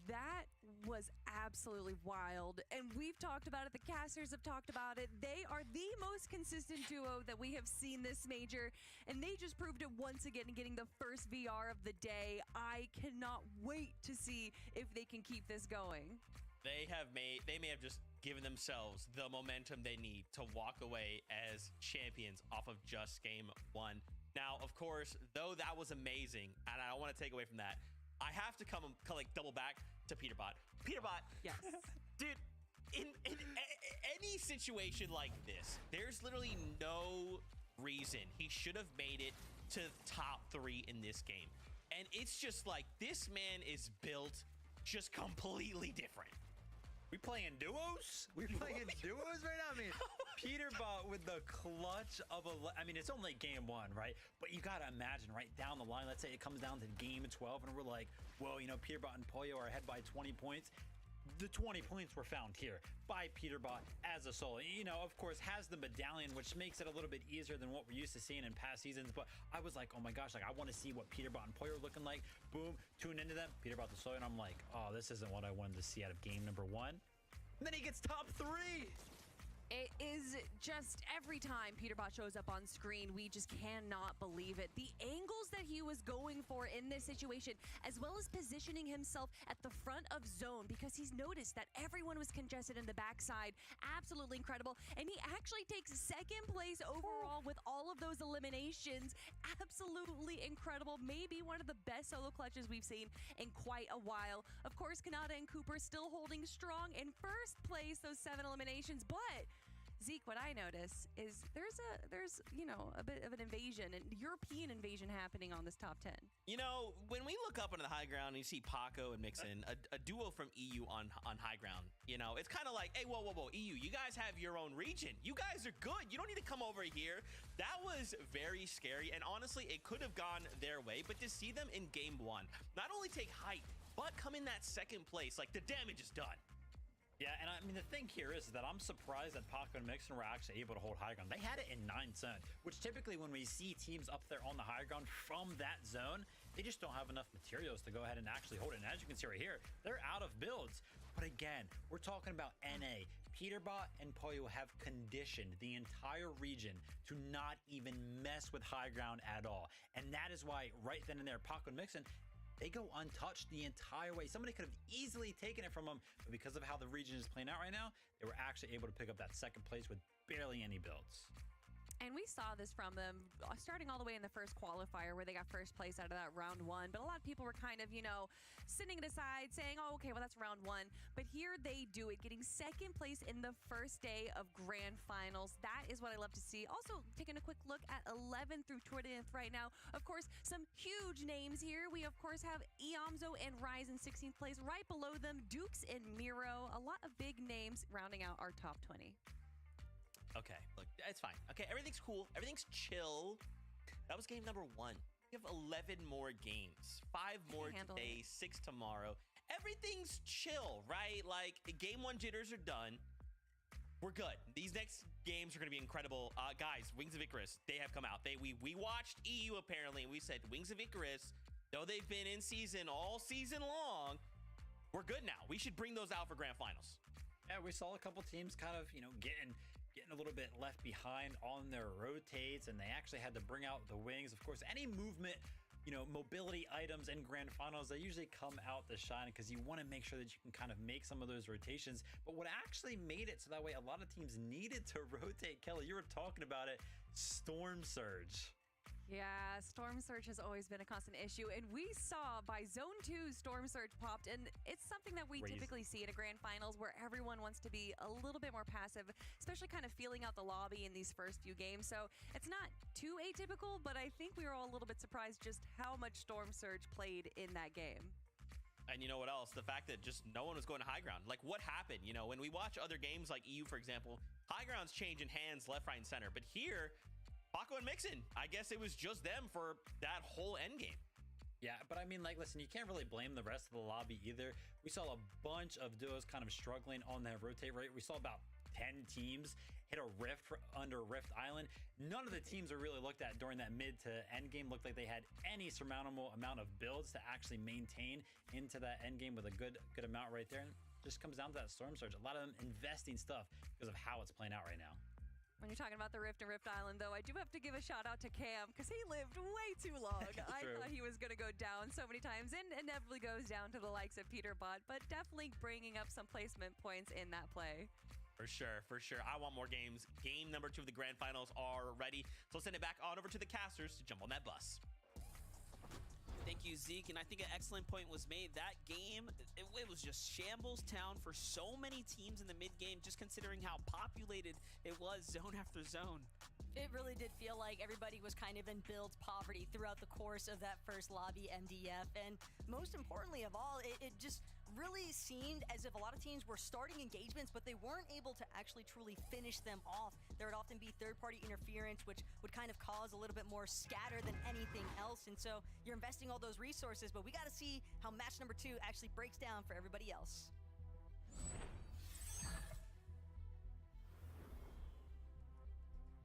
That was absolutely wild, and we've talked about it. The casters have talked about it. They are the most consistent duo that we have seen this major, and they just proved it once again, getting the first VR of the day. I cannot wait to see if they can keep this going. They may have just given themselves the momentum they need to walk away as champions off of just game 1. Now, of course, though that was amazing, and I don't want to take away from that, I have to come like double back to Peterbot. Peterbot, yes, dude. In any situation like this, there's literally no reason he should have made it to top 3 in this game, and it's just like this man is built just completely different. We playing duos? We playing duos right now? I mean, Peterbot with the clutch of I mean, it's only game 1, right? But you got to imagine right down the line, let's say it comes down to game 12 and we're like, well, you know, Peterbot and Pollo are ahead by 20 points. The 20 points were found here by Peterbot as a solo. You know, of course, has the medallion, which makes it a little bit easier than what we're used to seeing in past seasons. But I was like, oh my gosh, like I want to see what Peterbot and Poyo are looking like. Boom, tune into them. Peterbot the solo, and I'm like, oh, this isn't what I wanted to see out of game number 1. And then he gets top 3. It is just every time Peterbot shows up on screen, we just cannot believe it. The angles that he was going for in this situation, as well as positioning himself at the front of zone because he's noticed that everyone was congested in the backside. Absolutely incredible. And he actually takes second place overall with all of those eliminations. Absolutely incredible. Maybe one of the best solo clutches we've seen in quite a while. Of course, Kanata and Cooper still holding strong in first place, those 7 eliminations, but Zeke, what I notice is there's you know, a bit of an invasion, an European invasion happening on this top 10. You know, when we look up into the high ground and you see Paco and Mixon, a duo from EU on high ground, you know, it's kind of like, hey, whoa, EU, you guys have your own region. You guys are good. You don't need to come over here. That was very scary, and honestly, it could have gone their way, but to see them in game 1, not only take height, but come in that second place, like the damage is done. Yeah, and I mean, the thing here is that I'm surprised that Paco and Mixon were actually able to hold high ground. They had it in 9 zone, which typically when we see teams up there on the high ground from that zone, they just don't have enough materials to go ahead and actually hold it. And as you can see right here, they're out of builds. But again, we're talking about NA. Peterbot and Poyo have conditioned the entire region to not even mess with high ground at all. And that is why right then and there, Paco and Mixon, they go untouched the entire way. Somebody could have easily taken it from them, but because of how the region is playing out right now, they were actually able to pick up that second place with barely any builds. And we saw this from them starting all the way in the first qualifier where they got first place out of that round 1. But a lot of people were kind of, you know, sitting it aside saying, oh, okay, well, that's round 1. But here they do it, getting second place in the first day of grand finals. That is what I love to see. Also, taking a quick look at 11th through 20th right now. Of course, some huge names here. We, of course, have Iamzo and Rise in 16th place. Right below them, Dukes and Miro. A lot of big names rounding out our top 20. Okay, look, it's fine. Okay, everything's cool. Everything's chill. That was game number 1. We have 11 more games. 5 more today, 6 tomorrow. Everything's chill, right? Like, game 1 jitters are done. We're good. These next games are going to be incredible. Guys, Wings of Icarus, they have come out. We watched EU, apparently, and we said, Wings of Icarus, though they've been in season all season long, we're good now. We should bring those out for grand finals. Yeah, we saw a couple teams kind of, you know, getting a little bit left behind on their rotates, and they actually had to bring out the wings. Of course, any movement, you know, mobility items in grand finals, they usually come out to shine because you want to make sure that you can kind of make some of those rotations. But what actually made it so that way a lot of teams needed to rotate, Kelly, you were talking about it, Storm Surge. Yeah, Storm Surge has always been a constant issue, and we saw by Zone 2, Storm Surge popped, and it's something that we typically see in a grand finals where everyone wants to be a little bit more passive, especially kind of feeling out the lobby in these first few games. So it's not too atypical, but I think we were all a little bit surprised just how much Storm Surge played in that game. And you know what else? The fact that just no one was going to high ground. Like, what happened? You know, when we watch other games like EU, for example, high ground's changing hands left, right, and center. But here, Paco and Mixon, I guess it was just them for that whole end game. Yeah, but I mean, like, listen, you can't really blame the rest of the lobby either. We saw a bunch of duos kind of struggling on that rotate rate. We saw about 10 teams hit a rift under Rift Island. None of the teams are really looked at during that mid to end game looked like they had any surmountable amount of builds to actually maintain into that end game with a good amount right there. And it just comes down to that Storm Surge. A lot of them investing stuff because of how it's playing out right now. When you're talking about the Rift and Rift Island, though, I do have to give a shout out to Cam because he lived way too long. I thought he was going to go down so many times and inevitably goes down to the likes of Peterbot, but definitely bringing up some placement points in that play. For sure, for sure. I want more games. Game number 2 of the grand finals are ready. So let's send it back on over to the casters to jump on that bus. Thank you, Zeke. And I think an excellent point was made. That game, it was just shambles town for so many teams in the mid-game, just considering how populated it was zone after zone. It really did feel like everybody was kind of in build poverty throughout the course of that first lobby MDF. And most importantly of all, it just really seemed as if a lot of teams were starting engagements, but they weren't able to actually truly finish them off. There would often be third-party interference, which would kind of cause a little bit more scatter than anything else. And so you're investing all those resources, but we got to see how match number 2 actually breaks down for everybody else.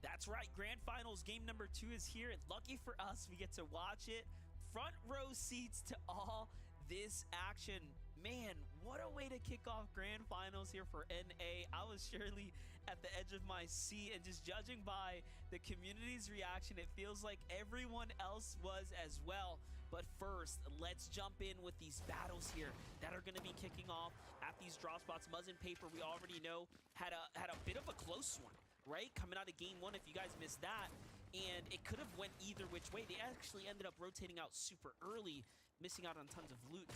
That's right, Grand Finals game number 2 is here, and lucky for us, we get to watch it. Front row seats to all this action. Man, what a way to kick off Grand Finals here for NA. I was surely at the edge of my seat, and just judging by the community's reaction, it feels like everyone else was as well. But first, let's jump in with these battles here that are going to be kicking off at these drop spots. Muzz and Paper, we already know, had a bit of a close one, right? Coming out of game 1, if you guys missed that, and it could have went either which way. They actually ended up rotating out super early, missing out on tons of loot.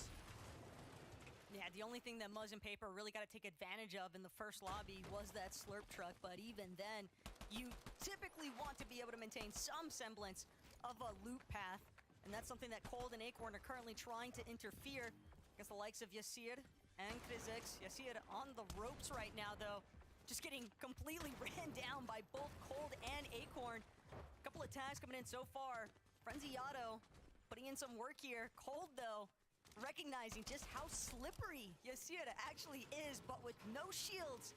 Yeah, the only thing that Muzz and Paper really got to take advantage of in the first lobby was that slurp truck, but even then, you typically want to be able to maintain some semblance of a loot path, and that's something that Cold and Acorn are currently trying to interfere against the likes of Yasir and Krizix. Yasir on the ropes right now, though, just getting completely ran down by both Cold and Acorn. A couple of tags coming in so far. Frenzy Otto putting in some work here. Cold, though, recognizing just how slippery Yasir actually is, but with no shields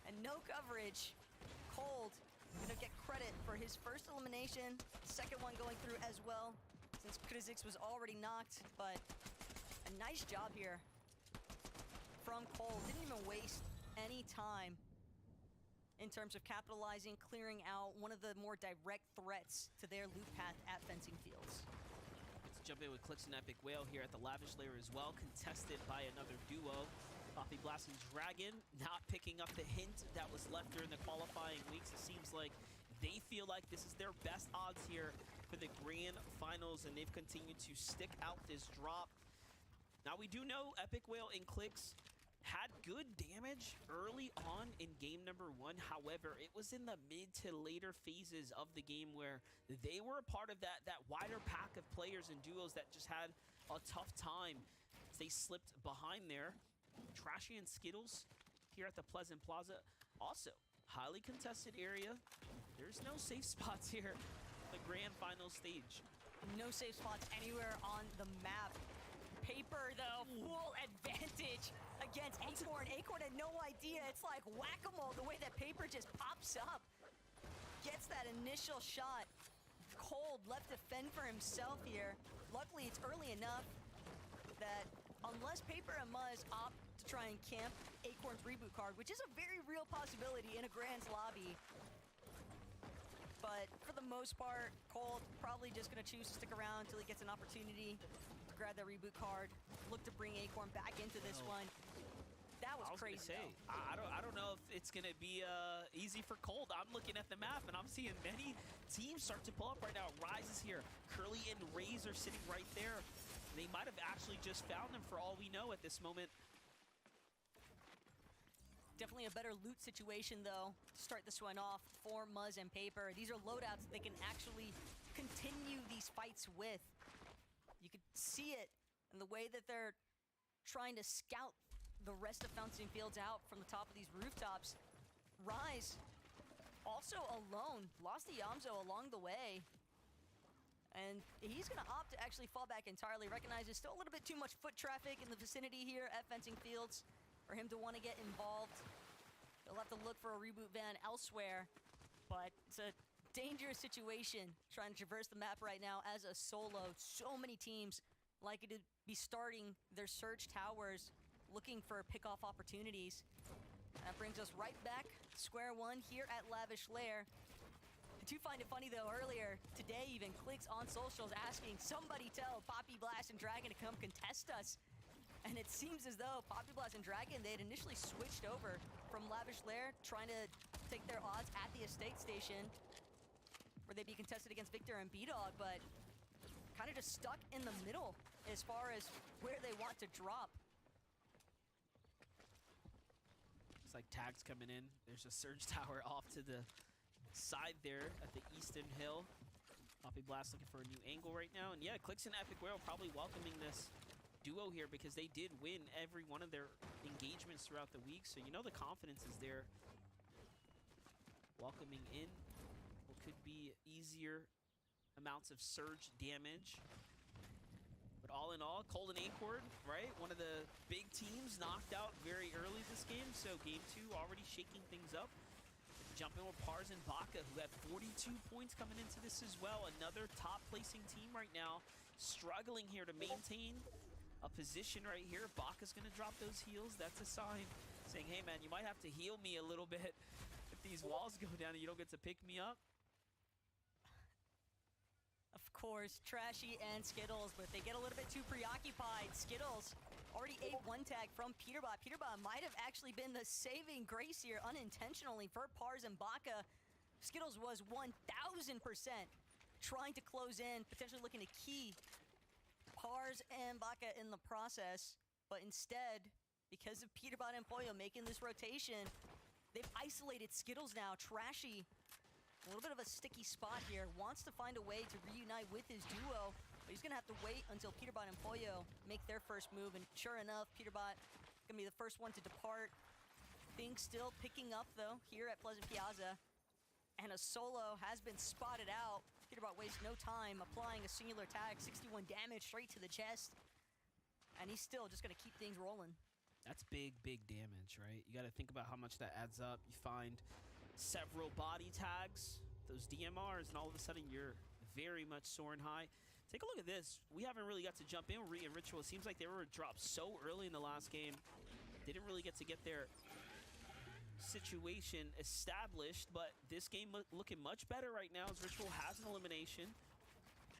and no coverage, Cold gonna get credit for his first elimination, second one going through as well, since Krizix was already knocked, but a nice job here from Cold. Didn't even waste any time in terms of capitalizing, clearing out one of the more direct threats to their loot path at Fencing Fields. Let's jump in with Clix and Epic Whale here at the Lavish layer as well, contested by another duo. Poppy Blast and Dragon not picking up the hint that was left during the qualifying weeks. It seems like they feel like this is their best odds here for the Grand Finals, and they've continued to stick out this drop. Now, we do know Epic Whale and Clix had good damage early on in game number 1. However, it was in the mid to later phases of the game where they were a part of that wider pack of players and duos that just had a tough time. They slipped behind there. Trashy and Skittles here at the Pleasant Plaza. Also, highly contested area. There's no safe spots here. The Grand Final stage. No safe spots anywhere on the map. Paper, though, full advantage against Acorn. Acorn had no idea. It's like whack-a-mole, the way that Paper just pops up. Gets that initial shot. Cold left to fend for himself here. Luckily, it's early enough that unless Paper and Muzz opt to try and camp Acorn's reboot card, which is a very real possibility in a Grand's lobby, but for the most part, Cold probably just going to choose to stick around until he gets an opportunity to grab that reboot card, look to bring Acorn back into this one. That was crazy. I don't know if it's going to be easy for Cold. I'm looking at the map, and I'm seeing many teams start to pull up right now. Rise is here. Curly and Raze are sitting right there. They might have actually just found them for all we know at this moment. Definitely a better loot situation, though, to start this one off for Muzz and Paper. These are loadouts they can actually continue these fights with. You could see it in the way that they're trying to scout the rest of Fencing Fields out from the top of these rooftops. Rise, also alone, lost the Yamzo along the way. And he's going to opt to actually fall back entirely. Recognizes still a little bit too much foot traffic in the vicinity here at Fencing Fields for him to want to get involved. He'll have to look for a reboot van elsewhere, but it's a dangerous situation trying to traverse the map right now as a solo. So many teams likely to be starting their Surge Towers, looking for pick-off opportunities. That brings us right back to square one here at Lavish Lair. I do find it funny, though, earlier today even Clicks on socials asking somebody tell Poppy Blast and Dragon to come contest us. And it seems as though Poppy Blast and Dragon, they had initially switched over from Lavish Lair, trying to take their odds at the estate station, where they'd be contested against Victor and B-Dog, but kind of just stuck in the middle as far as where they want to drop. It's like tags coming in. There's a Surge Tower off to the side there at the Eastern Hill. Poppy Blast looking for a new angle right now. And yeah, Clicks and Epic Whale probably welcoming this duo here because they did win every one of their engagements throughout the week. So you know the confidence is there. Welcoming in what could be easier amounts of surge damage. But But all in all, Colin Acord, right? One of the big teams knocked out very early this game. So game 2 already shaking things up. Jump in with Pars and Baka, who have 42 points coming into this as well. Another top placing team right now, struggling here to maintain a position right here. Baka's gonna drop those heals. That's a sign saying, hey man, you might have to heal me a little bit if these walls go down and you don't get to pick me up. Of course, Trashy and Skittles, but they get a little bit too preoccupied. Skittles already ate one tag from Peterbot. Peterbot might have actually been the saving grace here unintentionally for Pars and Baka. Skittles was 1000% trying to close in, potentially looking to key Pars and Baka in the process. But instead, because of Peterbot and Pollo making this rotation, they've isolated Skittles now. Trashy, a little bit of a sticky spot here, wants to find a way to reunite with his duo. But he's going to have to wait until Peterbot and Pollo make their first move. And sure enough, Peterbot going to be the first one to depart. Things still picking up, though, here at Pleasant Piazza. And a solo has been spotted out. Peterbot wastes no time applying a singular tag, 61 damage straight to the chest. And he's still just going to keep things rolling. That's big, big damage, right? You got to think about how much that adds up. You find several body tags, those DMRs, and all of a sudden you're very much soaring high. Take a look at this. We haven't really got to jump in with Re and Ritual. It seems like they were dropped so early in the last game. They didn't really get to get their situation established, but this game looking much better right now as Ritual has an elimination.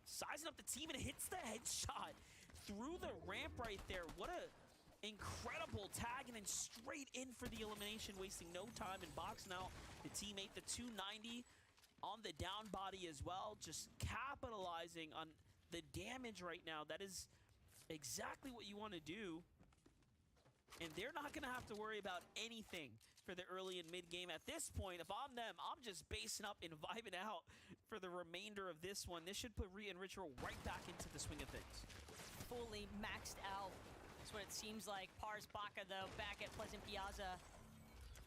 Sizing up the team and hits the headshot through the ramp right there. What a incredible tag, and then straight in for the elimination, wasting no time and boxing out the teammate. The 290 on the down body as well, just capitalizing on the damage right now. That is exactly what you want to do. And they're not going to have to worry about anything for the early and mid game. At this point, if I'm them, I'm just basing up and vibing out for the remainder of this one. This should put Re and Ritual right back into the swing of things. Fully maxed out. That's what it seems like. Pars Baka, though, back at Pleasant Piazza.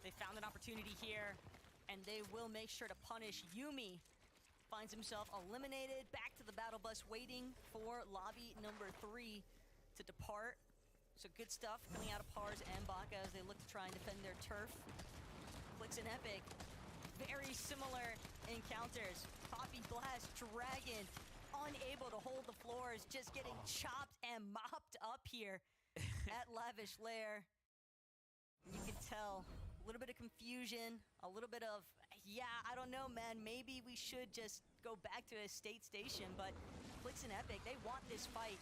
They found an opportunity here, and they will make sure to punish Yumi. Finds himself eliminated. Back to the battle bus, waiting for lobby number 3 to depart. So good stuff coming out of Pars and Baka as they look to try and defend their turf. Clicks and Epic, very similar encounters. Poppy Blast, Dragon, unable to hold the floors, just getting chopped and mopped up here at Lavish Lair. You can tell a little bit of confusion, a little bit of, yeah, I don't know, man, maybe we should just go back to a state station. But Clicks and Epic, they want this fight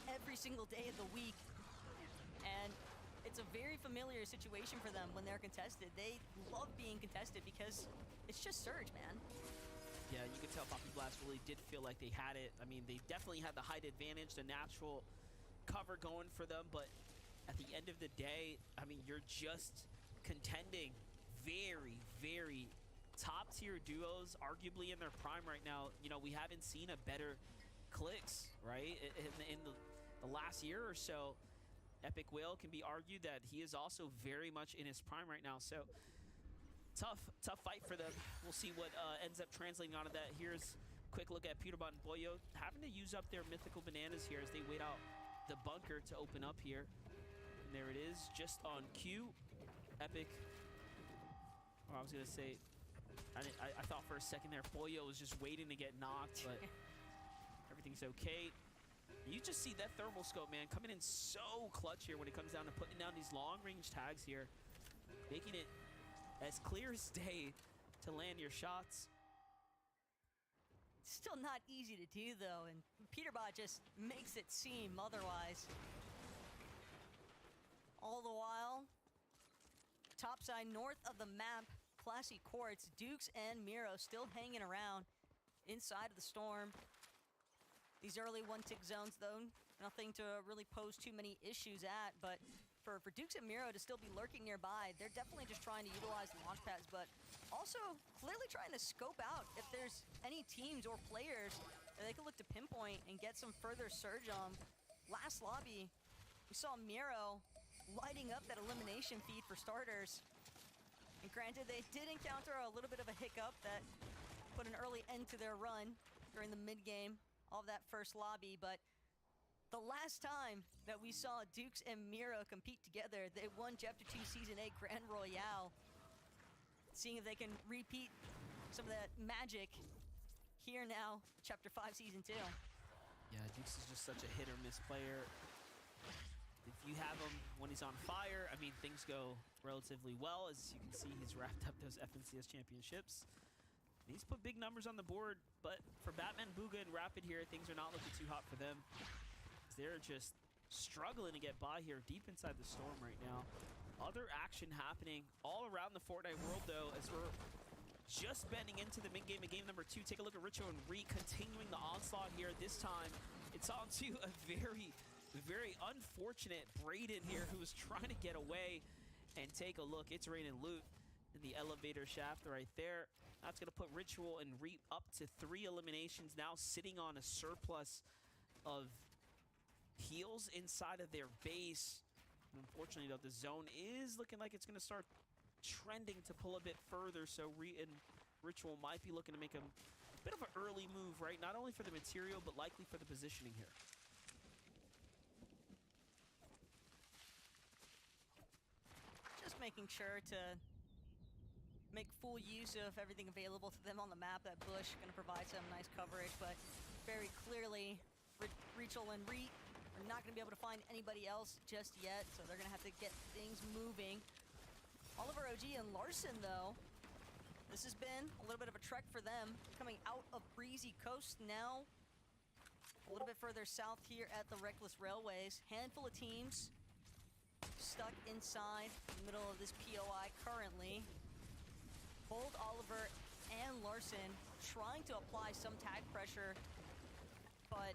every single day of the week. And it's a very familiar situation for them when they're contested. They love being contested because it's just Surge, man. Yeah, you could tell Poppy Blast really did feel like they had it. I mean, they definitely had the height advantage, the natural cover going for them. But at the end of the day, I mean, you're just contending very, very top-tier duos, arguably in their prime right now. You know, we haven't seen a better Clicks, right? In the last year or so, Epic Whale can be argued that he is also very much in his prime right now. So tough fight for them. We'll see what ends up translating out of that. Here's a quick look at Peterbot and Pollo having to use up their mythical bananas here as they wait out the bunker to open up here. And there it is, just on cue. Epic. Or I was gonna say, I thought for a second there Pollo was just waiting to get knocked, but everything's okay. You just see that thermal scope, man, coming in so clutch here when it comes down to putting down these long-range tags here, making it as clear as day to land your shots. Still not easy to do, though, and Peterbot just makes it seem otherwise. All the while, topside north of the map, Classy Courts, Dukes and Miro still hanging around inside of the storm. These early one-tick zones, though, nothing to really pose too many issues at, but for Dukes and Miro to still be lurking nearby, they're definitely just trying to utilize the launch pads, but also clearly trying to scope out if there's any teams or players that they could look to pinpoint and get some further surge on. Last lobby, we saw Miro lighting up that elimination feed for starters. And granted, they did encounter a little bit of a hiccup that put an early end to their run during the mid-game of that first lobby, but The last time that we saw Dukes and Mira compete together, they won Chapter 2 Season 8 Grand Royale. Seeing if they can repeat some of that magic here now, Chapter 5 Season 2. Yeah, Dukes is just such a hit or miss player. If you have him when he's on fire, I mean, things go relatively well. As you can see, he's wrapped up those FNCS championships. He's put big numbers on the board, but for Batman, Booga, and Rapid here, things are not looking too hot for them. They're just struggling to get by here deep inside the storm right now. Other action happening all around the Fortnite world, though, as we're just bending into the mid-game of game number 2. Take a look at Richo and Reek continuing the onslaught here. This time, it's on to a very, very unfortunate Brayden here, who was trying to get away. And take a look, it's raining loot in the elevator shaft right there. That's going to put Ritual and Reap up to 3 eliminations, now sitting on a surplus of heals inside of their base. Unfortunately, though, the zone is looking like it's going to start trending to pull a bit further, so Ritual might be looking to make a bit of an early move, right? Not only for the material, but likely for the positioning here. Just making sure to make full use of everything available to them on the map. That bush going to provide some nice coverage, but very clearly, Ritual and Reet are not going to be able to find anybody else just yet, so they're going to have to get things moving. Oliver OG and Larson, though, this has been a little bit of a trek for them, coming out of Breezy Coast now, a little bit further south here at the Reckless Railways. Handful of teams stuck inside the middle of this POI currently. Both Oliver and Larson trying to apply some tag pressure, but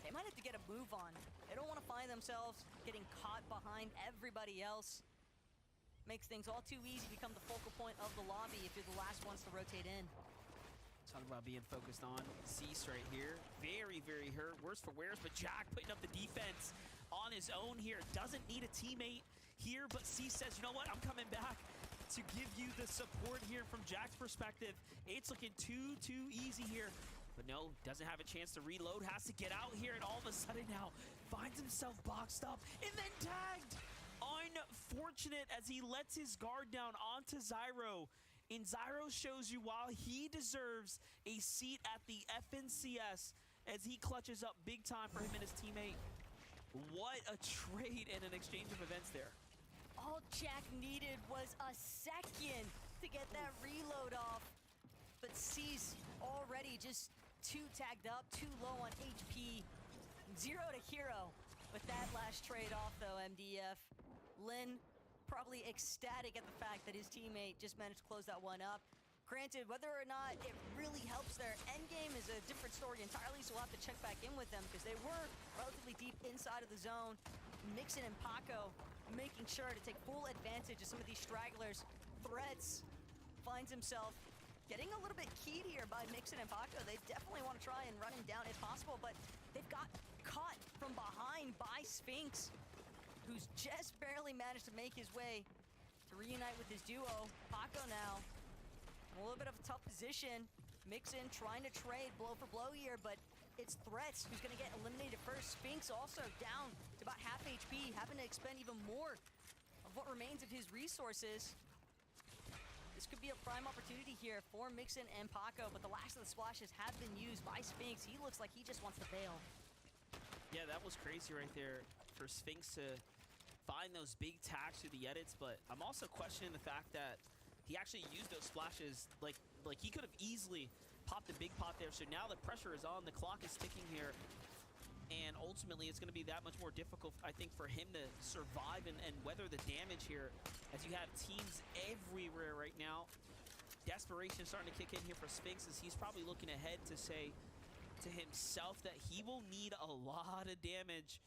they might have to get a move on. They don't want to find themselves getting caught behind everybody else. Makes things all too easy, become the focal point of the lobby if you're the last ones to rotate in. Talking about being focused on Cease right here. Very, very hurt. Worse for wears, but Jack putting up the defense on his own here. Doesn't need a teammate here, but Cease says, you know what, I'm coming back to give you the support here from Jack's perspective. It's looking too easy here. But no, doesn't have a chance to reload, has to get out here, and all of a sudden now finds himself boxed up and then tagged. Unfortunate as he lets his guard down onto Zyro. And Zyro shows you while he deserves a seat at the FNCS as he clutches up big time for him and his teammate. What a trade and an exchange of events there. All Jack needed was a second to get that reload off. But Cease already just 2 tagged up, 2 low on HP. 0 to hero with that last trade off, though, MDF. Lin probably ecstatic at the fact that his teammate just managed to close that one up. Granted, whether or not it really helps their endgame is a different story entirely, so we'll have to check back in with them because they were relatively deep inside of the zone. Mixon and Paco making sure to take full advantage of some of these stragglers. Threats finds himself getting a little bit keyed here by Mixon and Paco. They definitely want to try and run him down if possible, but they've got caught from behind by Sphinx, who's just barely managed to make his way to reunite with his duo. Paco now, a little bit of a tough position. Mixon trying to trade blow for blow here, but it's Threats who's gonna get eliminated first. Sphinx also down to about half HP, having to expend even more of what remains of his resources. This could be a prime opportunity here for Mixon and Paco, but the last of the splashes have been used by Sphinx. He looks like he just wants to bail. Yeah, that was crazy right there for Sphinx to find those big tags through the edits, but I'm also questioning the fact that he actually used those splashes like he could have easily popped the big pot there. So now the pressure is on, the clock is ticking here, and ultimately it's going to be that much more difficult, I think, for him to survive and weather the damage here as you have teams everywhere right now. Desperation is starting to kick in here for Sphinx as he's probably looking ahead to say to himself that he will need a lot of damage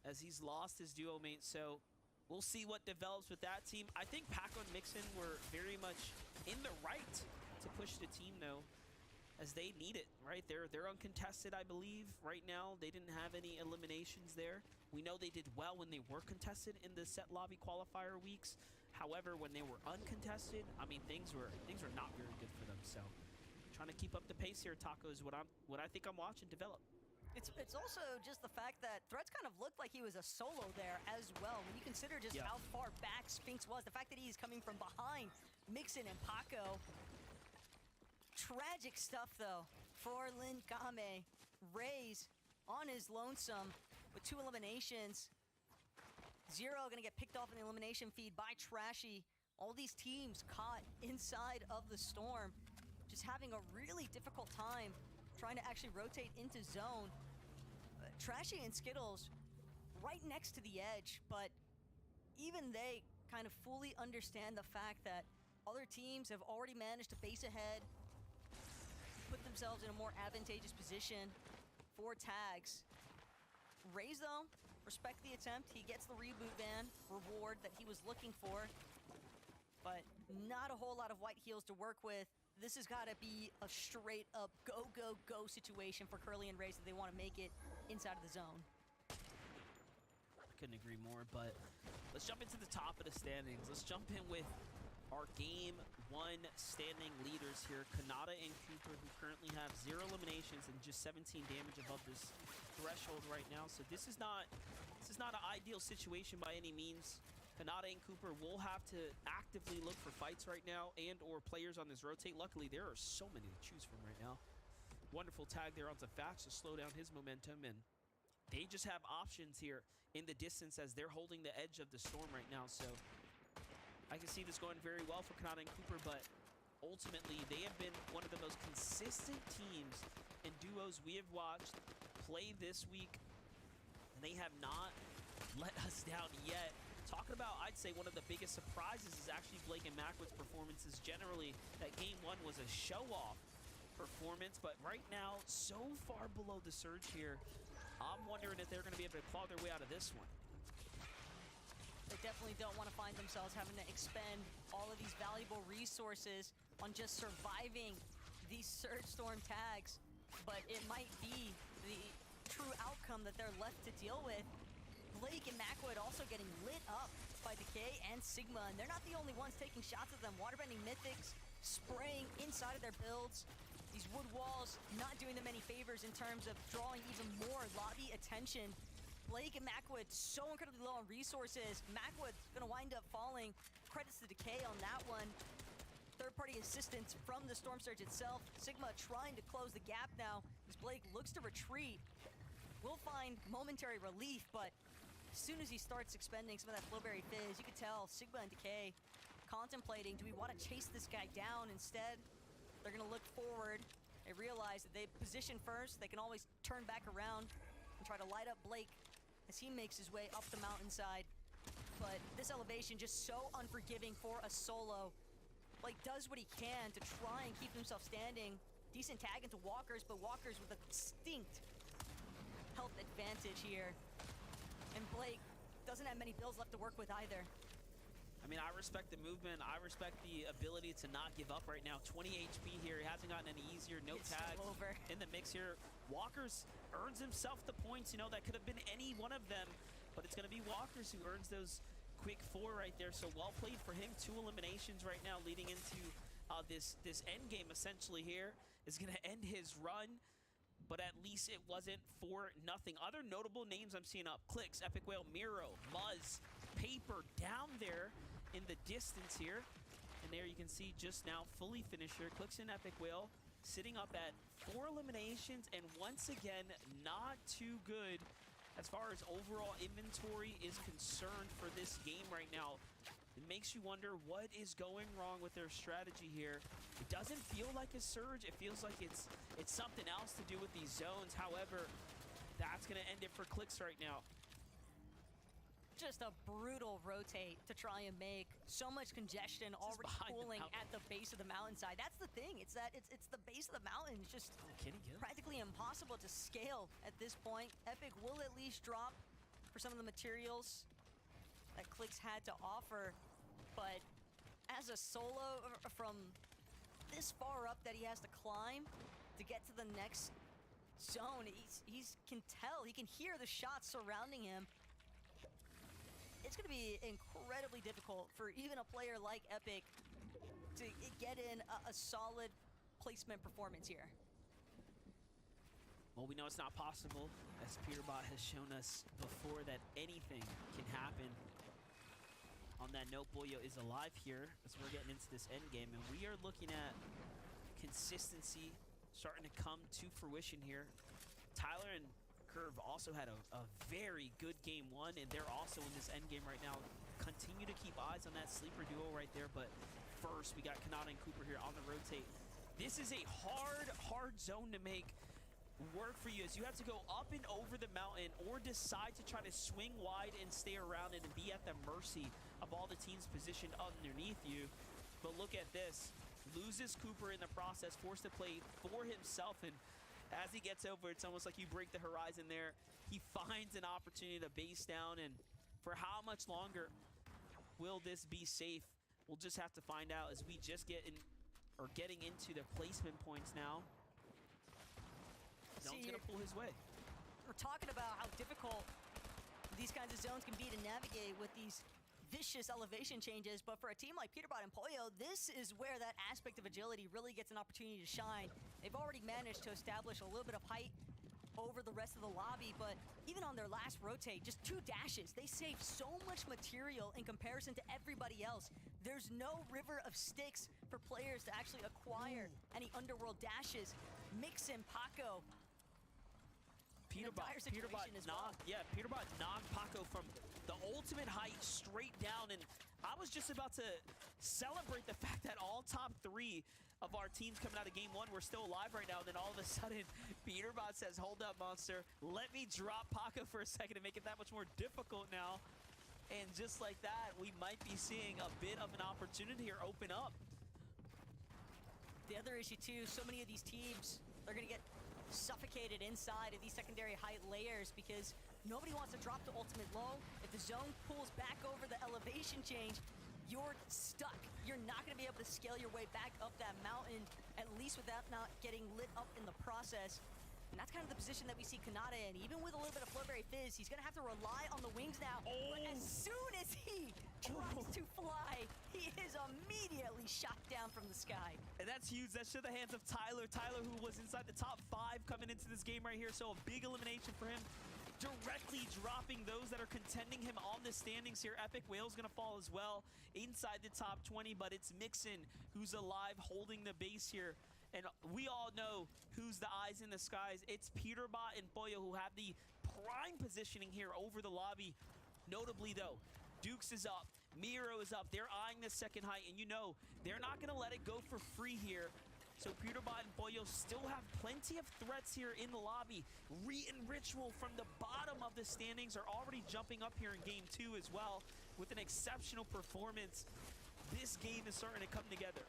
as he's lost his duo mate. So we'll see what develops with that team. I think Paco and Mixon were very much in the right to push the team, though, as they need it, right? They're uncontested, I believe, right now. They didn't have any eliminations there. We know they did well when they were contested in the set lobby qualifier weeks. However, when they were uncontested, I mean, things were not very good for them. So trying to keep up the pace here, Taco, is what I think I'm watching develop. It's also just the fact that Threads kind of looked like he was a solo there as well. When you consider just how far back Spinks was, the fact that he's coming from behind Mixon and Paco. Tragic stuff, though, for Lin Game. Raze on his lonesome with 2 eliminations. Zero gonna get picked off in the elimination feed by Trashy. All these teams caught inside of the storm, just having a really difficult time trying to actually rotate into zone. Trashy and Skittles right next to the edge, but even they kind of fully understand the fact that other teams have already managed to base ahead, put themselves in a more advantageous position for tags. Raze, though, respect the attempt. He gets the reboot van reward that he was looking for, but not a whole lot of white heals to work with. This has got to be a straight up go, go, go situation for Curly and Raze if they want to make it inside of the zone. I couldn't agree more, but let's jump into the top of the standings. Let's jump in with our Game 1 standing leaders here. Kanata and Cooper, who currently have 0 eliminations and just 17 damage above this threshold right now. So this is not an ideal situation by any means. Kanata and Cooper will have to actively look for fights right now and or players on this rotate. Luckily, there are so many to choose from right now. Wonderful tag there on Zafax to slow down his momentum, and they just have options here in the distance as they're holding the edge of the storm right now. So I can see this going very well for Kanata and Cooper, but ultimately they have been one of the most consistent teams and duos we have watched play this week, and they have not let us down yet. Talking about, I'd say one of the biggest surprises is actually Blake and Macwood's performances. Generally, that Game 1 was a show-off performance, but right now, so far below the surge here, I'm wondering if they're going to be able to claw their way out of this one. They definitely don't want to find themselves having to expend all of these valuable resources on just surviving these Surge Storm tags, but it might be the true outcome that they're left to deal with. Blake and Macwood also getting lit up by Decay and Sigma, and they're not the only ones taking shots at them. Waterbending Mythics spraying inside of their builds. These wood walls not doing them any favors in terms of drawing even more lobby attention. Blake and Macwood so incredibly low on resources. Macwood's gonna wind up falling. Credits to Decay on that one. Third-party assistance from the Storm Surge itself. Sigma trying to close the gap now as Blake looks to retreat. Will find momentary relief, but as soon as he starts expending some of that Flowberry Fizz, you could tell Sigma and Decay contemplating, do we want to chase this guy down? Instead, they're going to look forward. They realize that they position first. They can always turn back around and try to light up Blake as he makes his way up the mountainside. But this elevation just so unforgiving for a solo. Blake does what he can to try and keep himself standing. Decent tag into Walkers, but Walkers with a distinct health advantage here. And Blake doesn't have many builds left to work with either. I mean, I respect the movement. I respect the ability to not give up right now. 20 HP here. He hasn't gotten any easier. No tags in the mix here. Walkers earns himself the points. You know, that could have been any one of them, but it's going to be Walkers who earns those quick 4 right there. So well played for him. 2 eliminations right now leading into this end game essentially here is going to end his run. But at least it wasn't for nothing. Other notable names I'm seeing up: Clicks, Epic Whale, Miro, Muzz, Paper down there in the distance here. And there you can see just now, fully finished here. Clicks and Epic Whale sitting up at 4 eliminations, and once again, not too good as far as overall inventory is concerned for this game right now. It makes you wonder what is going wrong with their strategy here. It doesn't feel like a surge. It feels like it's something else to do with these zones. However, that's going to end it for Clicks right now. Just a brutal rotate to try and make. So much congestion already pooling at the base of the mountainside. That's the thing. It's that it's the base of the mountain. It's just practically impossible to scale at this point. Epic will at least drop for some of the materials that Clicks had to offer, but as a solo from this far up that he has to climb to get to the next zone, he can tell, he can hear the shots surrounding him. It's going to be incredibly difficult for even a player like Epic to get in a solid placement performance here. Well, we know it's not possible, as Peterbot has shown us before that anything can happen. On that note, Boyo is alive here as we're getting into this end game, and we are looking at consistency starting to come to fruition here. Tyler and Curve also had a very good game one, and they're also in this end game right now. Continue to keep eyes on that sleeper duo right there, but first we got Kanata and Cooper here on the rotate. This is a hard zone to make work for you, as you have to go up and over the mountain or decide to try to swing wide and stay around it and be at the mercy of all the teams positioned underneath you. But look at this. Loses Cooper in the process, forced to play for himself, and as he gets over, it's almost like you break the horizon there. He finds an opportunity to base down, and for how much longer will this be safe? We'll just have to find out as we just getting into the placement points now. Zone's gonna pull his way. We're talking about how difficult these kinds of zones can be to navigate with these vicious elevation changes, but for a team like Peterbot and Pollo, this is where that aspect of agility really gets an opportunity to shine. They've already managed to establish a little bit of height over the rest of the lobby, but even on their last rotate, just 2 dashes, they save so much material in comparison to everybody else. There's no river of sticks for players to actually acquire any underworld dashes. Mixin, Paco, Peterbot knocked Paco from the ultimate height straight down, and I was just about to celebrate the fact that all top 3 of our teams coming out of game 1 were still alive right now. Then all of a sudden, Peterbot says, hold up, monster. Let me drop Paco for a second to make it that much more difficult now. And just like that, we might be seeing a bit of an opportunity here open up. The other issue too, so many of these teams are gonna get suffocated inside of these secondary height layers because nobody wants to drop to ultimate low. If the zone pulls back over the elevation change, you're stuck. You're not gonna be able to scale your way back up that mountain, at least without not getting lit up in the process. And that's kind of the position that we see Kanata in. Even with a little bit of Flurberry Fizz, he's gonna have to rely on the wings now. But as soon as he tries to fly, he is immediately shot down from the sky. And that's huge. That's to the hands of Tyler. Tyler, who was inside the top 5 coming into this game right here. So a big elimination for him. Directly dropping those that are contending him on the standings here. Epic Whale's gonna fall as well inside the top 20, but it's Mixin who's alive holding the base here. And we all know who's the eyes in the skies. It's Peterbot and Boyo who have the prime positioning here over the lobby. Notably though, Dukes is up, Miro is up. They're eyeing the second height, and you know they're not gonna let it go for free here. So Peterbot and Boyo still have plenty of threats here in the lobby. Reet and Ritual from the bottom of the standings are already jumping up here in game 2 as well with an exceptional performance. This game is starting to come together.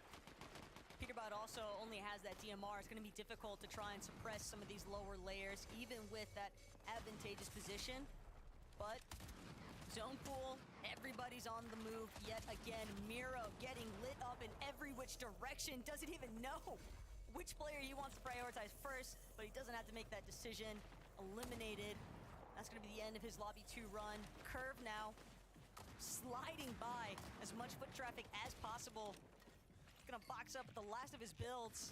Peterbot also only has that DMR. It's going to be difficult to try and suppress some of these lower layers, even with that advantageous position. But zone pool, everybody's on the move yet again. Miro getting lit up in every which direction. Doesn't even know which player he wants to prioritize first, but he doesn't have to make that decision. Eliminated. That's going to be the end of his Lobby 2 run. Curve now sliding by as much foot traffic as possible. Gonna box up the last of his builds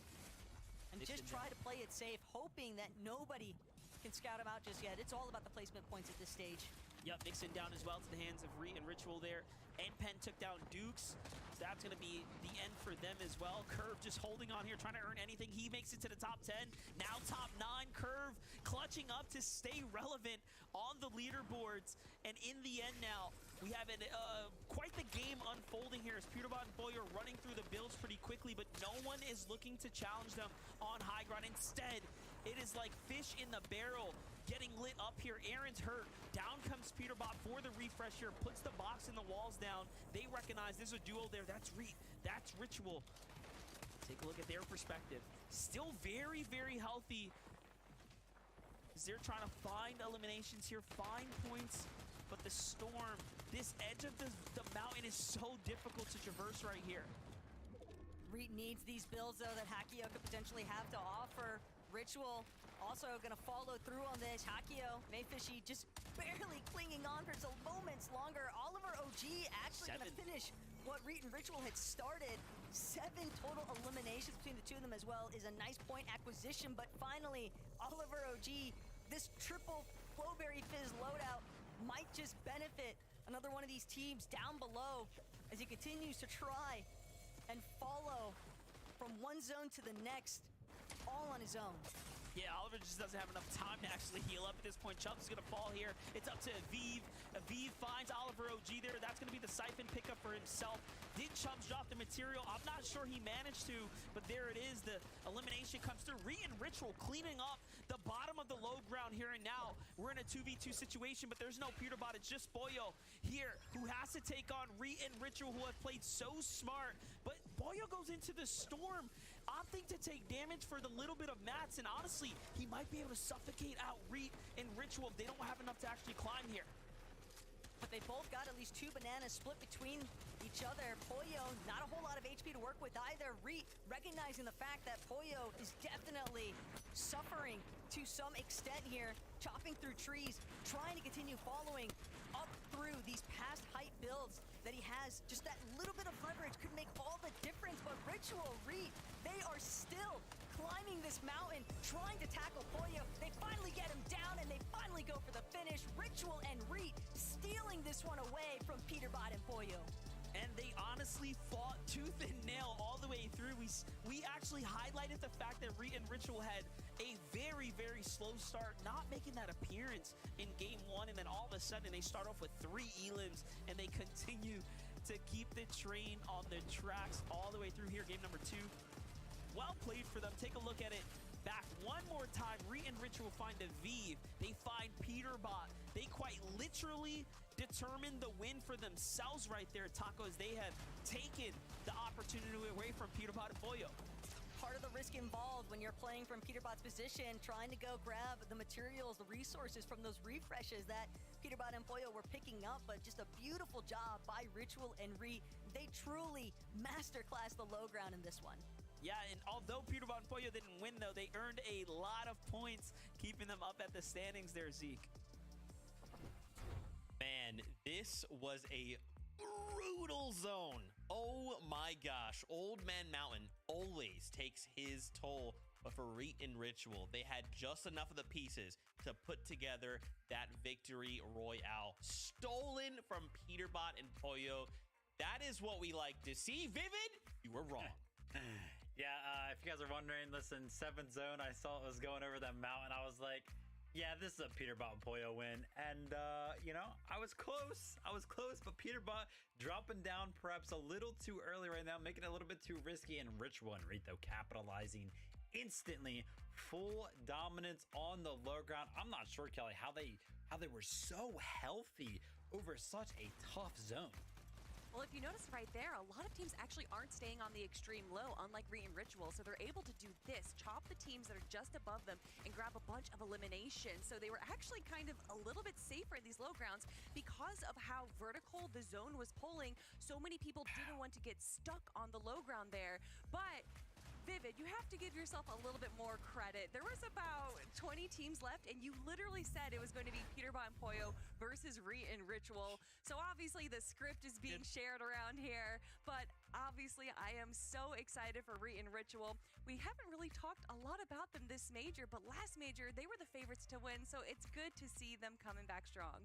and just try to play it safe, hoping that nobody can scout him out just yet. It's all about the placement points at this stage. Yep, Mixin down as well to the hands of Reet and Ritual there. Pen took down Dukes, so that's gonna be the end for them as well. Curve just holding on here, trying to earn anything. He makes it to the top 10, now top 9. Curve clutching up to stay relevant on the leaderboards. And in the end now, we have quite the game unfolding here as Peterbot and Boyo are running through the builds pretty quickly, but no one is looking to challenge them on high ground. Instead, it is like fish in the barrel getting lit up here. Aaron's hurt. Down comes Peterbot for the refresh here, puts the box and the walls down. They recognize there's a duo there. That's Reet. That's Ritual. Take a look at their perspective. Still very, very healthy as they're trying to find eliminations here, find points. But the storm, this edge of the mountain is so difficult to traverse right here. Reet needs these builds though that Hakio could potentially have to offer. Ritual also gonna follow through on this. Hakio, Mayfishy just barely clinging on for some moments longer. Oliver OG actually gonna finish what Reet and Ritual had started. 7 total eliminations between the two of them as well is a nice point acquisition, but finally, Oliver OG, this triple Flowberry Fizz loadout might just benefit another one of these teams down below as he continues to try and follow from one zone to the next, all on his own. Yeah, Oliver just doesn't have enough time to actually heal up at this point. Chubbs is going to fall here. It's up to Aviv. Aviv finds Oliver OG there. That's going to be the Siphon pickup for himself. Did Chubbs drop the material? I'm not sure he managed to, but there it is. The elimination comes through. Reet and Ritual cleaning up the bottom of the low ground here and now. We're in a 2v2 situation, but there's no Peterbot. It's just Boyo here who has to take on Reet and Ritual, who have played so smart. But Boyo goes into the storm, opting to take damage for the little bit of mats, and honestly, he might be able to suffocate out Reet and Ritual if they don't have enough to actually climb here. But they both got at least 2 bananas split between each other. Pollo, not a whole lot of HP to work with either. Reet, recognizing the fact that Pollo is definitely suffering to some extent here, chopping through trees, trying to continue following up through these past height builds that he has. Just that little bit of leverage could make all the difference, but Ritual, Reet, they are still climbing this mountain, trying to tackle Pollo. They finally get him down, and they finally go for the finish. Ritual and Reet stealing this one away from Peterbot and Pollo. And they honestly fought tooth and nail all the way through. We actually highlighted the fact that Reet and Ritual had a very, very slow start, not making that appearance in game 1, and then all of a sudden they start off with 3 elims, and they continue to keep the train on the tracks all the way through here. Game number 2. Well played for them. Take a look at it. Back one more time. Reet and Ritual find Aviv. They find Peterbot. They quite literally determine the win for themselves right there, Taco, as they have taken the opportunity away from Peterbot and Pollo. Part of the risk involved when you're playing from Peterbot's position, trying to go grab the materials, the resources from those refreshes that Peterbot and Pollo were picking up, but just a beautiful job by Ritual and Reet. They truly masterclass the low ground in this one. Yeah, and although Peterbot and Pollo didn't win, though, they earned a lot of points, keeping them up at the standings there, Zeke. Man, this was a brutal zone. Oh my gosh. Old Man Mountain always takes his toll. But for Reet and Ritual, they had just enough of the pieces to put together that victory royale. Stolen from Peterbot and Pollo. That is what we like to see. Vivid, you were wrong. Yeah, if you guys are wondering, listen, 7th zone, I saw it was going over that mountain. I was like, yeah, this is a Peterbot and Pollo win. And, you know, I was close, but Peterbot dropping down perhaps a little too early right now, making it a little bit too risky. And Ritual and Reet, though, capitalizing instantly. Full dominance on the low ground. I'm not sure, Kelly, how they were so healthy over such a tough zone. Well, if you notice right there, a lot of teams actually aren't staying on the extreme low, unlike Reet and Ritual. So they're able to do this, chop the teams that are just above them and grab a bunch of eliminations. So they were actually kind of a little bit safer in these low grounds because of how vertical the zone was pulling. So many people didn't want to get stuck on the low ground there. But Vivid, you have to give yourself a little bit more credit. There was about 20 teams left, and you literally said it was going to be Peterbot and Pollo versus Reet and Ritual. So obviously the script is being shared around here, but obviously I am so excited for Reet and Ritual. We haven't really talked a lot about them this major, but last major, they were the favorites to win, so it's good to see them coming back strong.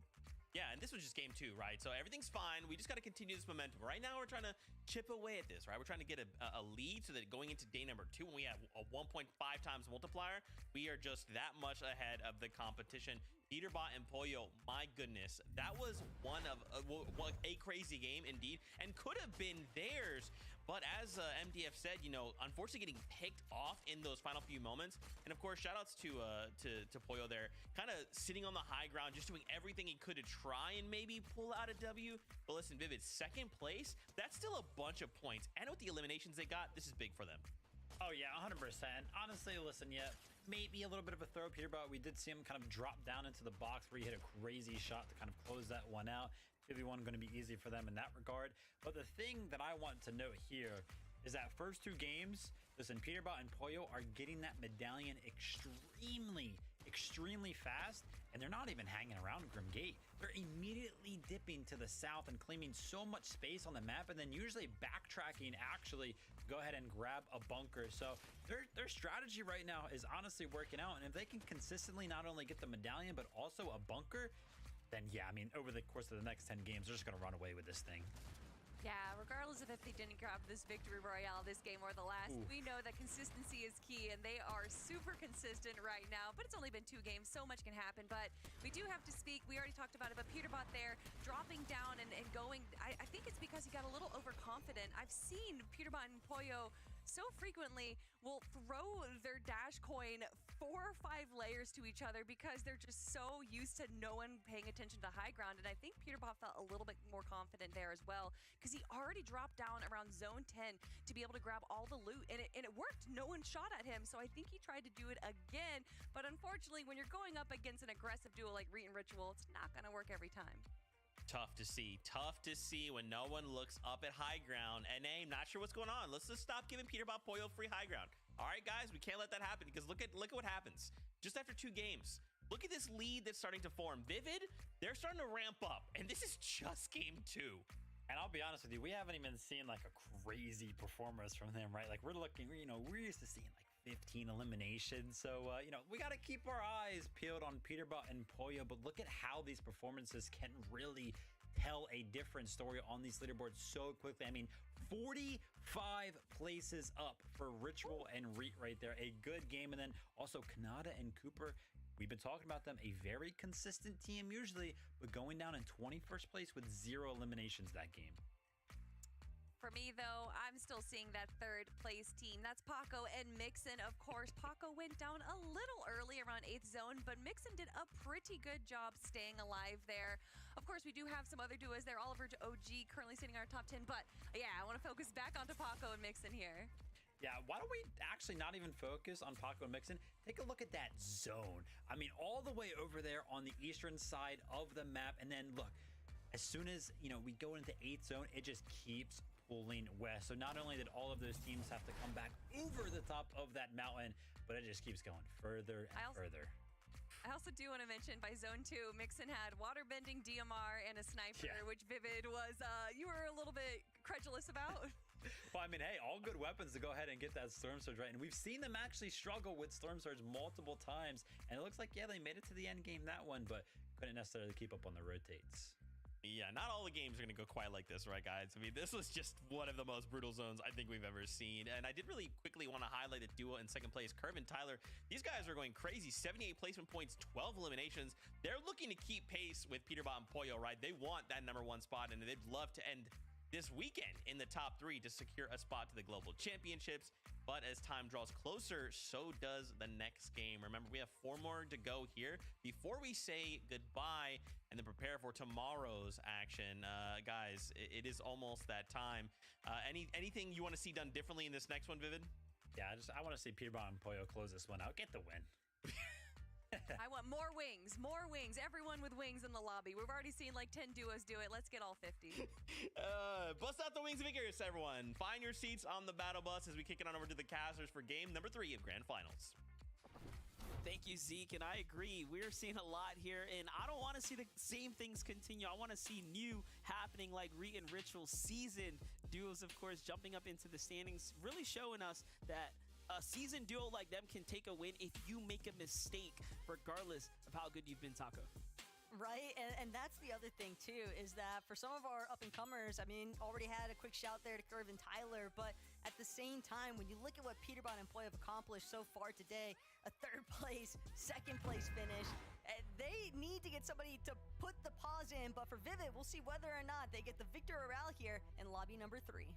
Yeah, and this was just game 2, right? So everything's fine. We just got to continue this momentum. Right now, we're trying to chip away at this, right? We're trying to get a lead so that going into day number 2, when we have a 1.5 times multiplier, we are just that much ahead of the competition. Peterbot and Pollo, my goodness, that was one of a crazy game indeed, and could have been theirs. But as MDF said, you know, unfortunately getting picked off in those final few moments. And of course, shout outs to Pollo there, kind of sitting on the high ground, just doing everything he could to try and maybe pull out a W. But listen, Vivid, 2nd place, that's still a bunch of points. And with the eliminations they got, this is big for them. Oh yeah, 100%. Honestly, listen, yeah, maybe a little bit of a throw, Peterbot. We did see him kind of drop down into the box where he hit a crazy shot to kind of close that one out. 2v1 going to be easy for them in that regard. But the thing that I want to note here is that first 2 games, Listen, Peterbot and Pollo are getting that medallion extremely fast, and they're not even hanging around Grim Gate. They're immediately dipping to the south and claiming so much space on the map, and then usually backtracking actually to go ahead and grab a bunker. So their strategy right now is honestly working out, and if they can consistently not only get the medallion but also a bunker, then yeah, I mean, over the course of the next 10 games, they're just gonna run away with this thing. Yeah, regardless of if they didn't grab this victory royale this game or the last, we know that consistency is key, and they are super consistent right now. But it's only been 2 games, so much can happen. But we do have to speak. We already talked about it, but Peterbot there dropping down and going. I think it's because he got a little overconfident. I've seen Peterbot and Pollo so frequently will throw their dash coin 4 or 5 layers to each other because they're just so used to no one paying attention to high ground. And I think Peterbot felt a little bit more confident there as well because he already dropped down around zone 10 to be able to grab all the loot, and it worked. No one shot at him, so I think he tried to do it again. But unfortunately, when you're going up against an aggressive duo like Reet and Ritual, it's not going to work every time. Tough to see when no one looks up at high ground. And I'm not sure what's going on. Let's just stop giving Peterbot Pollo free high ground. All right, guys, we can't let that happen because look at what happens just after 2 games. Look at this lead that's starting to form. Vivid, they're starting to ramp up, and this is just game 2. And I'll be honest with you, we haven't even seen like a crazy performance from them, right? Like we're used to seeing like 15 eliminations. So, we got to keep our eyes peeled on Peterbot and Pollo, but look at how these performances can really tell a different story on these leaderboards so quickly. I mean, 45 places up for Ritual and Reet right there. A good game. And then also Kanata and Cooper. We've been talking about them, a very consistent team usually, but going down in 21st place with 0 eliminations that game. For me, though, I'm still seeing that 3rd place team. That's Paco and Mixon. Of course, Paco went down a little early around 8th zone, but Mixon did a pretty good job staying alive there. Of course, we do have some other duos there. Oliver OG currently sitting in our top 10, but yeah, I want to focus back onto Paco and Mixon here. Yeah, why don't we actually not even focus on Paco and Mixon? Take a look at that zone. I mean, all the way over there on the eastern side of the map. And then look, as soon as, we go into 8th zone, it just keeps pulling west. So not only did all of those teams have to come back over the top of that mountain, but it just keeps going further and further. I also do want to mention by zone 2, Mixon had waterbending, DMR, and a sniper, which Vivid was, you were a little bit credulous about. Well, I mean, hey, all good weapons to go ahead and get that Storm Surge right. And we've seen them actually struggle with Storm Surge multiple times. And it looks like, yeah, they made it to the end game that one, but couldn't necessarily keep up on the rotates. Yeah, not all the games are going to go quite like this, right, guys? I mean, this was just one of the most brutal zones I think we've ever seen. And I did really quickly want to highlight the duo in 2nd place, Curve and Tyler. These guys are going crazy. 78 placement points, 12 eliminations. They're looking to keep pace with Peterbot and Pollo, right? They want that #1 spot, and they'd love to end this weekend in the top 3 to secure a spot to the Global Championships. But as time draws closer, so does the next game. Remember, we have 4 more to go here before we say goodbye and then prepare for tomorrow's action. Guys, it is almost that time. Anything you want to see done differently in this next one, Vivid? Yeah, I want to see Peterbot and Pollo close this one out. Get the win. I want more wings, everyone with wings in the lobby. We've already seen like 10 duos do it. Let's get all 50. Bust out the wings of vigorous, everyone. Find your seats on the battle bus as we kick it on over to the casters for game number 3 of Grand Finals. Thank you, Zeke, and I agree. We're seeing a lot here, and I don't want to see the same things continue. I want to see new happening like Reet and Ritual season duos, of course, jumping up into the standings, really showing us that a seasoned duo like them can take a win if you make a mistake, regardless of how good you've been, Taco. Right, and that's the other thing too, is that for some of our up-and-comers, I mean, already had a quick shout there to Curve and Tyler, but at the same time, when you look at what Peterbot and Pollo have accomplished so far today, a 3rd place, 2nd place finish, they need to get somebody to put the pause in, but for Vivid, we'll see whether or not they get the victor morale here in lobby number 3.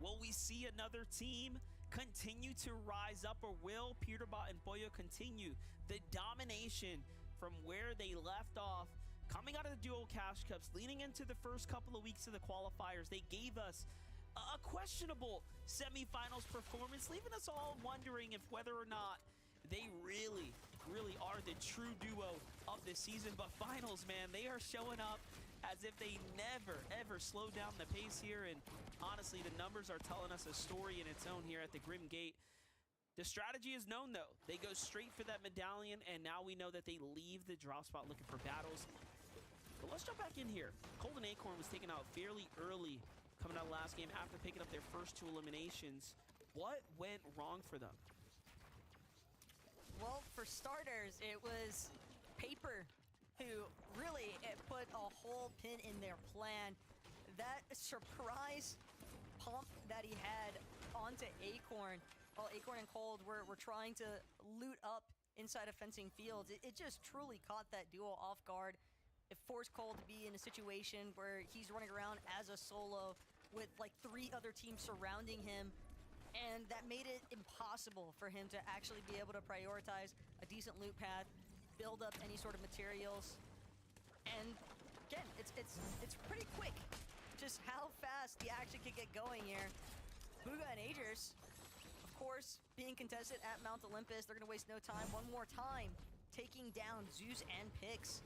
Will we see another team continue to rise up, or will Peterbot and Pollo continue the domination from where they left off? Coming out of the dual cash cups, leading into the first couple of weeks of the qualifiers, they gave us a questionable semifinals performance, leaving us all wondering if whether or not they really are the true duo of the season. But finals, man, they are showing up. as if they never, ever slow down the pace here. And honestly, the numbers are telling us a story in its own here at the Grim Gate. The strategy is known, though. They go straight for that medallion, and now we know that they leave the drop spot looking for battles. But let's jump back in here. Cold and Acorn was taken out fairly early coming out last game after picking up their first 2 eliminations. What went wrong for them? Well, for starters, it was Paper who really put a whole pin in their plan. That surprise pump that he had onto Acorn, while Acorn and Cold were trying to loot up inside of fencing fields, it just truly caught that duo off guard. It forced Cold to be in a situation where he's running around as a solo with like 3 other teams surrounding him, and that made it impossible for him to actually be able to prioritize a decent loot path, build up any sort of materials. And again, it's pretty quick just how fast the action can get going here. Bugha and Agers, of course, being contested at Mount Olympus, they're gonna waste no time. One more time, taking down Zeus and Pix.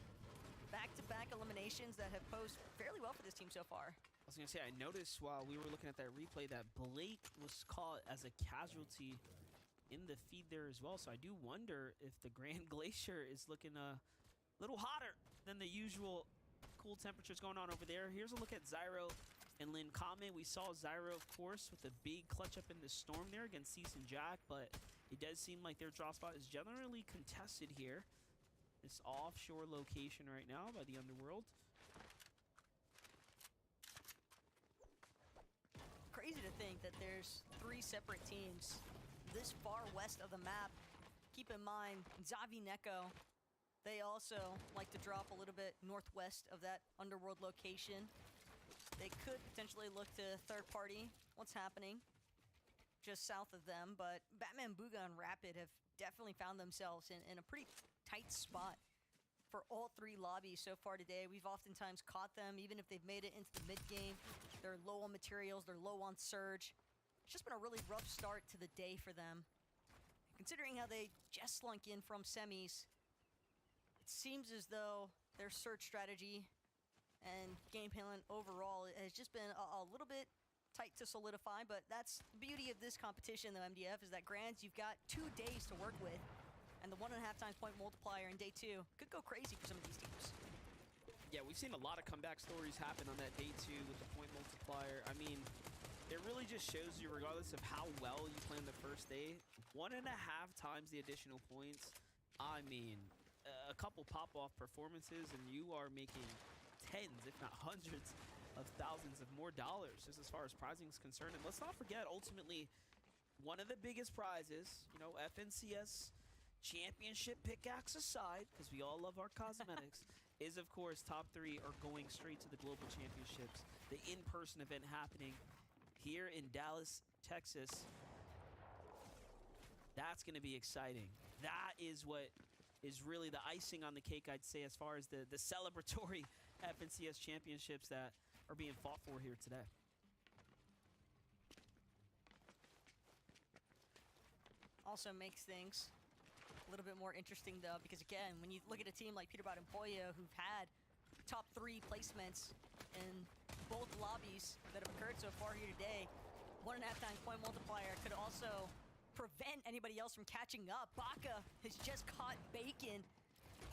Back-to-back eliminations that have posed fairly well for this team so far. I was gonna say, I noticed while we were looking at that replay that Blake was caught as a casualty in the feed there as well. So I do wonder if the Grand Glacier is looking a little hotter than the usual cool temperatures going on over there. Here's a look at Zyro and Lin Kame. We saw Zyro, of course, with a big clutch up in the storm there against Cease and Jack, but it does seem like their drop spot is generally contested here. This offshore location right now by the Underworld. Crazy to think that there's 3 separate teams this far west of the map. Keep in mind, Xavi Neko, they also like to drop a little bit northwest of that Underworld location. They could potentially look to third party what's happening just south of them, but Batman, Bugha, and Rapid have definitely found themselves in a pretty tight spot for all 3 lobbies so far today. We've oftentimes caught them, even if they've made it into the mid-game. They're low on materials, they're low on surge. It's just been a really rough start to the day for them. Considering how they just slunk in from semis, it seems as though their surge strategy and game plan overall has just been a little bit tight to solidify, but that's the beauty of this competition, though, MDF, is that Grands, you've got 2 days to work with, and the 1.5 times point multiplier in day 2 could go crazy for some of these teams. Yeah, we've seen a lot of comeback stories happen on that day 2 with the point multiplier. I mean, it really just shows you, regardless of how well you play on the first day, 1.5 times the additional points. I mean, a couple pop-off performances, and you are making tens, if not hundreds, of thousands of more dollars just as far as prizing is concerned. And let's not forget, ultimately, one of the biggest prizes, you know, FNCS championship pickaxe aside, because we all love our cosmetics, is, of course, top 3 are going straight to the Global Championships, the in-person event happening here in Dallas, Texas. That's going to be exciting. That is what is really the icing on the cake, I'd say, as far as the celebratory FNCS championships that are being fought for here today. Also makes things a little bit more interesting, though, because again, when you look at a team like Peterbot and Pollo, who've had top 3 placements in both lobbies that have occurred so far here today, 1.5 times point multiplier could also prevent anybody else from catching up. Baka has just caught Bacon.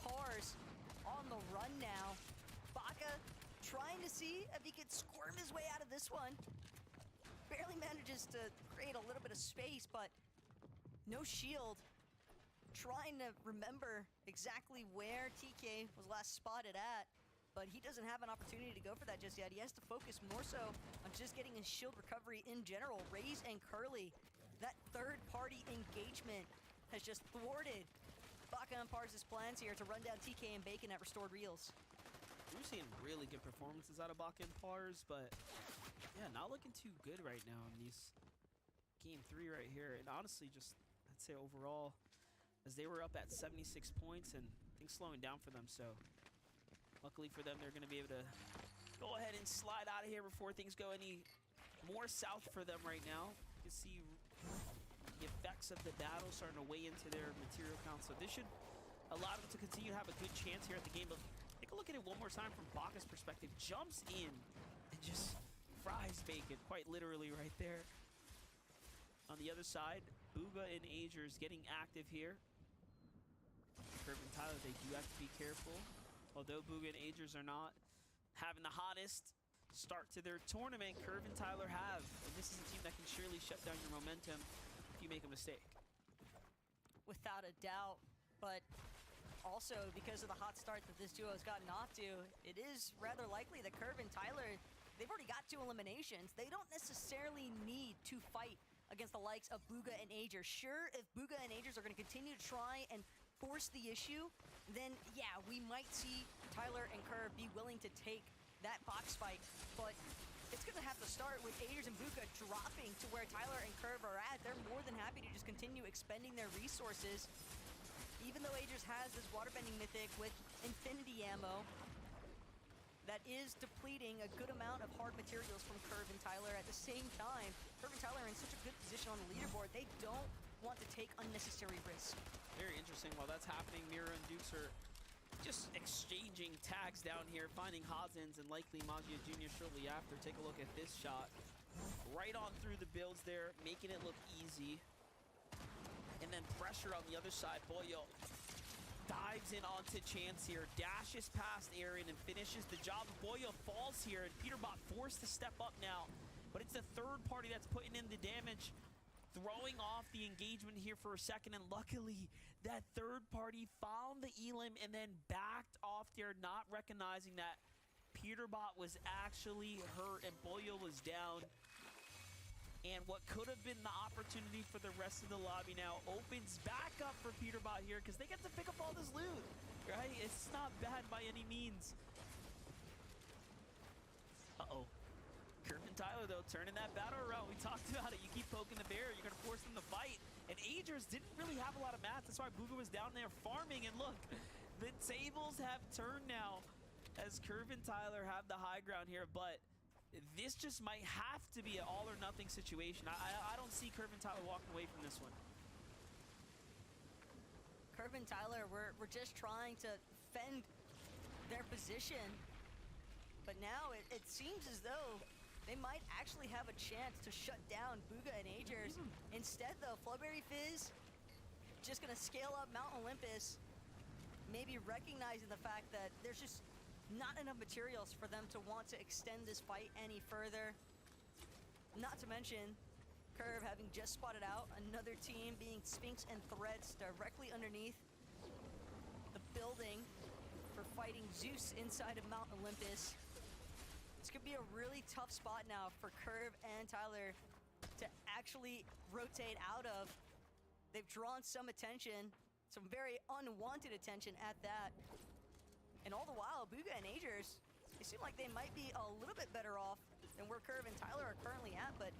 Pars on the run now. Baka trying to see if he could squirm his way out of this one. Barely manages to create a little bit of space, but no shield. Trying to remember exactly where TK was last spotted at, but he doesn't have an opportunity to go for that just yet. He has to focus more so on just getting his shield recovery in general. Raze and Curly, that third-party engagement has just thwarted Baka and Pars' plans here to run down TK and Bacon at restored reels. We're seeing really good performances out of Baka and Pars, but yeah, not looking too good right now in these game 3 right here. And honestly, just I'd say overall, as they were up at 76 points and things slowing down for them. So luckily for them, they're going to be able to go ahead and slide out of here before things go any more south for them right now. You can see the effects of the battle starting to weigh into their material count. So this should allow them to continue to have a good chance here at the game of, I think, a look at it one more time from Baka's perspective. Jumps in and just fries bacon, quite literally right there. On the other side, Bugha and Agers getting active here. Curve and Tyler, they do have to be careful. Although Bugha and Agers are not having the hottest start to their tournament, Curve and Tyler have. And this is a team that can surely shut down your momentum if you make a mistake. Without a doubt, but also because of the hot start that this duo has gotten off to, it is rather likely that Curve and Tyler, they've already got 2 eliminations. They don't necessarily need to fight against the likes of Bugha and Agers. Sure, if Bugha and Agers are going to continue to try and force the issue, then yeah, we might see Tyler and Curve be willing to take that box fight, but it's going to have to start with Agers and Bugha dropping to where Tyler and Curve are at. They're more than happy to just continue expending their resources. Even though Agers has this waterbending mythic with infinity ammo, that is depleting a good amount of hard materials from Curve and Tyler. At the same time, Curve and Tyler are in such a good position on the leaderboard, they don't want to take unnecessary risks. Very interesting. While that's happening, Mira and Dukes are just exchanging tags down here, finding Hazins and likely Magia Jr. shortly after. Take a look at this shot. Right on through the builds there, making it look easy. And then pressure on the other side. Boyo dives in onto Chance here, dashes past Aaron and finishes the job. Boyo falls here, and Peterbot forced to step up now. But it's the third party that's putting in the damage, throwing off the engagement here for a second. And luckily, that third party found the elim and then backed off there, not recognizing that Peterbot was actually hurt and Boyo was down. And what could have been the opportunity for the rest of the lobby now opens back up for Peterbot here because they get to pick up all this loot, right? It's not bad by any means. Uh-oh. Curve and Tyler, though, turning that battle around. We talked about it. You keep poking the bear, you're going to force them to fight. And Agers didn't really have a lot of mats. That's why Bugha was down there farming. And look, the tables have turned now as Curve and Tyler have the high ground here. But this just might have to be an all-or-nothing situation. I don't see Curve and Tyler walking away from this one. Curve and Tyler, we're just trying to fend their position. But now it seems as though they might actually have a chance to shut down Bugha and Agers. Instead, though, Flowberry Fizz just going to scale up Mount Olympus, maybe recognizing the fact that there's just not enough materials for them to want to extend this fight any further. Not to mention, Curve having just spotted out another team being Sphinx and Threads directly underneath the building for fighting Zeus inside of Mount Olympus. This could be a really tough spot now for Curve and Tyler to actually rotate out of. They've drawn some attention, some very unwanted attention at that. And all the while, Bugha and Agers, they seem like they might be a little bit better off than where Curve and Tyler are currently at, but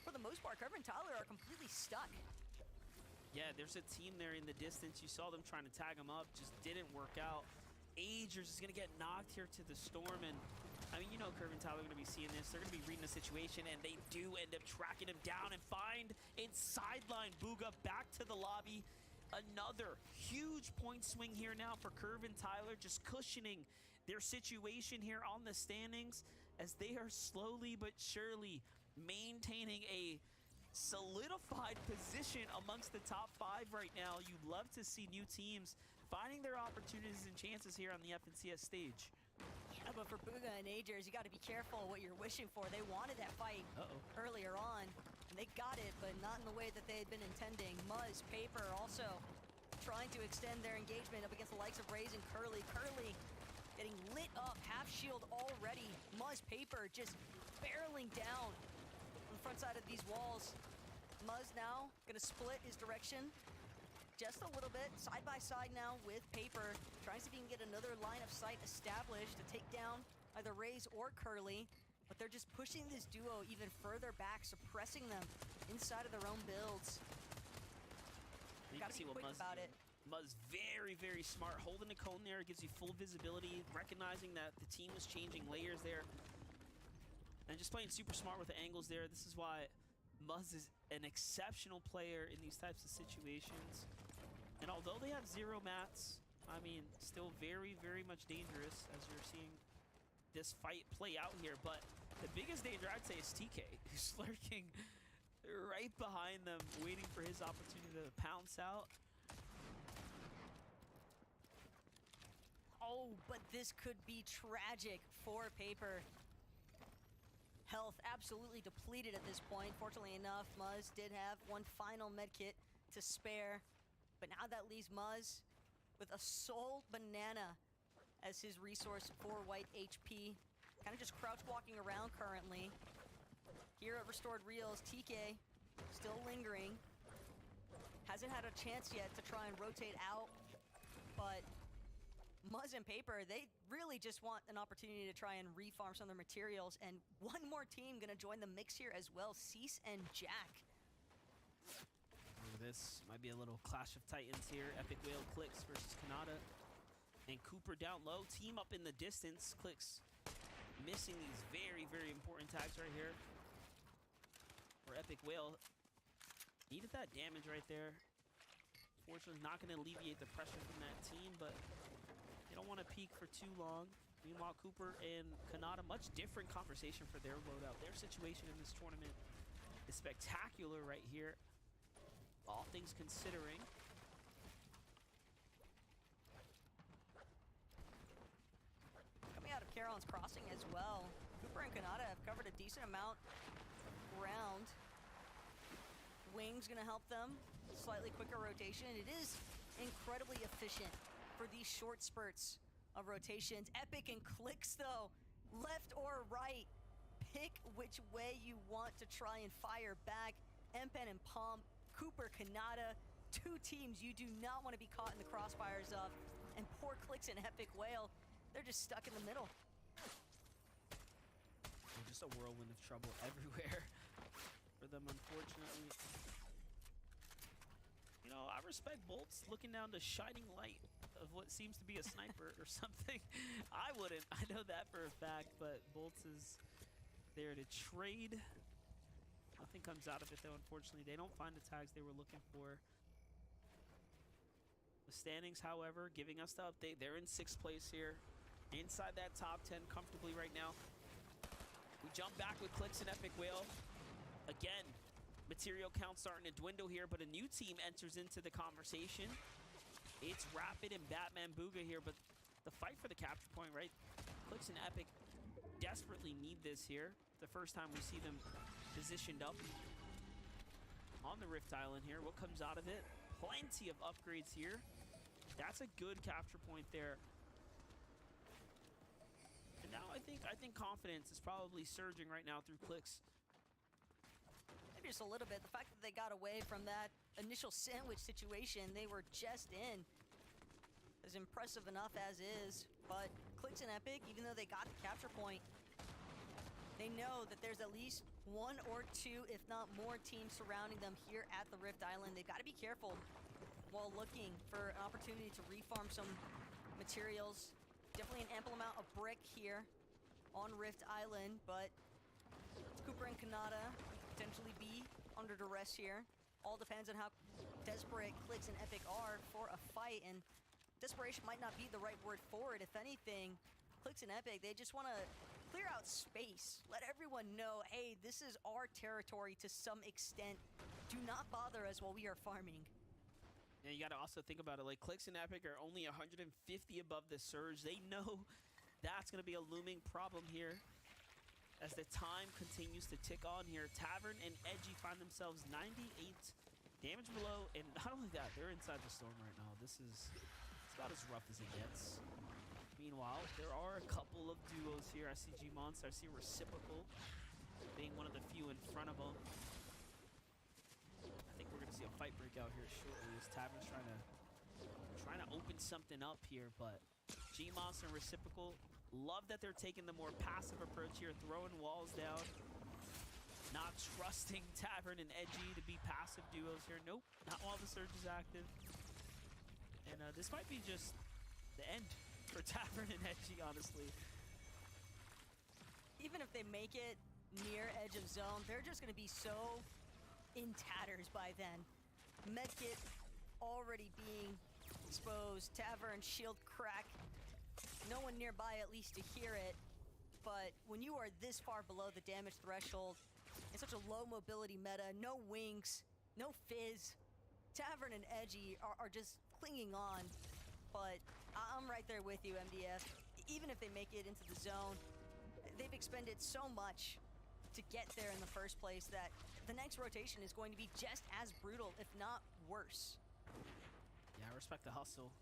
for the most part, Curve and Tyler are completely stuck. Yeah, there's a team there in the distance. You saw them trying to tag them up, just didn't work out. Agers is gonna get knocked here to the storm, and I mean, you know Curve and Tyler are gonna be seeing this. They're gonna be reading the situation, and they do end up tracking him down and find and sideline Bugha back to the lobby. Another huge point swing here now for Curve and Tyler, just cushioning their situation here on the standings as they are slowly but surely maintaining a solidified position amongst the top 5 right now. You love to see new teams finding their opportunities and chances here on the FNCS stage. Yeah, but for Bugha and Agers, you got to be careful what you're wishing for. They wanted that fight earlier on. They got it, but not in the way that they had been intending. Muzz, Paper also trying to extend their engagement up against the likes of Raze and Curly. Curly getting lit up, half shield already. Muzz, Paper just barreling down on the front side of these walls. Muzz now gonna split his direction just a little bit, side by side now with Paper. Trying to see if he can get another line of sight established to take down either Raze or Curly. But they're just pushing this duo even further back, suppressing them inside of their own builds. You gotta be quick about it. Muzz very, very smart. Holding the cone there gives you full visibility, recognizing that the team was changing layers there. And just playing super smart with the angles there. This is why Muzz is an exceptional player in these types of situations. And although they have 0 mats, I mean, still very, very much dangerous as you're seeing this fight play out here. But the biggest danger, I'd say, is TK, who's lurking right behind them, waiting for his opportunity to pounce out. Oh, but this could be tragic for Paper. Health absolutely depleted at this point. Fortunately enough, Muzz did have one final medkit to spare. But now that leaves Muzz with a Soul Banana as his resource for white HP. Kind of just crouch walking around currently. Here at Restored Reels, TK still lingering. Hasn't had a chance yet to try and rotate out, but Muzz and Paper, they really just want an opportunity to try and refarm some of their materials, and one more team gonna join the mix here as well, Cease and Jack. This might be a little clash of titans here. Epic Whale Clicks versus Kanata. And Cooper down low, team up in the distance. Clicks missing these very, very important tags right here for Epic Whale. Needed that damage right there. Fortunately, not going to alleviate the pressure from that team, but they don't want to peek for too long. Meanwhile, Cooper and Kanata, much different conversation for their loadout. Their situation in this tournament is spectacular right here, all things considering. Coming out of Carolyn's Crossing as well, Cooper and Kanata have covered a decent amount ground. Wing's gonna help them. Slightly quicker rotation. It is incredibly efficient for these short spurts of rotations. Epic and Clicks though, left or right. Pick which way you want to try and fire back. Empen and Palm, Cooper, Kanata, two teams you do not want to be caught in the crossfires of. And poor Clicks and Epic Whale, they're just stuck in the middle. Just a whirlwind of trouble everywhere for them, unfortunately. You know, I respect Bolts looking down the shining light of what seems to be a sniper or something. I wouldn't, I know that for a fact, but Bolts is there to trade. Nothing comes out of it though, unfortunately. They don't find the tags they were looking for. The standings, however, giving us the update. They're in 6th place here, inside that top 10 comfortably right now. We jump back with Clicks and Epic Whale. Again, material count starting to dwindle here, but a new team enters into the conversation. It's Rapid and Batman Booga here, but the fight for the capture point, right? Clicks and Epic desperately need this here. The first time we see them positioned up on the Rift Island here. What comes out of it? Plenty of upgrades here. That's a good capture point there. And now I think confidence is probably surging right now through Clicks. Maybe just a little bit. The fact that they got away from that initial sandwich situation they were just in is impressive enough as is. But Clicks and Epic, even though they got the capture point, they know that there's at least one or two, if not more, teams surrounding them here at the Rift Island. They've got to be careful while looking for an opportunity to refarm some materials. Definitely an ample amount of brick here on Rift Island, but Cooper and Kanata potentially be under duress here. All depends on how desperate Clicks and Epic are for a fight, and desperation might not be the right word for it. If anything, Clicks and Epic, they just want to clear out space. Let everyone know, hey, this is our territory to some extent. Do not bother us while we are farming. Yeah, you got to also think about it. Like, Clicks and Epic are only 150 above the surge. They know that's going to be a looming problem here as the time continues to tick on here. Tavern and Edgy find themselves 98 damage below, and not only that, they're inside the storm right now. It's about as rough as it gets. Meanwhile, there are a couple of duos here. I see G-Monster, I see Reciprocal being one of the few in front of them. I think we're gonna see a fight break out here shortly as Tavern's trying to open something up here, but G-Monster and Reciprocal, love that they're taking the more passive approach here, throwing walls down, not trusting Tavern and Edgy to be passive duos here. Nope, not while the surge is active. And this might be just the end for Tavern and Edgy, honestly. Even if they make it near edge of zone, they're just going to be so in tatters by then. Medkit already being exposed. Tavern, shield crack. No one nearby at least to hear it. But when you are this far below the damage threshold, in such a low mobility meta, no wings, no fizz, Tavern and Edgy are just clinging on. But I'm right there with you, MDF. Even if they make it into the zone, they've expended so much to get there in the first place that the next rotation is going to be just as brutal, if not worse. Yeah, I respect the hustle.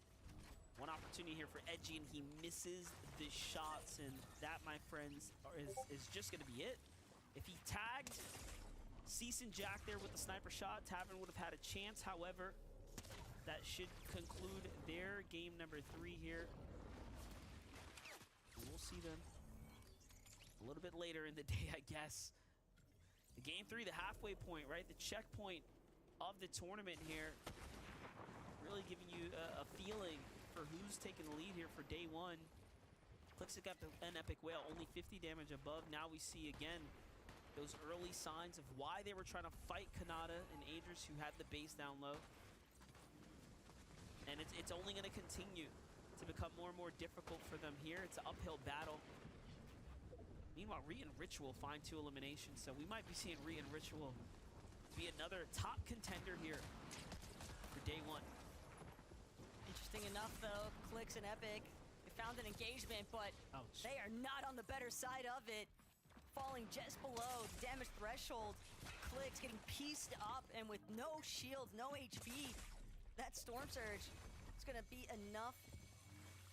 One opportunity here for Edgy, and he misses the shots, and that, my friends, is just going to be it. If he tagged Cease and Jack there with the sniper shot, Tavern would have had a chance. However, that should conclude their game number 3 here. We'll see them a little bit later in the day, I guess. The game 3, the halfway point, right? The checkpoint of the tournament here. Really giving you a feeling for who's taking the lead here for day 1. Clix has got an epic whale, only 50 damage above. Now we see again those early signs of why they were trying to fight Kanata and Adris, who had the base down low. And it's only going to continue to become more and more difficult for them here. It's an uphill battle. Meanwhile, Re and Ritual find 2 eliminations, so we might be seeing Re and Ritual be another top contender here for day 1. Interesting enough, though, Clix and Epic, they found an engagement, but they are not on the better side of it. Falling just below the damage threshold. Clix getting pieced up, and with no shields, no HP, that Storm Surge is going to be enough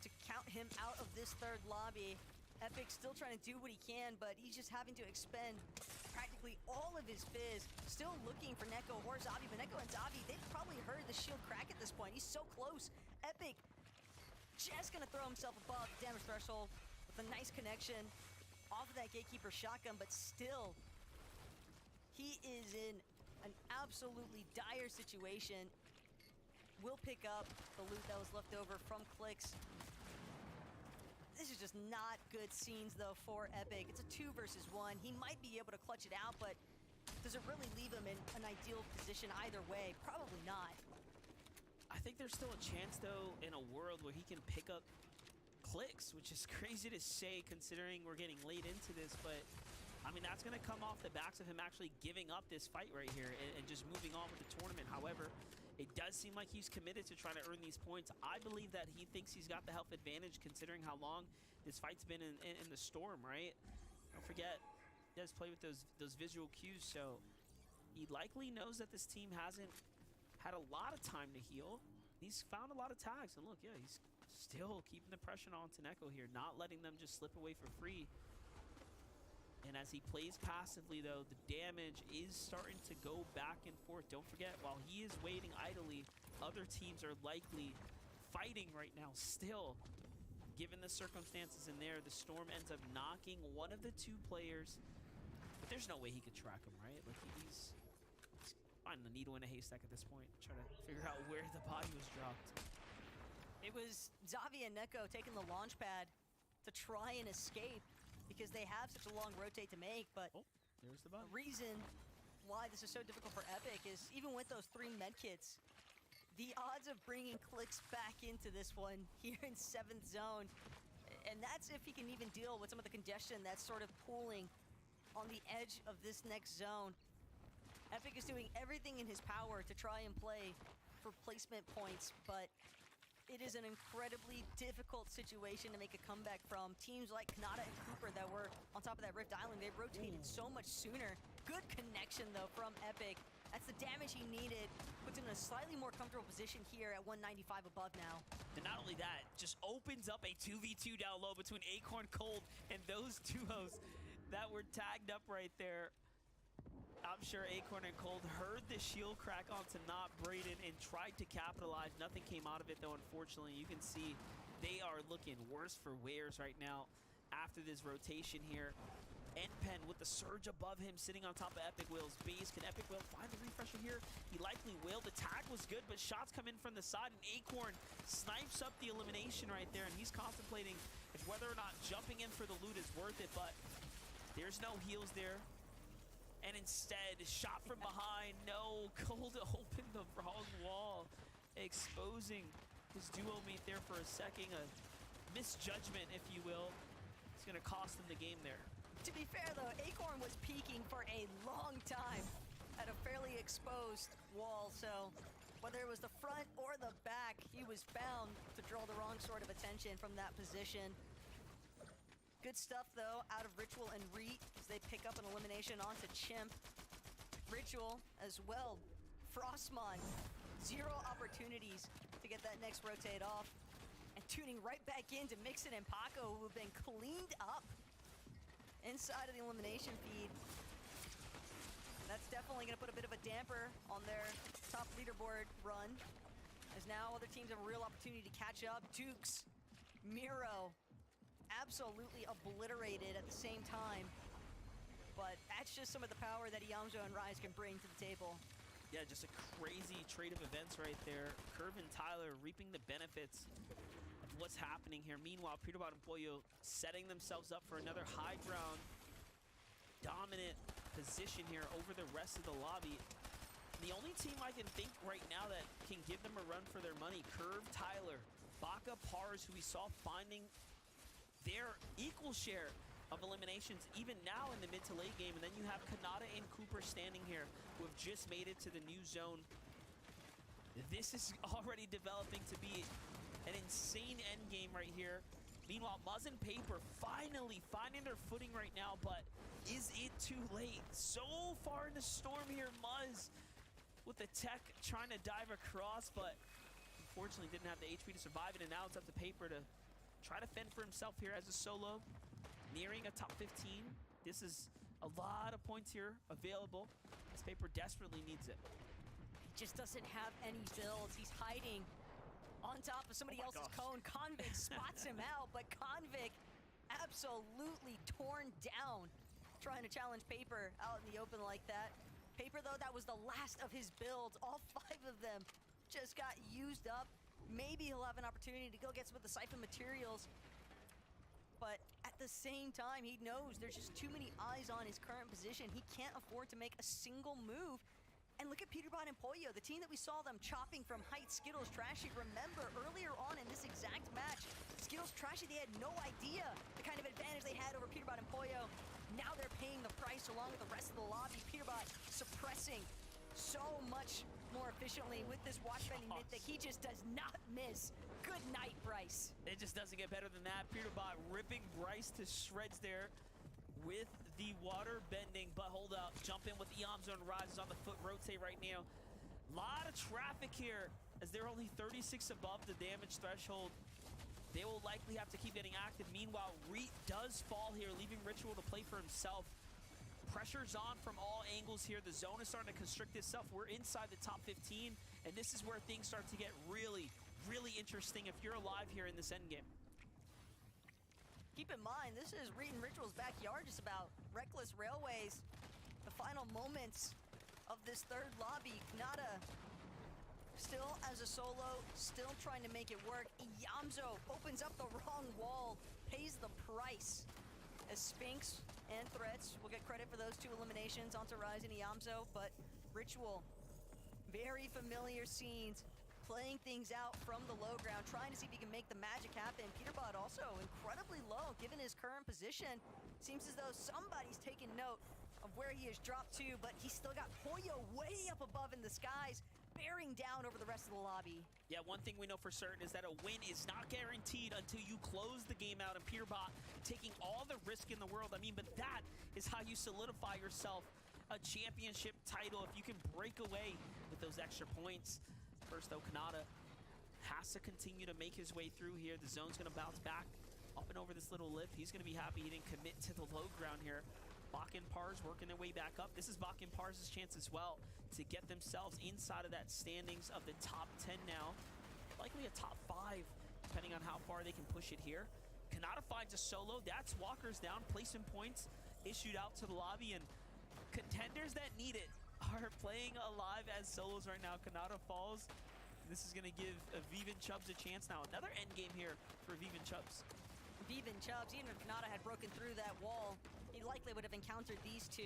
to count him out of this 3rd lobby. Epic still trying to do what he can, but he's just having to expend practically all of his fizz. Still looking for Neko or Zavi, but Neko and Zavi, they've probably heard the shield crack at this point. He's so close. Epic just gonna throw himself above the damage threshold with a nice connection off of that Gatekeeper shotgun, but still, he is in an absolutely dire situation. Will pick up the loot that was left over from Clix. This is just not good scenes, though, for Epic. It's a 2 versus 1. He might be able to clutch it out, but does it really leave him in an ideal position either way? Probably not. I think there's still a chance, though, in a world where he can pick up Clix, which is crazy to say considering we're getting late into this, but I mean, that's going to come off the backs of him actually giving up this fight right here and just moving on with the tournament. However, it does seem like he's committed to trying to earn these points. I believe that he thinks he's got the health advantage considering how long this fight's been in the storm, right? Don't forget, he does play with those visual cues, so he likely knows that this team hasn't had a lot of time to heal. He's found a lot of tags, and look, yeah, he's still keeping the pressure on Neko here, not letting them just slip away for free. And as he plays passively, though, the damage is starting to go back and forth. Don't forget, while he is waiting idly, other teams are likely fighting right now still. Given the circumstances in there, the Storm ends up knocking one of the 2 players. But there's no way he could track him, right? Like, he's finding a needle in a haystack at this point, trying to figure out where the body was dropped. It was Zavi and Neko taking the launch pad to try and escape, because they have such a long rotate to make, but there's the reason why this is so difficult for Epic is even with those 3 medkits, the odds of bringing Clix back into this one here in 7th zone, and that's if he can even deal with some of the congestion that's sort of pooling on the edge of this next zone. Epic is doing everything in his power to try and play for placement points, but it is an incredibly difficult situation to make a comeback from. Teams like Kanata and Cooper that were on top of that Rift Island, they rotated so much sooner. Good connection, though, from Epic. That's the damage he needed. Puts him in a slightly more comfortable position here at 195 above now. And not only that, just opens up a 2v2 down low between Acorn Cold and those duos that were tagged up right there. I'm sure Acorn and Cold heard the shield crack onto Not Braden and tried to capitalize. Nothing came out of it, though, unfortunately. You can see they are looking worse for wears right now after this rotation here. Npen with the surge above him, sitting on top of Epic Whale's base. Can Epic Whale find the refresher here? He likely will. The tag was good, but shots come in from the side, and Acorn snipes up the elimination right there, and he's contemplating if whether or not jumping in for the loot is worth it, but there's no heals there. And instead, shot from behind. No, Cold opened the wrong wall, exposing his duo mate there for a second. A misjudgment, if you will. It's going to cost him the game there. To be fair, though, Acorn was peeking for a long time at a fairly exposed wall, so whether it was the front or the back, he was bound to draw the wrong sort of attention from that position. Good stuff, though, out of Ritual and Reet as they pick up an elimination onto Chimp. Ritual as well. Frostmon, 0 opportunities to get that next rotate off. And tuning right back into Mixon and Paco, who have been cleaned up inside of the elimination feed. That's definitely going to put a bit of a damper on their top leaderboard run, as now other teams have a real opportunity to catch up. Dukes, Miro, absolutely obliterated at the same time. But that's just some of the power that Iamzo and Rise can bring to the table. Yeah, just a crazy trade of events right there. Curve and Tyler reaping the benefits of what's happening here. Meanwhile, Peterbot and Pollo setting themselves up for another high ground dominant position here over the rest of the lobby. The only team I can think right now that can give them a run for their money, Curve, Tyler, Baka, Pars, who we saw finding their equal share of eliminations even now in the mid to late game. And then you have Kanata and Cooper standing here who have just made it to the new zone. This is already developing to be an insane end game right here. Meanwhile, Muzz and Paper finally finding their footing right now, but is it too late? So far in the storm here, Muzz with the tech trying to dive across, but unfortunately didn't have the HP to survive it, and now it's up to Paper to try to fend for himself here as a solo. Nearing a top 15. This is a lot of points here available as Paper desperately needs it. He just doesn't have any builds. He's hiding on top of somebody else's cone. Convict spots him out, but Convict absolutely torn down trying to challenge Paper out in the open like that. Paper, though, that was the last of his builds. All 5 of them just got used up. Maybe he'll have an opportunity to go get some of the Siphon materials. But at the same time, he knows there's just too many eyes on his current position. He can't afford to make a single move. And look at Peterbot and Pollo, the team that we saw them chopping from height. Skittles, Trashy. Remember, earlier on in this exact match, Skittles, Trashy, they had no idea the kind of advantage they had over Peterbot and Pollo. Now they're paying the price along with the rest of the lobby. Peterbot suppressing so much more efficiently with this watch bending mid that he just does not miss. Good night, Bryce. It just doesn't get better than that. Peterbot ripping Bryce to shreds there with the water bending, but hold up. Jump in with Iamzo and Rise on the foot rotate right now. Lot of traffic here as they're only 36 above the damage threshold. They will likely have to keep getting active. Meanwhile, Reet does fall here, leaving Ritual to play for himself. Pressure's on from all angles here. The zone is starting to constrict itself. We're inside the top 15, and this is where things start to get really, really interesting if you're alive here in this endgame. Keep in mind, this is Reet and Ritual's backyard just about. Reckless Railways, the final moments of this third lobby. Kanata still as a solo, still trying to make it work. Iamzo opens up the wrong wall, pays the price as Spinks and Threats will get credit for those 2 eliminations onto Rise and Iamzo, but Ritual, very familiar scenes, playing things out from the low ground, trying to see if he can make the magic happen. Peterbot also incredibly low given his current position. Seems as though somebody's taken note of where he has dropped to, but he's still got Pollo way up above in the skies, bearing down over the rest of the lobby. Yeah, one thing we know for certain is that a win is not guaranteed until you close the game out, and Peterbot taking all the risk in the world. I mean, but that is how you solidify yourself a championship title, if you can break away with those extra points. First, though, Kanata has to continue to make his way through here. The zone's going to bounce back up and over this little lip. He's going to be happy he didn't commit to the low ground here. Bak and Pars working their way back up. This is Bak and Pars' chance as well to get themselves inside of that standings of the top 10 now. Likely a top 5, depending on how far they can push it here. Kanata finds a solo. That's Walker's down, placing points issued out to the lobby, and contenders that need it are playing alive as solos right now. Kanata falls. This is going to give Viv and Chubbs a chance now. Another end game here for Viv and Chubbs. Viv and Chubbs, even if Kanata had broken through that wall, he likely would have encountered these 2.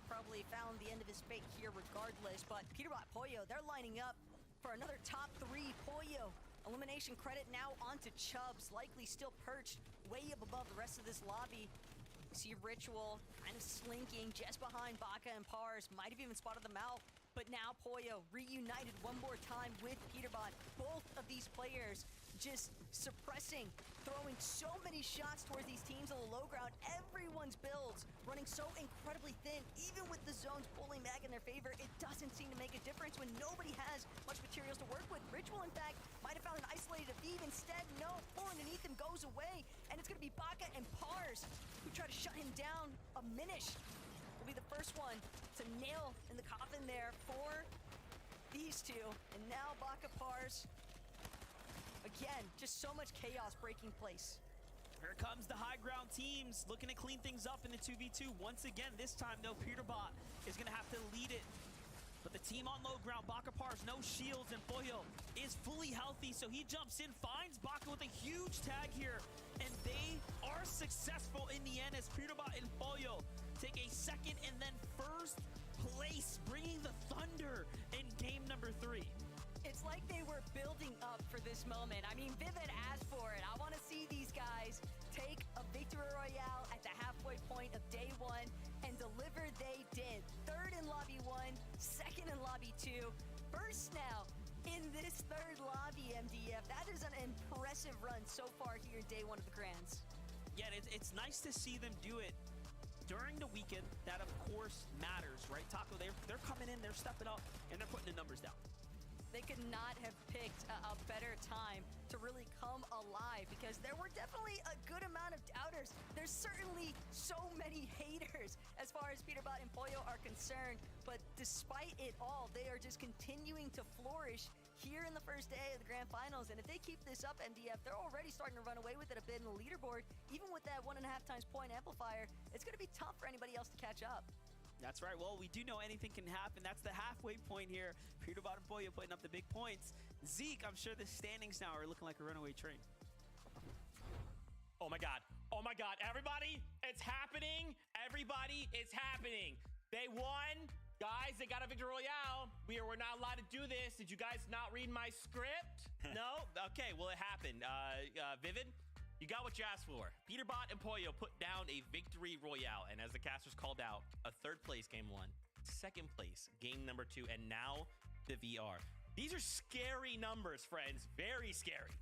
Probably found the end of his fate here regardless, but Peterbot, Pollo, they're lining up for another top 3. Pollo Elimination credit now onto Chubbs, likely still perched way up above the rest of this lobby. You see Ritual kind of slinking just behind Baka and Pars, might have even spotted them out. But now Pollo reunited one more time with Peterbot. Both of these players just suppressing, throwing so many shots towards these teams on the low ground. Everyone's builds running so incredibly thin, even with the zones pulling back in their favor. It doesn't seem to make a difference when nobody has much materials to work with. Ritual, in fact, might have found an isolated Aviv. Instead, no, four underneath him goes away, and it's going to be Baka and Pars who try to shut him down. A Minish will be the first one to nail in the coffin there for these two. And now Baka Pars. Again, just so much chaos breaking place. Here comes the high ground teams looking to clean things up in the 2v2. Once again, this time though, Peterbot is going to have to lead it. But the team on low ground, Baka Pars, no shields, and Pollo is fully healthy, so he jumps in, finds Baka with a huge tag here, and they are successful in the end as Peterbot and Pollo take a second and then first place, bringing the Thunder in game number 3. It's like they were building up for this moment. I mean, Vivid asked for it. I want to see these guys take a victory royale at the halfway point of day 1, and deliver they did. Third in lobby 1, second in lobby 2, first now in this third lobby, MDF. That is an impressive run so far here in day 1 of the Grands. Yeah, it's nice to see them do it during the weekend. That, of course, matters, right? Taco, they're coming in, they're stepping up, and they're putting the numbers down. They could not have picked a better time to really come alive, because there were definitely a good amount of doubters. There's certainly so many haters as far as Peterbot and Pollo are concerned, but despite it all, they are just continuing to flourish here in the first day of the Grand Finals. And if they keep this up, MDF, they're already starting to run away with it a bit in the leaderboard. Even with that 1.5 times point amplifier, it's going to be tough for anybody else to catch up. That's right. Well, we do know anything can happen. That's the halfway point here. Peterbot and Pollo putting up the big points. Zeke, I'm sure the standings now are looking like a runaway train. Oh my God. Oh my God. Everybody, it's happening. Everybody, it's happening. They won. Guys, they got a victory royale. We're not allowed to do this. Did you guys not read my script? No? Okay, well, it happened. Vivid, you got what you asked for. Peterbot and Pollo put down a victory royale, and as the casters called out, a third place game 1, second place game number 2, and now the VR. These are scary numbers, friends. Very scary.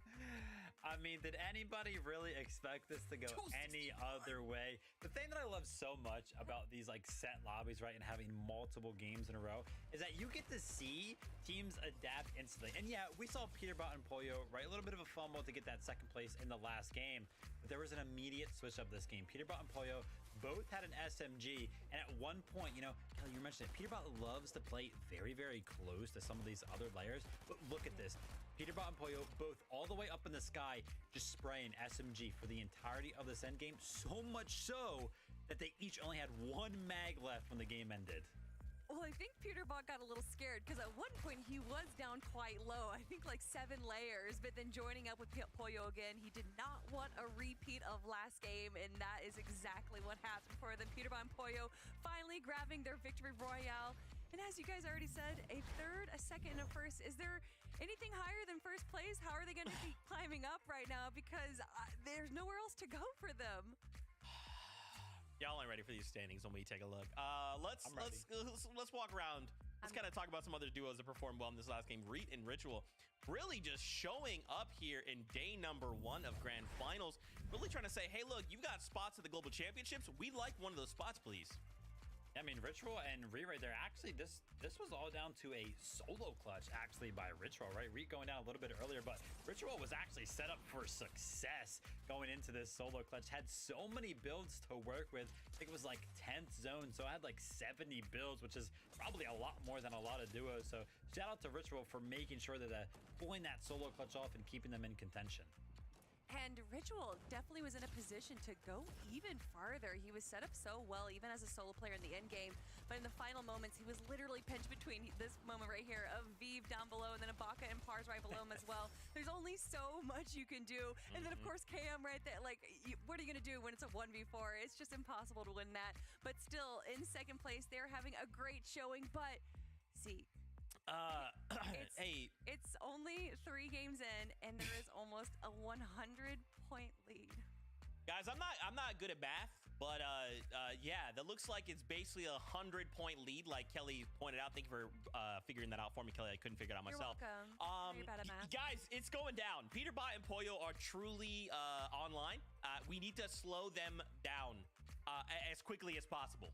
I mean, did anybody really expect this to go any other way? The thing that I love so much about these like set lobbies, right, and having multiple games in a row is that you get to see teams adapt instantly. And yeah, we saw Peterbot and Pollo, right, a little bit of a fumble to get that second place in the last game, but there was an immediate switch up this game. Peterbot and Pollo both had an SMG, and at one point, you know, Kelly, you mentioned it, Peterbot loves to play very, very close to some of these other layers, but look at this. Peterbot and Pollo both all the way up in the sky, just spraying SMG for the entirety of this endgame, so much so that they each only had 1 mag left when the game ended. Well, I think Peterbot got a little scared because at one point he was down quite low. I think like 7 layers, but then joining up with Pollo again, he did not want a repeat of last game, and that is exactly what happened for them. Peterbot and Pollo finally grabbing their victory royale. And as you guys already said, a third, a second, and a first. Is there anything higher than first place? How are they going to be climbing up right now? Because there's nowhere else to go for them. Y'all ain't ready for these standings when we take a look. Let's walk around. Let's kind of talk about some other duos that performed well in this last game. Reet and Ritual really just showing up here in day number 1 of Grand Finals. Really trying to say, hey, look, you've got spots at the Global Championships. We'd like one of those spots, please. I mean, Ritual and Reet right there, actually, this was all down to a solo clutch, actually, by Ritual, right? Reet going down a little bit earlier, but Ritual was actually set up for success going into this solo clutch. Had so many builds to work with. I think it was like 10th zone, so I had like 70 builds, which is probably a lot more than a lot of duos. So shout out to Ritual for making sure that pulling that solo clutch off and keeping them in contention. And Ritual definitely was in a position to go even farther. He was set up so well, even as a solo player in the end game. But in the final moments, he was literally pinched between this moment right here of Vive down below and then Ibaka and Pars right below him as well. There's only so much you can do. And then, of course, KM right there. Like, what are you going to do when it's a 1v4? It's just impossible to win that. But still, in second place, they're having a great showing. But, see, Hey, it's only 3 games in, and there is almost a 100-point lead. guys, I'm not good at math, but yeah, that looks like it's basically a 100-point lead, like Kelly pointed out. Thank you for figuring that out for me, Kelly. I couldn't figure it out myself. You're welcome. Very bad at math. Guys, it's going down. Peterbot and Pollo are truly online. We need to slow them down as quickly as possible.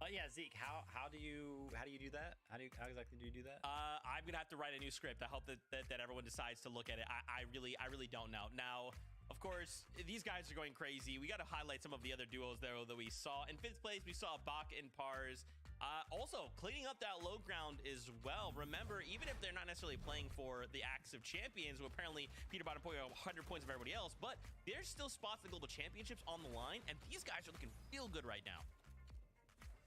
Yeah, Zeke, how do you do that? How exactly do you do that? I'm gonna have to write a new script. I hope that everyone decides to look at it. I really don't know. Now, of course, these guys are going crazy. We got to highlight some of the other duos there that we saw. In 5th place, we saw Bach and Pars. Also, cleaning up that low ground as well. Remember, even if they're not necessarily playing for the Axe of Champions, who apparently Peterbot and Pollo are 100 points of everybody else, but there's still spots in the Global Championships on the line, and these guys are looking real good right now.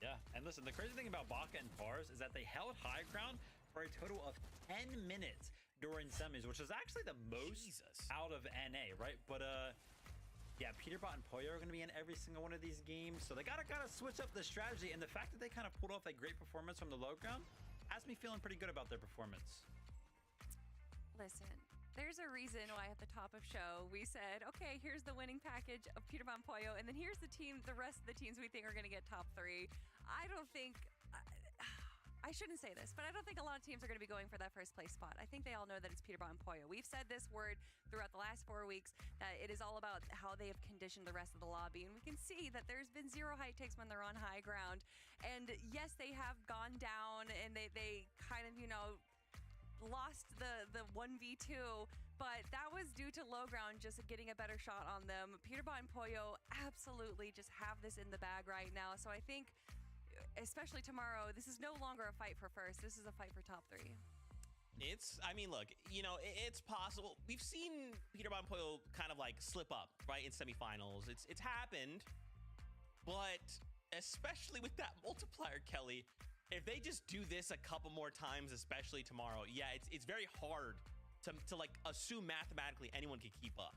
Yeah, and listen, the crazy thing about Baka and Pars is that they held high ground for a total of 10 minutes during semis, which is actually the most out of NA, right? But yeah, Peterbot and Pollo are going to be in every single one of these games, so they gotta switch up the strategy. And the fact that they kind of pulled off a great performance from the low ground has me feeling pretty good about their performance. Listen, there's a reason why at the top of show we said, okay, here's the winning package of Peterbot and Pollo, and then here's the rest of the teams we think are going to get top 3. I don't think, I shouldn't say this, but I don't think a lot of teams are going to be going for that first place spot. I think they all know that it's Peterbot and Pollo. We've said this word throughout the last 4 weeks, that it is all about how they have conditioned the rest of the lobby, and we can see that there's been 0 high takes when they're on high ground. And yes, they have gone down, and they kind of, you know, lost the 1v2, but that was due to low ground just getting a better shot on them. Peterbot and Pollo absolutely just have this in the bag right now, so I think especially tomorrow, this is no longer a fight for first, this is a fight for top 3. I mean, look, you know, it's possible. We've seen Peterbot and Pollo kind of like slip up, right, in semifinals. It's happened, but especially with that multiplier, Kelly, if they just do this a couple more times, especially tomorrow, yeah, it's very hard to like assume mathematically anyone can keep up.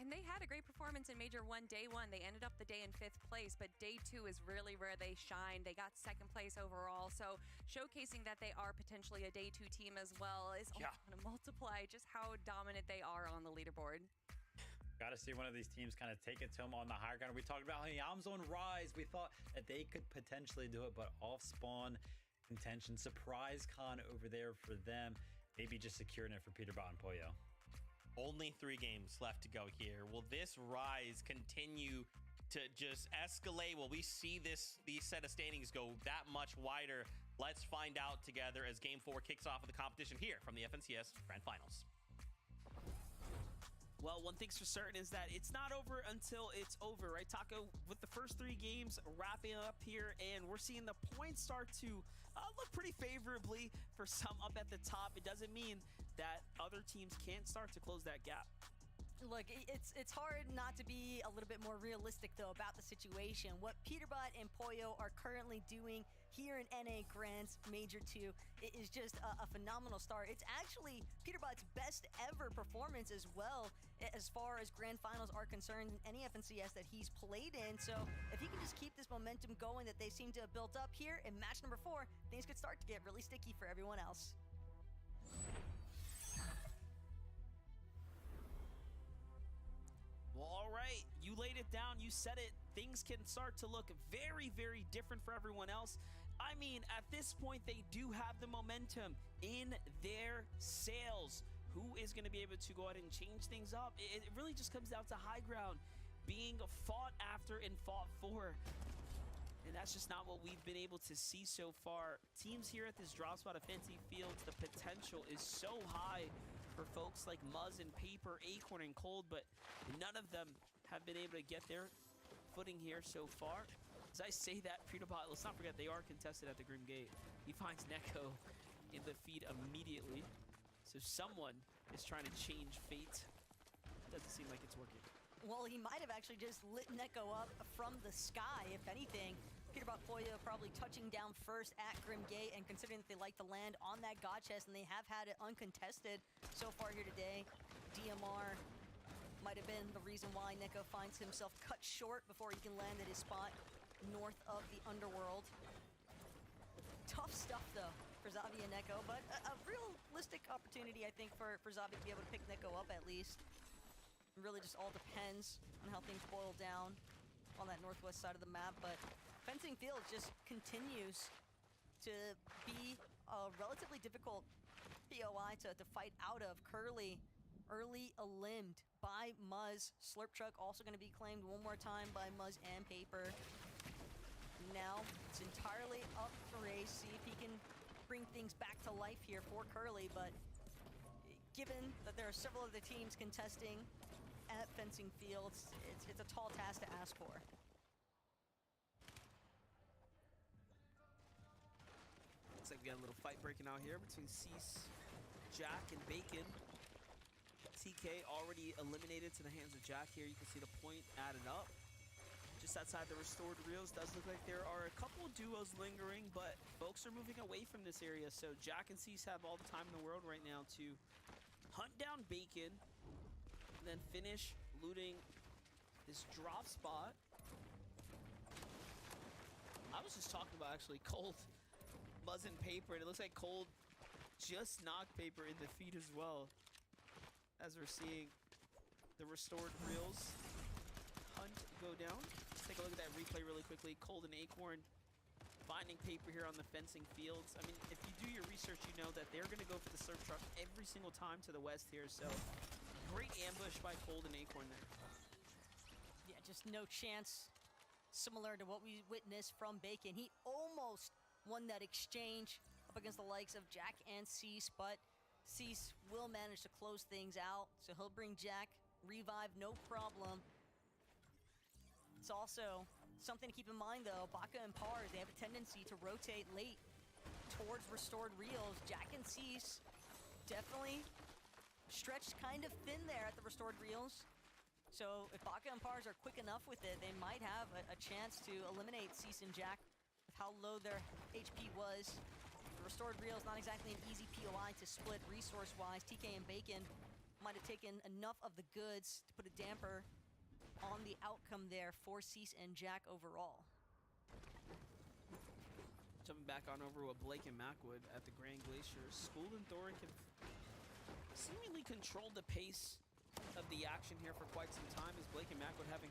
And they had a great performance in Major 1 day 1. They ended up the day in 5th place, but day 2 is really where they shine. They got 2nd place overall, so showcasing that they are potentially a day 2 team as well is going to multiply just how dominant they are on the leaderboard. Got to see one of these teams kind of take it to them on the high ground. We talked about Yamzo and Rise. We thought that they could potentially do it, but off spawn contention. Surprise con over there for them. Maybe just securing it for Peterbot and Pollo. Only 3 games left to go here. Will this Rise continue to just escalate? Will we see these set of standings go that much wider? Let's find out together as Game 4 kicks off of the competition here from the FNCS Grand Finals. Well, one thing's for certain is that it's not over until it's over, right, Taco? With the first 3 games wrapping up here, and we're seeing the points start to look pretty favorably for some up at the top. It doesn't mean that other teams can't start to close that gap. Look, it's hard not to be a little bit more realistic, though, about the situation. What Peterbot and Pollo are currently doing here in NA Grands Major 2 is just a phenomenal start. It's actually Peterbot's best ever performance as well, as far as Grand Finals are concerned in any FNCS that he's played in. So if he can just keep this momentum going that they seem to have built up here in match number 4, things could start to get really sticky for everyone else. Well, all right, you laid it down, you said it. Things can start to look very, very different for everyone else. I mean, at this point, they do have the momentum in their sails. Who is going to be able to go ahead and change things up? It really just comes down to high ground being fought after and fought for. And that's just not what we've been able to see so far. Teams here at this drop spot of Fancy Fields, the potential is so high for folks like Muzz and Paper, Acorn and Cold, but none of them have been able to get their footing here so far. As I say that, Peterbot, let's not forget they are contested at the Grim Gate. He finds Neko in the feed immediately. So someone is trying to change fate. Doesn't seem like it's working. Well, he might have actually just lit Neko up from the sky, if anything. Peterbot Pollo probably touching down first at Grim Gate, and considering that they like to land on that God chest, and they have had it uncontested so far here today, DMR might have been the reason why Neko finds himself cut short before he can land at his spot north of the underworld. Tough stuff, though, for Zavi and Neko, but a realistic opportunity, I think, for Zavi to be able to pick Neko up at least. It really just all depends on how things boil down on that northwest side of the map, but Fencing Field just continues to be a relatively difficult POI to fight out of. Curly, early elimed by Muzz. Slurp Truck also going to be claimed one more time by Muzz and Paper. Now it's entirely up for Ace, see if he can bring things back to life here for Curly, but given that there are several other teams contesting at Fencing Fields, it's a tall task to ask for. Looks like we got a little fight breaking out here between Cease, Jack, and Bacon. TK already eliminated to the hands of Jack here. You can see the point added up. Just outside the restored reels, does look like there are a couple duos lingering, but folks are moving away from this area. So Jack and Cease have all the time in the world right now to hunt down Bacon, and then finish looting this drop spot. I was just talking about actually Cold, Muzz, and Paper, and it looks like Cold just knocked Paper in the feet as well, as we're seeing the restored reels hunt go down. Let's take a look at that replay really quickly. Cold and Acorn finding Paper here on the Fencing Fields. I mean, if you do your research, you know that they're going to go for the Surf Truck every single time to the west here. So great ambush by Cold and Acorn there. Yeah, just no chance. Similar to what we witnessed from Bacon. He almost won that exchange up against the likes of Jack and Cease, but Cease will manage to close things out. So he'll bring Jack, revive, no problem. It's also something to keep in mind, though. Baka and Pars, they have a tendency to rotate late towards restored reels. Jack and Cease definitely stretched kind of thin there at the restored reels. So if Baka and Pars are quick enough with it, they might have a chance to eliminate Cease and Jack with how low their HP was. The restored reels, not exactly an easy POI to split resource-wise. TK and Bacon might have taken enough of the goods to put a damper on the outcome there for Cease and Jack overall. Jumping back on over with Blake and Macwood at the Grand Glacier. School and Thoric have seemingly controlled the pace of the action here for quite some time, as Blake and Macwood haven't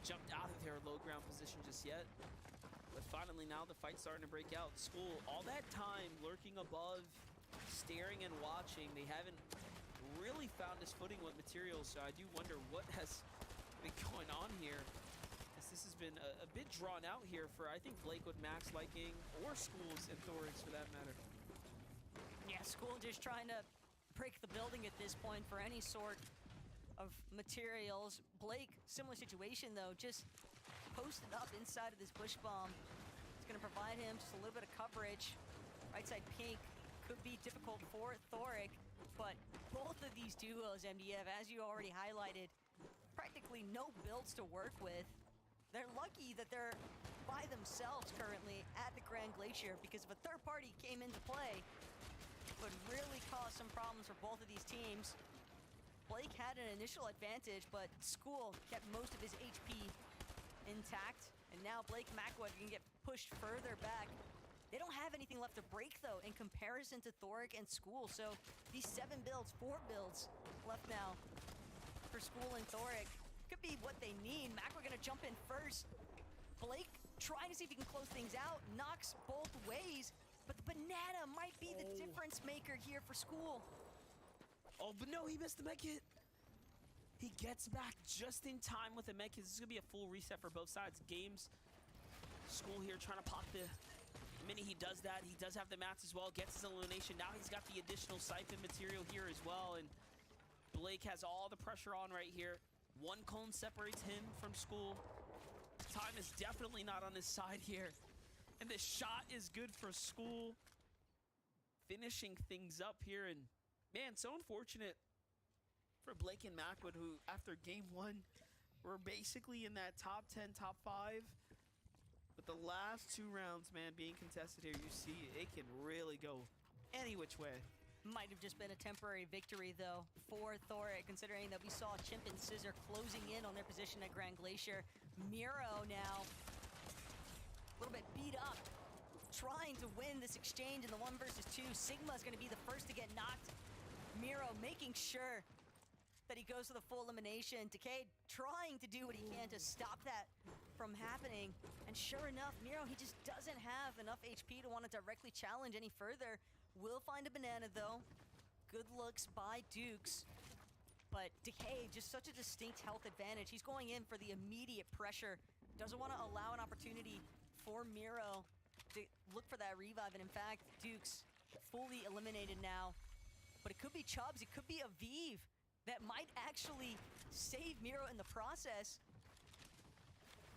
jumped out of their low ground position just yet. But finally now the fight's starting to break out. School, all that time lurking above, staring and watching, they haven't really found his footing with materials, so I do wonder what has been going on here, as this has been a bit drawn out here for, I think, Blake with Max liking, or Schools and Thorix for that matter. Yeah, School just trying to break the building at this point for any sort of materials. Blake, similar situation though, just posted up inside of this bush bomb. It's gonna provide him just a little bit of coverage. Right side pink could be difficult for Thoric, but both of these duos, MDF, as you already highlighted, practically no builds to work with. They're lucky that they're by themselves currently at the Grand Glacier, because if a third party came into play, it would really cause some problems for both of these teams. Blake had an initial advantage, but School kept most of his HP intact, and now Blake Macwood can get pushed further back. They don't have anything left to break, though, in comparison to Thoric and School, so these 4 builds left now for School and Thoric could be what they need. Macwood gonna jump in first. Blake trying to see if he can close things out, knocks both ways, but the banana might be the difference maker here for School. Oh, but no, he missed the med kit. He gets back just in time with the med kit. This is going to be a full reset for both sides. Games, School here trying to pop the minute he does that. He does have the mats as well, gets his elimination. Now he's got the additional siphon material here as well, and Blake has all the pressure on right here. One cone separates him from School. Time is definitely not on his side here, and the shot is good for School, finishing things up here. And man, so unfortunate for Blake and Macwood, who after game 1 were basically in that top 10, top 5. But the last 2 rounds, man, being contested here, you see it can really go any which way. Might have just been a temporary victory, though, for Thoric, considering that we saw Chimp and Scissor closing in on their position at Grand Glacier. Miro now a little bit beat up. trying to win this exchange in the 1 versus 2. Sigma's going to be the first to get knocked. Miro making sure that he goes to the full elimination. Decay trying to do what he can to stop that from happening. And sure enough, Miro, he just doesn't have enough HP to want to directly challenge any further. Will find a banana, though. Good looks by Dukes. But Decay, just such a distinct health advantage. He's going in for the immediate pressure. Doesn't want to allow an opportunity for Miro to look for that revive. And in fact, Dukes fully eliminated now. But it could be Chubbs, it could be Aviv that might actually save Miro in the process.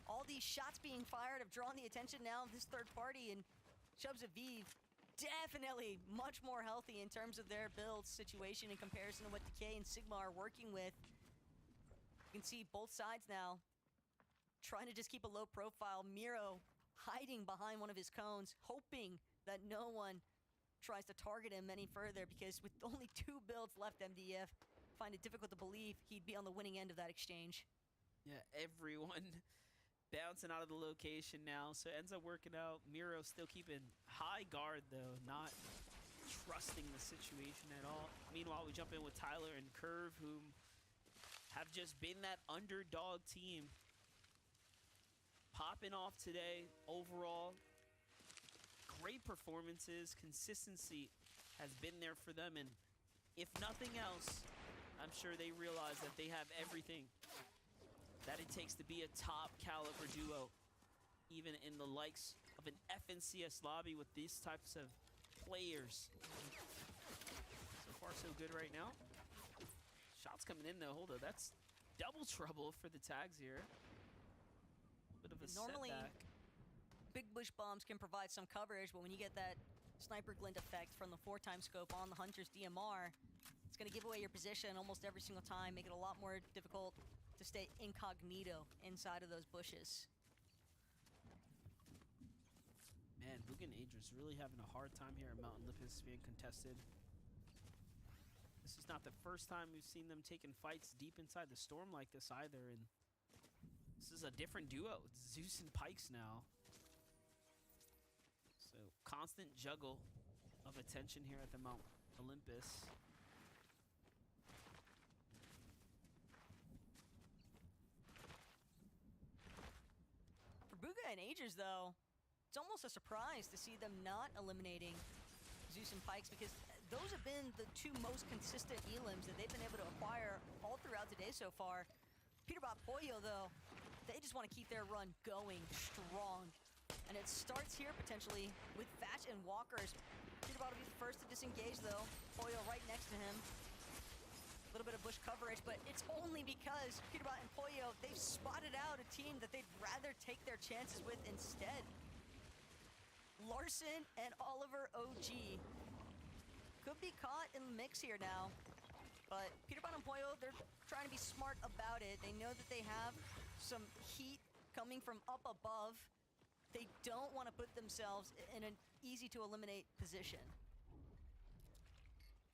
All these shots being fired have drawn the attention now of this third party, and Chubbs Aviv definitely much more healthy in terms of their build situation in comparison to what Decay and Sigma are working with. You can see both sides now trying to just keep a low profile. Miro hiding behind one of his cones, hoping that no one tries to target him any further, because with only 2 builds left, MDF find it difficult to believe he'd be on the winning end of that exchange. Yeah, everyone bouncing out of the location now, so it ends up working out. Miro still keeping high guard, though, not trusting the situation at all. Meanwhile, we jump in with Tyler and Curve, who have just been that underdog team. Popping off today, overall. Great performances, consistency has been there for them, and if nothing else, I'm sure they realize that they have everything that it takes to be a top caliber duo, even in the likes of an FNCS lobby with these types of players. So far, so good right now. Shots coming in though. Hold on, that's double trouble for the tags here. Bit of a normally setback. Big bush bombs can provide some coverage, but when you get that sniper glint effect from the 4x scope on the Hunter's DMR, it's going to give away your position almost every single time, make it a lot more difficult to stay incognito inside of those bushes. Man, Lugan Adris really having a hard time here at Mount Olympus being contested. This is not the first time we've seen them taking fights deep inside the storm like this either, and this is a different duo. It's Zeus and Pikes now. So constant juggle of attention here at the Mount Olympus. For Bugha and Agers, though, it's almost a surprise to see them not eliminating Zeus and Pikes, because those have been the 2 most consistent elims that they've been able to acquire all throughout today so far. Peterbot Pollo, though, they just want to keep their run going strong. And it starts here, potentially, with Thatch and Walkers. Peterbot will be the first to disengage, though. Pollo right next to him. A little bit of bush coverage, but it's only because Peterbot and Pollo, they've spotted out a team that they'd rather take their chances with instead. Larson and Oliver OG could be caught in the mix here now. But Peterbot and Pollo, they're trying to be smart about it. They know that they have some heat coming from up above. They don't want to put themselves in an easy-to-eliminate position.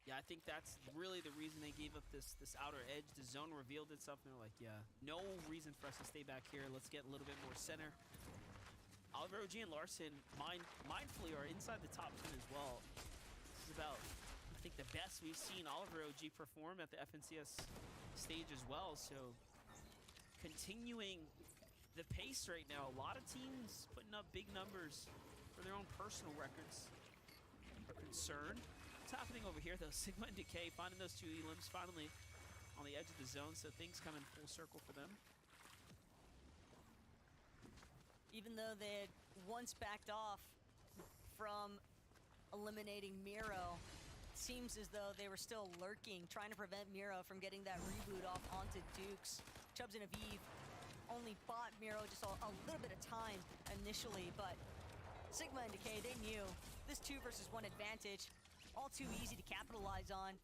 Yeah, I think that's really the reason they gave up this outer edge. The zone revealed itself, and they're like, yeah, no reason for us to stay back here. Let's get a little bit more center. Oliver OG and Larson mindfully are inside the top 10 as well. This is about, I think, the best we've seen Oliver OG perform at the FNCS stage as well. So continuing the pace right now. A lot of teams putting up big numbers for their own personal records. Are concerned. What's happening over here, though? Sigma and Decay finding those 2 elims finally on the edge of the zone, so things come in full circle for them. Even though they had once backed off from eliminating Miro, it seems as though they were still lurking, trying to prevent Miro from getting that reboot off onto Dukes. Chubbs and Aviv only bought Miro just a little bit of time initially, but Sigma and Decay, they knew this 2 versus 1 advantage, all too easy to capitalize on.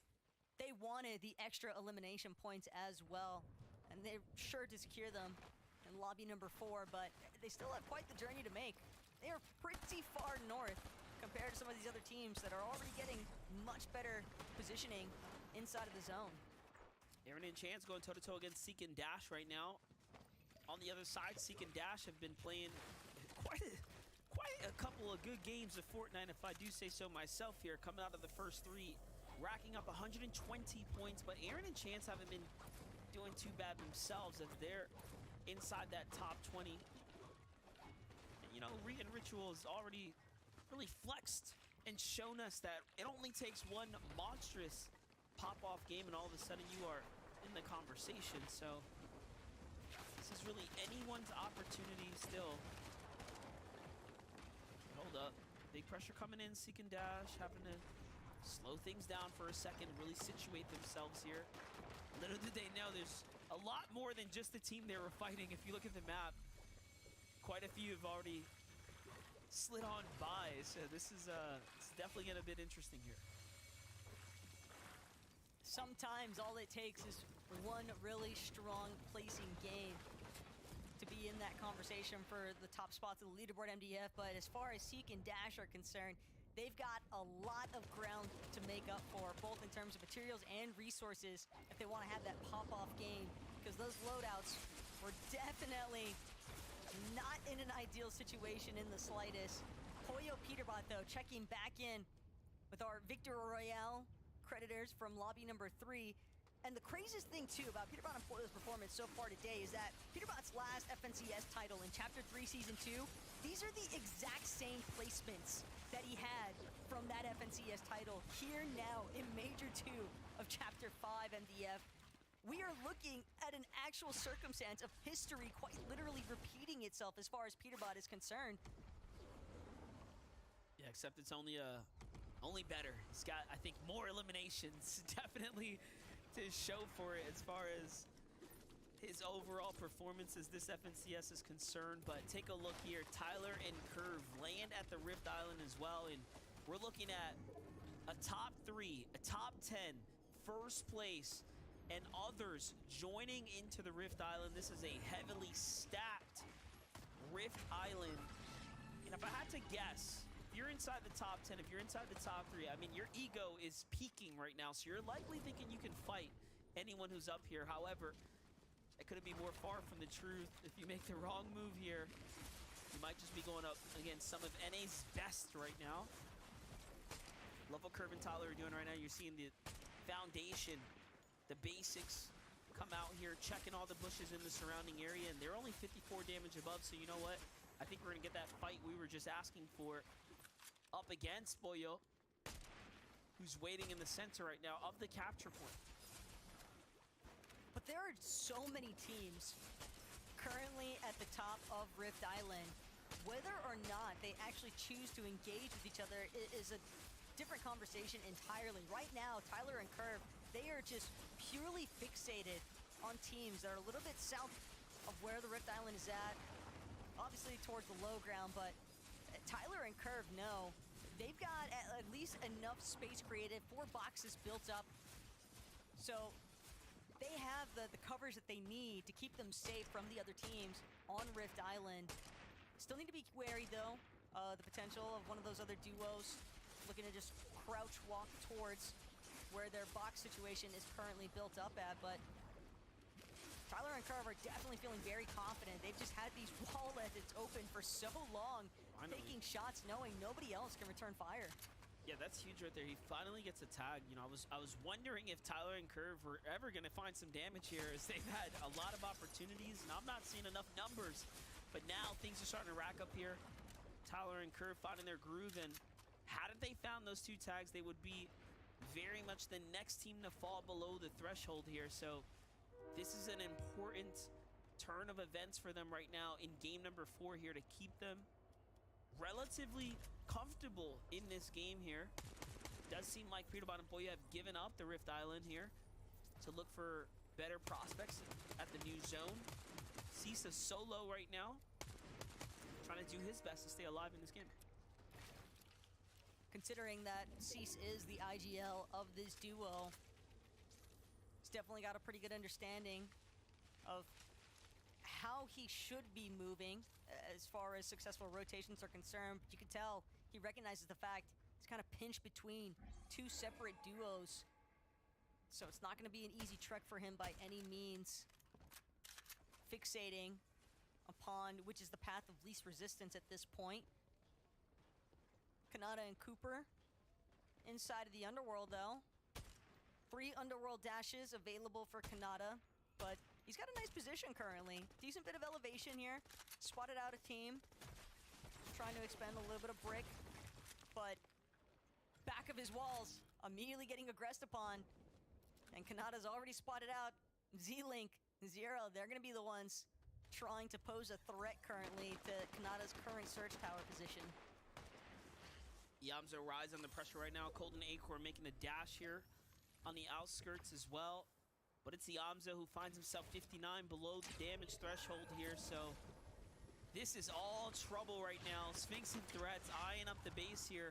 They wanted the extra elimination points as well, and they're sure to secure them in lobby number 4, but they still have quite the journey to make. They are pretty far north compared to some of these other teams that are already getting much better positioning inside of the zone. Aaron and Chance going toe-to-toe against Seek and Dash right now. On the other side, Seek and Dash have been playing quite quite a couple of good games of Fortnite, if I do say so myself here, coming out of the first 3, racking up 120 points, but Aaron and Chance haven't been doing too bad themselves as they're inside that top 20. And, you know, Ritual has already really flexed and shown us that it only takes one monstrous pop-off game and all of a sudden you are in the conversation. So this is really anyone's opportunity still. Hold up. Big pressure coming in, Seek and Dash having to slow things down for a second, really situate themselves here. Little did they know there's a lot more than just the team they were fighting. If you look at the map, quite a few have already slid on by, so this is it's definitely getting a bit interesting here. Sometimes all it takes is one really strong placing game to be in that conversation for the top spots of the leaderboard MDF, but as far as Seek and Dash are concerned, they've got a lot of ground to make up for, both in terms of materials and resources, if they want to have that pop-off game, because those loadouts were definitely not in an ideal situation in the slightest. Pollo Peterbot, though, checking back in with our Victor Royale creditors from lobby number 3. And the craziest thing, too, about Peterbot and Pollo's performance so far today is that Peterbot's last FNCS title in Chapter 3 Season 2, these are the exact same placements that he had from that FNCS title here now in Major 2 of Chapter 5 MDF. We are looking at an actual circumstance of history quite literally repeating itself as far as Peterbot is concerned. Yeah, except it's only better. He's got, I think, more eliminations definitely to show for it as far as his overall performance as this FNCS is concerned. But take a look here. Tyler and Curve land at the Rift Island as well, and we're looking at a top 3, a top 10, first place, and others joining into the Rift Island. This is a heavily stacked Rift Island. And if I had to guess, if you're inside the top 10, if you're inside the top 3, I mean, your ego is peaking right now, so you're likely thinking you can fight anyone who's up here. However, it couldn't be more far from the truth. If you make the wrong move here, you might just be going up against some of NA's best right now. Love what Curve and Tyler are doing right now. You're seeing the foundation, the basics come out here, checking all the bushes in the surrounding area, and they're only 54 damage above, so you know what? I think we're gonna get that fight we were just asking for up against Pollo, who's waiting in the center right now of the capture point. But there are so many teams currently at the top of Rift Island. Whether or not they actually choose to engage with each other is a different conversation entirely. Right now, Tyler and Curve, they are just purely fixated on teams that are a little bit south of where the Rift Island is at. Obviously towards the low ground, but Tyler and Curve know they've got at least enough space created, 4 boxes built up. So they have the covers that they need to keep them safe from the other teams on Rift Island. Still need to be wary, though, the potential of one of those other duos looking to just crouch walk towards where their box situation is currently built up at, but Tyler and Curve are definitely feeling very confident. They've just had these wall edges open for so long, taking shots knowing nobody else can return fire. Yeah, that's huge right there. He finally gets a tag. You know, I was wondering if Tyler and Curve were ever going to find some damage here, as they've had a lot of opportunities, and I'm not seeing enough numbers. But now things are starting to rack up here. Tyler and Curve finding their groove, and had they found those 2 tags, they would be very much the next team to fall below the threshold here. So this is an important turn of events for them right now in game number 4 here to keep them relatively comfortable in this game here. Does seem like Peterbot and Pollo have given up the Rift Island here to look for better prospects at the new zone. Cisa solo right now, trying to do his best to stay alive in this game. Considering that Cease is the IGL of this duo, he's definitely got a pretty good understanding of how he should be moving as far as successful rotations are concerned. But you can tell he recognizes the fact he's kind of pinched between 2 separate duos. So it's not going to be an easy trek for him by any means. Fixating upon which is the path of least resistance at this point. Kanata and Cooper inside of the Underworld, though. 3 Underworld dashes available for Kanata, but he's got a nice position currently. Decent bit of elevation here. Spotted out a team. Trying to expend a little bit of brick, but back of his walls, immediately getting aggressed upon. And Kanata's already spotted out. Z-Link, Zero, they're going to be the ones trying to pose a threat currently to Kanata's current Surge Tower position. Yamzo rise under pressure right now. Cold and Acorn making a dash here on the outskirts as well. But it's Yamzo who finds himself 59 below the damage threshold here, so this is all trouble right now. Sphinx and Threats eyeing up the base here.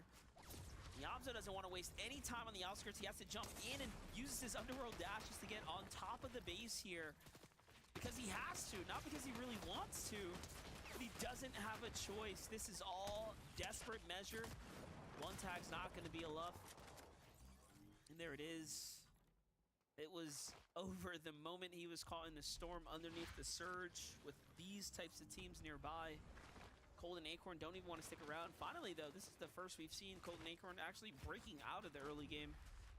Yamzo doesn't want to waste any time on the outskirts. He has to jump in and uses his Underworld dashes to get on top of the base here. Because he has to, not because he really wants to. But he doesn't have a choice. This is all desperate measure. One tag's not going to be enough. And there it is. It was over the moment he was caught in the storm underneath the surge with these types of teams nearby. Cold and Acorn don't even want to stick around. Finally, though, this is the first we've seen Cold and Acorn actually breaking out of the early game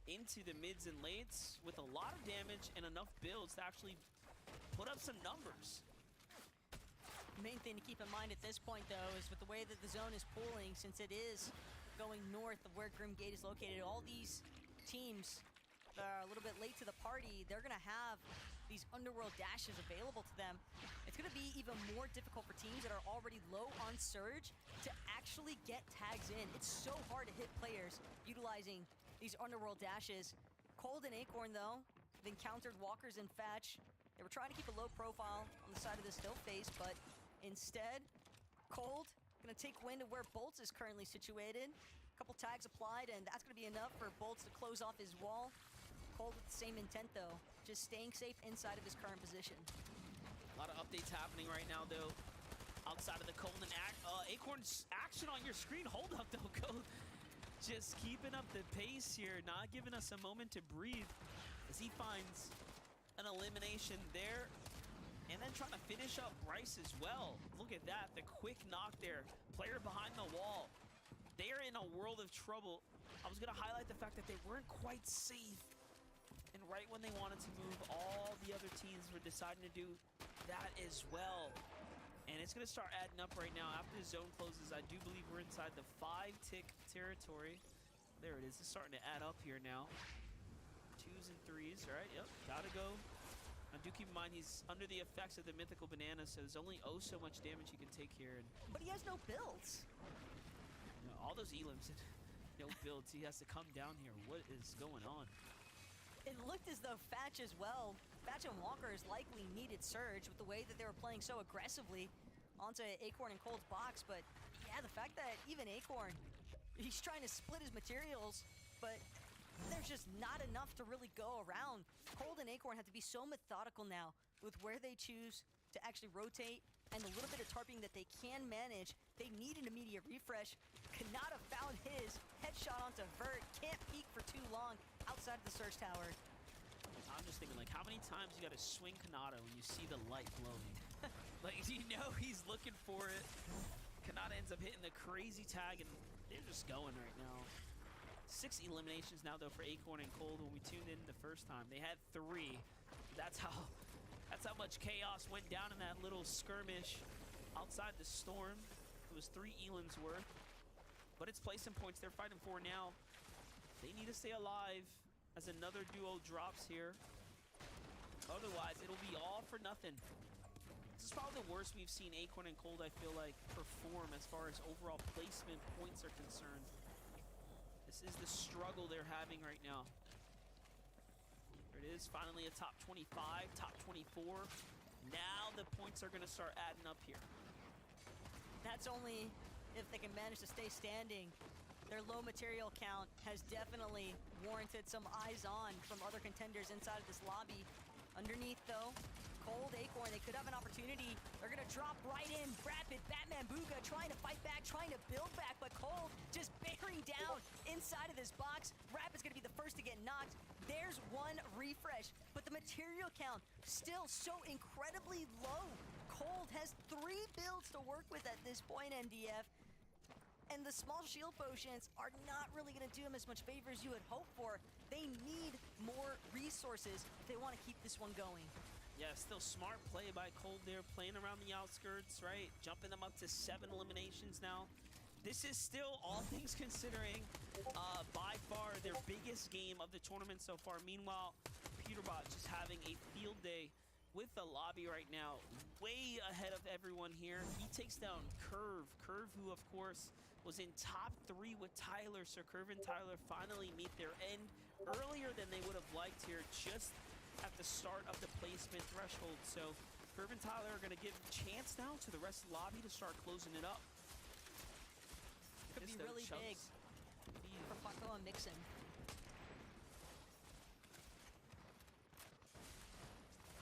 into the mids and lates with a lot of damage and enough builds to actually put up some numbers. The main thing to keep in mind at this point, though, is with the way that the zone is pulling, since it is going north of where Grim Gate is located, all these teams that are a little bit late to the party, they're going to have these Underworld dashes available to them. It's going to be even more difficult for teams that are already low on Surge to actually get tags in. It's so hard to hit players utilizing these Underworld dashes. Cold and Acorn, though, have encountered Walkers and Fetch. They were trying to keep a low profile on the side of the still face, but instead, Cold gonna take wind of where Bolts is currently situated. A couple tags applied, and that's gonna be enough for Bolts to close off his wall. Cold with the same intent, though, just staying safe inside of his current position. A lot of updates happening right now, though, outside of the Cold and Acorn's action on your screen. Hold up, though, Cold. Just keeping up the pace here, not giving us a moment to breathe as he finds an elimination there. And then trying to finish up Bryce as well. Look at that, the quick knock there. Player behind the wall. They are in a world of trouble. I was gonna highlight the fact that they weren't quite safe. And right when they wanted to move, all the other teams were deciding to do that as well. And it's gonna start adding up right now. After the zone closes, I do believe we're inside the 5-tick territory. There it is, it's starting to add up here now. 2s and 3s, all right, yep, gotta go. Now do keep in mind he's under the effects of the mythical banana, so there's only oh so much damage he can take here. But he has no builds. You know, all those elims and no builds. He has to come down here. What is going on? It looked as though Fatch as well. Fatch and Walkers likely needed Surge with the way that they were playing so aggressively onto Acorn and Cold's box. But yeah, the fact that even Acorn, he's trying to split his materials, but there's just not enough to really go around. Cold and Acorn have to be so methodical now with where they choose to actually rotate and the little bit of tarping that they can manage. They need an immediate refresh. Kanata found his headshot onto Vert. Can't peek for too long outside of the Surge Tower. I'm just thinking, like, how many times you gotta swing Kanata when you see the light glowing? Like, you know he's looking for it. Kanata ends up hitting the crazy tag, and they're just going right now. 6 eliminations now, though, for Acorn and Cold. When we tuned in the first time, they had 3. That's how much chaos went down in that little skirmish outside the storm. It was 3 elims worth, but it's placing points they're fighting for now. They need to stay alive as another duo drops here. Otherwise, it'll be all for nothing. This is probably the worst we've seen Acorn and Cold, I feel like, perform as far as overall placement points are concerned. This is the struggle they're having right now. There it is, finally a top 25, top 24. Now the points are gonna start adding up here. That's only if they can manage to stay standing. Their low material count has definitely warranted some eyes on from other contenders inside of this lobby. Underneath, though, Cold, Acorn, they could have an opportunity. They're gonna drop right in. Rapid, Batman Booga trying to fight back, trying to build back, but Cold just bearing down inside of this box. Rapid's gonna be the first to get knocked. There's one refresh, but the material count still so incredibly low. Cold has 3 builds to work with at this point, MDF. And the small shield potions are not really going to do them as much favor as you would hope for. They need more resources if they want to keep this one going. Yeah, still smart play by Cold there, playing around the outskirts, right? Jumping them up to 7 eliminations now. This is still, all things considering, by far their biggest game of the tournament so far. Meanwhile, Peterbot just having a field day with the lobby right now, way ahead of everyone here. He takes down Curve. Curve, who, of course, was in top 3 with Tyler. So Curve and Tyler finally meet their end earlier than they would have liked here, just at the start of the placement threshold. So Curve and Tyler are going to give a chance now to the rest of the lobby to start closing it up. Could be really big for Paco and Mixon.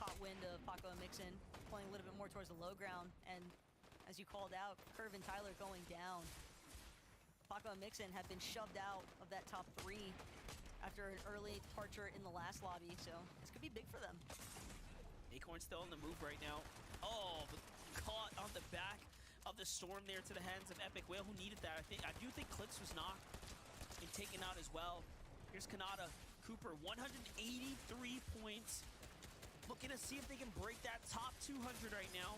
Caught wind of Paco and Mixon playing a little bit more towards the low ground, and as you called out, Curve and Tyler going down. Paco and Mixon have been shoved out of that top 3 after an early departure in the last lobby, so this could be big for them. Acorn still on the move right now. Oh, caught on the back of the storm there to the hands of Epic Whale, who needed that. I do think Clix was knocked and taken out as well. Here's Kanata. Cooper, 183 points. Looking to see if they can break that top 200 right now.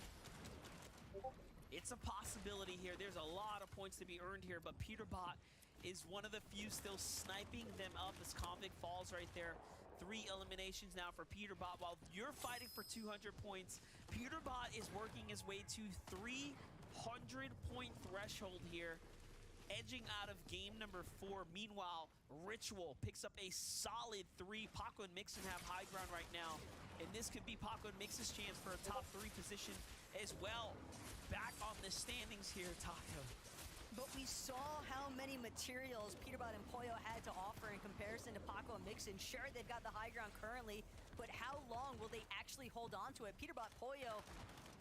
It's a possibility here. There's a lot of points to be earned here, but Peterbot is one of the few still sniping them up as Convict falls right there. 3 eliminations now for Peterbot. While you're fighting for 200 points, Peterbot is working his way to 300-point threshold here, edging out of game number 4. Meanwhile, Ritual picks up a solid 3. Paco and Mixon have high ground right now, and this could be Paco and Mixon's chance for a top 3 position as well. Back on the standings here, Taco. But we saw how many materials Peterbot and Pollo had to offer in comparison to Paco and Mixon. Sure, they've got the high ground currently, but how long will they actually hold on to it? Peterbot, Pollo,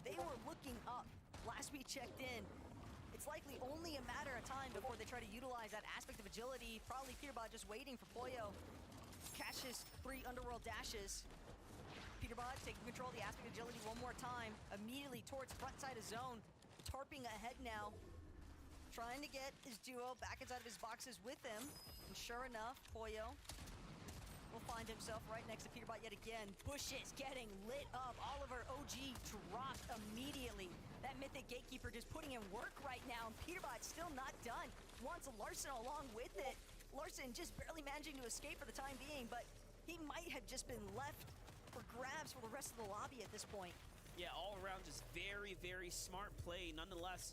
they were looking up. Last we checked in, it's likely only a matter of time before they try to utilize that aspect of agility. Probably Peterbot just waiting for Pollo. Catch his 3 underworld dashes. Peterbot taking control of the aspect of agility one more time. Immediately towards front side of zone. Tarping ahead now. Trying to get his duo back inside of his boxes with him. And sure enough, Pollo will find himself right next to Peterbot yet again. Bushes getting lit up. Oliver OG dropped immediately. That Mythic Gatekeeper just putting in work right now. And Peterbot still not done. Wants Larson along with it. Larson just barely managing to escape for the time being, but he might have just been left for grabs for the rest of the lobby at this point. Yeah, all around just very, very smart play. Nonetheless,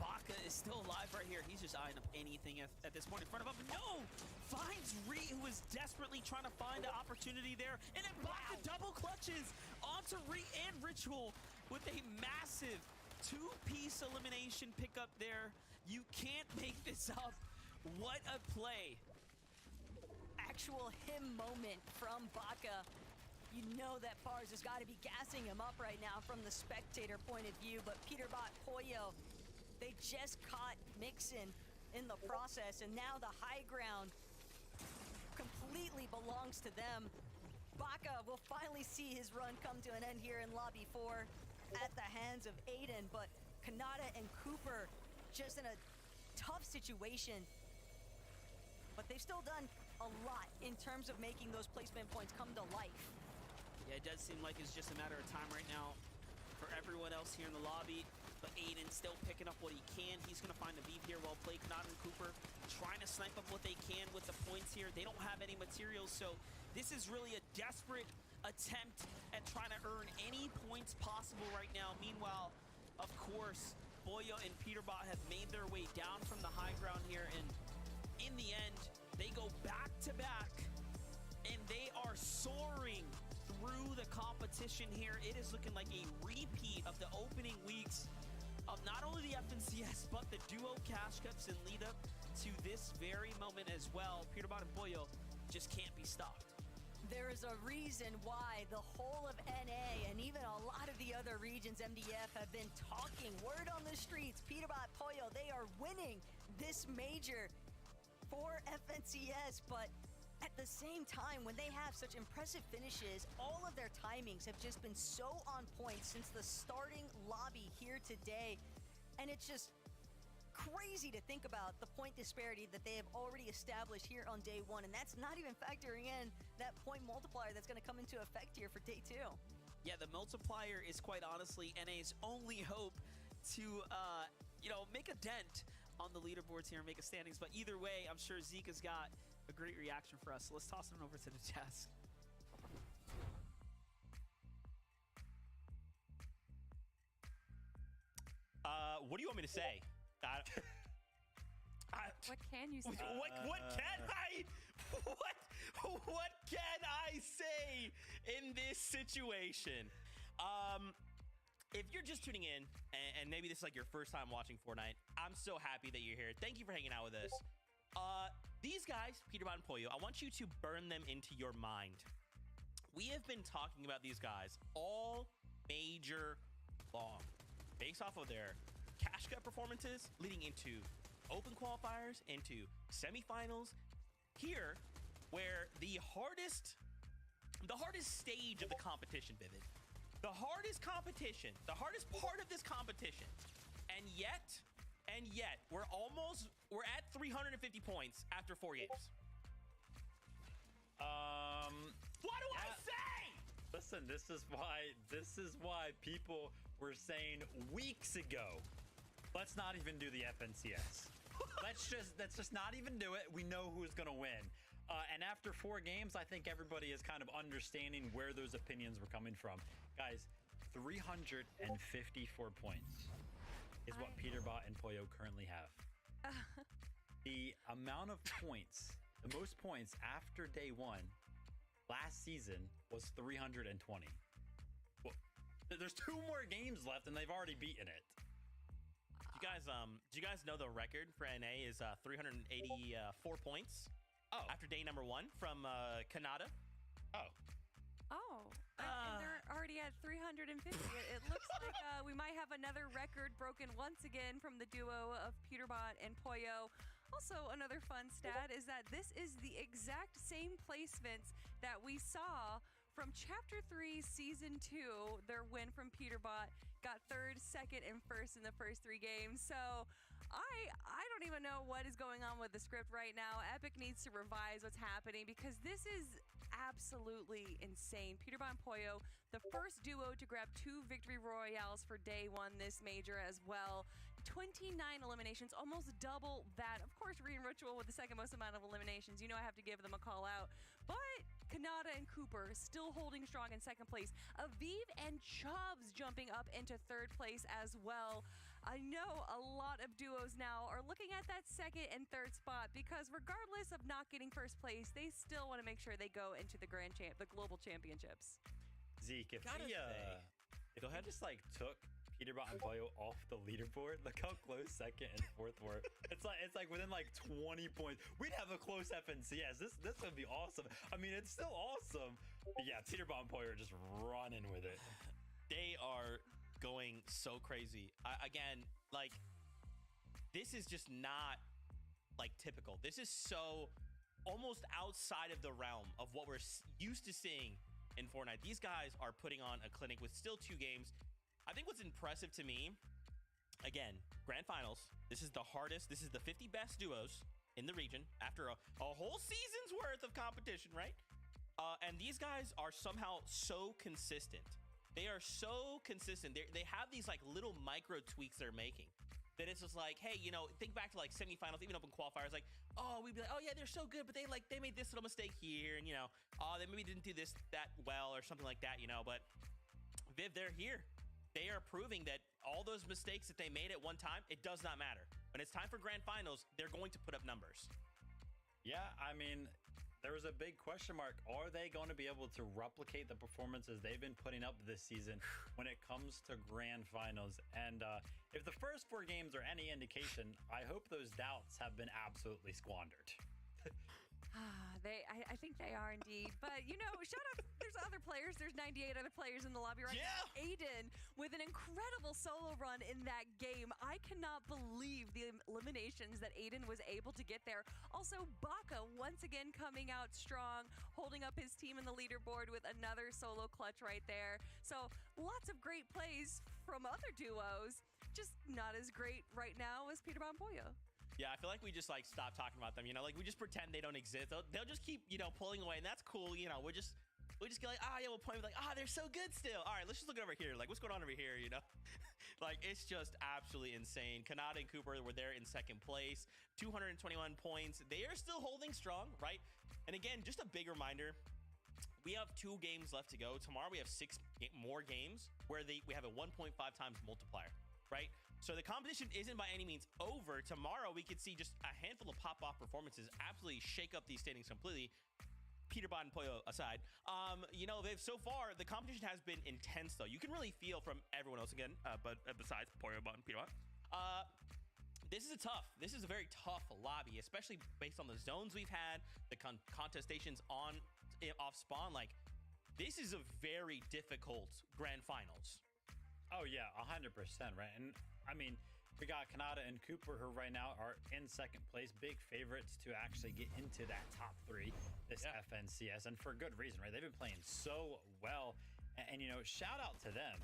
Baka is still alive right here. He's just eyeing up anything at this point in front of him. No! Finds Ree, who is desperately trying to find an opportunity there. And then Baka double clutches onto Ree and Ritual with a massive 2-piece elimination pickup there. You can't make this up. What a play. Actual him moment from Baka. You know that Pars has got to be gassing him up right now from the spectator point of view, but Peterbot, Pollo, they just caught Mixon in the process, and now the high ground completely belongs to them. Baka will finally see his run come to an end here in Lobby 4 at the hands of Aiden, but Kanata and Cooper just in a tough situation. But they've still done a lot in terms of making those placement points come to life. Yeah, it does seem like it's just a matter of time right now for everyone else here in the lobby. But Aiden still picking up what he can. He's going to find the beat here. Well played, Kanata and Cooper trying to snipe up what they can with the points here. They don't have any materials, so this is really a desperate attempt at trying to earn any points possible right now. Meanwhile, of course, Boyo and Peterbot have made their way down from the high ground here, and in the end, they go back-to-back, and they are soaring through the competition here. It is looking like a repeat of the opening weeks of not only the FNCS, but the duo cash cups and lead up to this very moment as well. Peterbot and Boyo just can't be stopped. There is a reason why the whole of NA and even a lot of the other regions MDF have been talking. Word on the streets, Peterbot, Pollo, they are winning this major for FNCS, but at the same time, when they have such impressive finishes, all of their timings have just been so on point since the starting lobby here today. And it's just crazy to think about the point disparity that they have already established here on day one, and that's not even factoring in that point multiplier that's going to come into effect here for day 2. Yeah, the multiplier is quite honestly NA's only hope to, make a dent on the leaderboards here and make a standings. But either way, I'm sure Zeke has got a great reaction for us. So let's toss it over to the desk. What do you want me to say? What can you say? What can I? What can I say in this situation? If you're just tuning in, and maybe this is like your first time watching Fortnite, I'm so happy that you're here. Thank you for hanging out with us. These guys, Peterbot and Pollo, I want you to burn them into your mind. We have been talking about these guys all major long, based off of their cash cut performances leading into open qualifiers, into semifinals. Here, where the hardest stage of the competition, Vivid, the hardest competition, the hardest part of this competition, and yet, we're at 350 points after 4 games. What do I say? Listen, this is why people were saying weeks ago, let's not even do the FNCS. let's just not even do it. We know who's gonna win. And after 4 games, I think everybody is kind of understanding where those opinions were coming from. Guys, 354 points is what Peterbot and Pollo currently have. The amount of points, the most points after day 1 last season was 320. Well, there's 2 more games left and they've already beaten it. Do you guys know the record for NA is 384 points? Oh. After day number 1 from Canada. And they're already at 350. It looks like we might have another record broken once again from the duo of Peterbot and Pollo. Also, another fun stat is that this is the exact same placements that we saw from Chapter 3, Season 2. Their win from Peterbot got 3rd, 2nd, and 1st in the first 3 games. So I don't even know what is going on with the script right now. Epic needs to revise what's happening because this is absolutely insane. Peterbot and Pollo, the first duo to grab 2 victory royales for day 1 this major as well. 29 eliminations, almost double that. Of course, Re and Ritual with the second most amount of eliminations. You know I have to give them a call out. But Kanata and Cooper still holding strong in 2nd place. Aviv and Chubbs jumping up into 3rd place as well. I know a lot of duos now are looking at that 2nd and 3rd spot because regardless of not getting 1st place, they still want to make sure they go into the the global championships. Zeke, if we just like took Peterbot and Pollo off the leaderboard, look how close 2nd and 4th were. It's like within like 20 points. We'd have a close FNCS. This would be awesome. I mean, it's still awesome. But yeah, Peterbot and Pollo are just running with it. They are going so crazy. Again, like, this is just not like typical. This is so almost outside of the realm of what we're used to seeing in Fortnite. These guys are putting on a clinic with still 2 games. I think what's impressive to me, again, Grand Finals, this is the hardest, this is the 50 best duos in the region after a whole season's worth of competition, right? And these guys are somehow so consistent. They are so consistent. They have these like little micro tweaks they're making that it's just like, hey, think back to like semifinals, even open qualifiers, like, we'd be like, oh yeah, they're so good, but they made this little mistake here, and they maybe didn't do that well or something like that, but Viv, they're here. They are proving that all those mistakes that they made at one time, it does not matter. When it's time for Grand Finals, they're going to put up numbers. Yeah, I mean, there was a big question mark. Are they going to be able to replicate the performances they've been putting up this season when it comes to Grand Finals? And if the first 4 games are any indication, I hope those doubts have been absolutely squandered. I think they are indeed. But, shout out, there's other players. There's 98 other players in the lobby right now. Aiden with an incredible solo run in that game. I cannot believe the eliminations that Aiden was able to get there. Also, Baka once again coming out strong, holding up his team in the leaderboard with another solo clutch right there. So lots of great plays from other duos. just not as great right now as Peter Bon Pollo. Yeah, I feel like we just like stop talking about them. You know, like we just pretend they don't exist. They'll just keep, you know, pulling away, and that's cool. You know, we just get like, yeah, we'll point like, they're so good still. All right, let's just look over here. Like, what's going on over here? You know, like it's just absolutely insane. Kanata and Cooper were there in second place, 221 points. They are still holding strong, right? And again, just a big reminder. We have 2 games left to go. Tomorrow we have 6 more games where we have a 1.5 times multiplier, right? So the competition isn't by any means over. Tomorrow we could see just a handful of pop-off performances absolutely shake up these standings completely. Peter Bon and Pollo aside, you know, so far the competition has been intense though. You can really feel from everyone else again, but besides Pollo and Peter Bon. This is a very tough lobby, especially based on the zones we've had, the contestations off spawn. Like, this is a very difficult grand finals. Oh yeah, 100%, right? And I mean, we got Kanata and Cooper, who right now are in second place, big favorites to actually get into that top 3 this FNCS, and for good reason, right? They've been playing so well, and you know, shout out to them,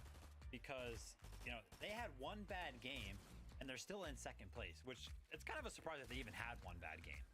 because you know, they had one bad game and they're still in second place, which it's kind of a surprise that they even had one bad game.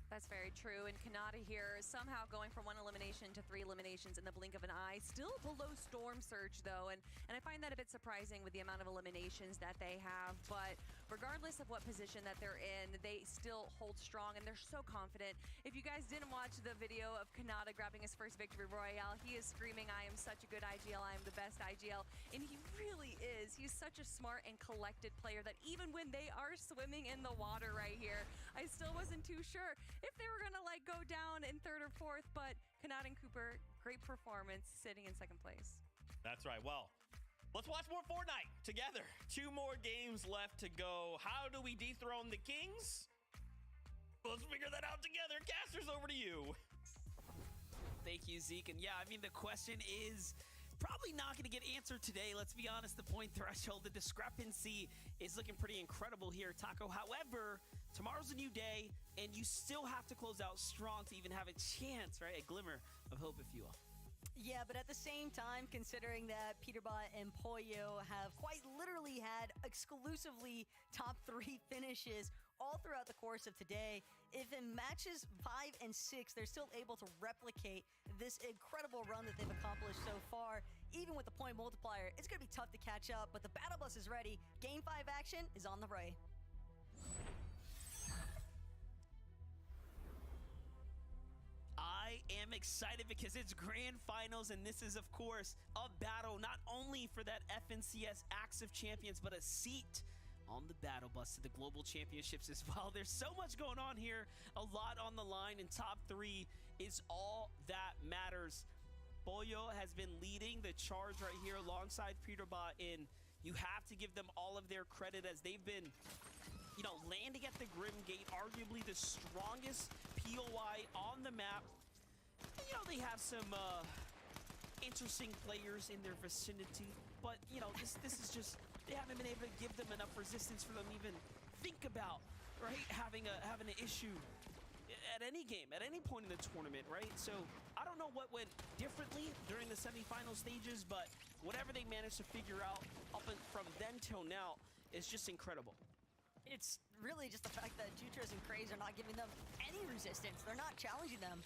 That's very true. And Kanata here somehow going from 1 elimination to 3 eliminations in the blink of an eye. Still below Storm Surge, though. And I find that a bit surprising with the amount of eliminations that they have. But regardless of what position that they're in, they still hold strong and they're so confident. If you guys didn't watch the video of Kanata grabbing his first victory royale, he is screaming, "I am such a good IGL. I am the best IGL." And he really is. He's such a smart and collected player that even when they are swimming in the water right here, I still wasn't too sure if they were gonna like go down in 3rd or 4th, but Kanata and Cooper, great performance, sitting in 2nd place. That's right. Well, let's watch more Fortnite together. 2 more games left to go. How do we dethrone the Kings? Let's figure that out together. Casters, over to you. Thank you, Zeke. And yeah, I mean, the question is probably not going to get answered today. Let's be honest, the point threshold, the discrepancy is looking pretty incredible here, Taco. However, tomorrow's a new day, and you still have to close out strong to even have a chance, right? A glimmer of hope, if you will. Yeah, but at the same time, considering that Peterbot and Pollo have quite literally had exclusively top 3 finishes all throughout the course of today, if in matches 5 and 6, they're still able to replicate this incredible run that they've accomplished so far, even with the point multiplier, it's going to be tough to catch up, but the battle bus is ready. Game 5 action is on the way. I am excited because it's grand finals, and this is, of course, a battle not only for that FNCS Axe of Champions, but a seat on the battle bus to the global championships as well. There's so much going on here, a lot on the line, and top 3 is all that matters. Pollo has been leading the charge right here alongside Peterbot, and you have to give them all of their credit as they've been, you know, landing at the Grim Gate, arguably the strongest POI on the map. You know, they have some interesting players in their vicinity, but, you know, this is just, they haven't been able to give them enough resistance for them to even think about, right, having an issue at any game, at any point in the tournament, right? So I don't know what went differently during the semifinal stages, but whatever they managed to figure out up from then till now is just incredible. It's really just the fact that Jutras and Craze are not giving them any resistance. They're not challenging them.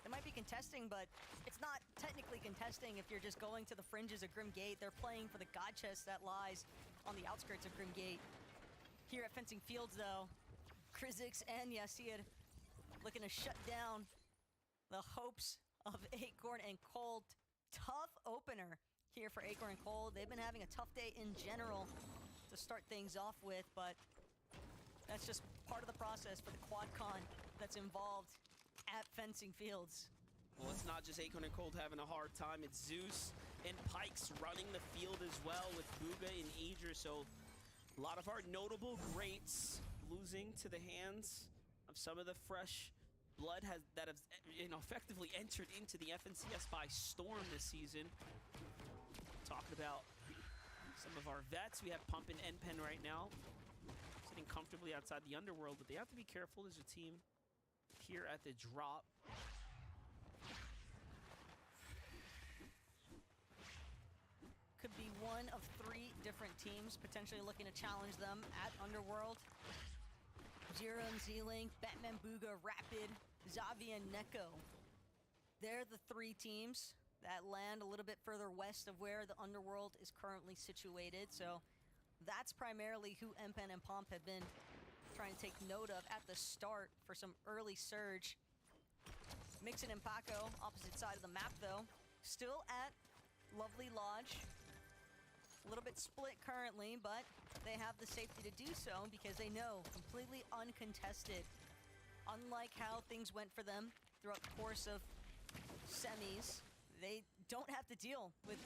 They might be contesting, but it's not technically contesting if you're just going to the fringes of Grim Gate. They're playing for the god chest that lies on the outskirts of Grim Gate. Here at Fencing Fields, though, Krizix and Yasir looking to shut down the hopes of Acorn and Cold. Tough opener here for Acorn and Cold. They've been having a tough day in general to start things off with, but that's just part of the process for the QuadCon that's involved at Fencing Fields. Well, it's not just Acorn and Cold having a hard time. It's Zeus and Pikes running the field as well with Booga and Aegir. So a lot of our notable greats losing to the hands of some of the fresh blood that have, you know, effectively entered into the FNCS by storm this season. Talking about some of our vets. We have Pump and N-Pen right now, sitting comfortably outside the underworld, but they have to be careful as a team here at the drop. Could be one of 3 different teams potentially looking to challenge them at Underworld. Jiren, Z-Link, Batman Booga, Rapid, Xavi, and Neko. They're the 3 teams that land a little bit further west of where the Underworld is currently situated. So that's primarily who Empen and Pomp have been trying to take note of at the start for some early surge. Mixin and Paco, opposite side of the map though, still at Lovely Lodge. A little bit split currently, but they have the safety to do so because they know completely uncontested. Unlike how things went for them throughout the course of semis, they don't have to deal with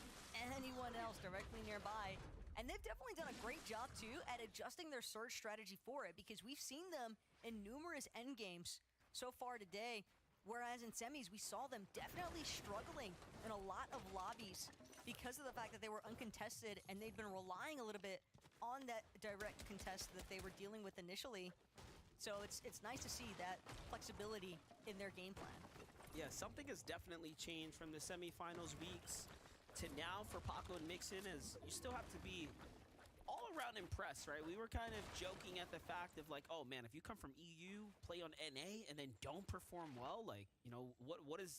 anyone else directly nearby. And they've definitely done a great job too at adjusting their surge strategy for it, because we've seen them in numerous endgames so far today. Whereas in semis, we saw them definitely struggling in a lot of lobbies because of the fact that they were uncontested and they'd been relying a little bit on that direct contest that they were dealing with initially. So it's nice to see that flexibility in their game plan. Yeah, something has definitely changed from the semifinals weeks to now for Paco and Mixin, as you still have to be all around impressed, right? We were kind of joking at the fact of like, oh man, if you come from EU, play on NA, and then don't perform well, like, you know, what is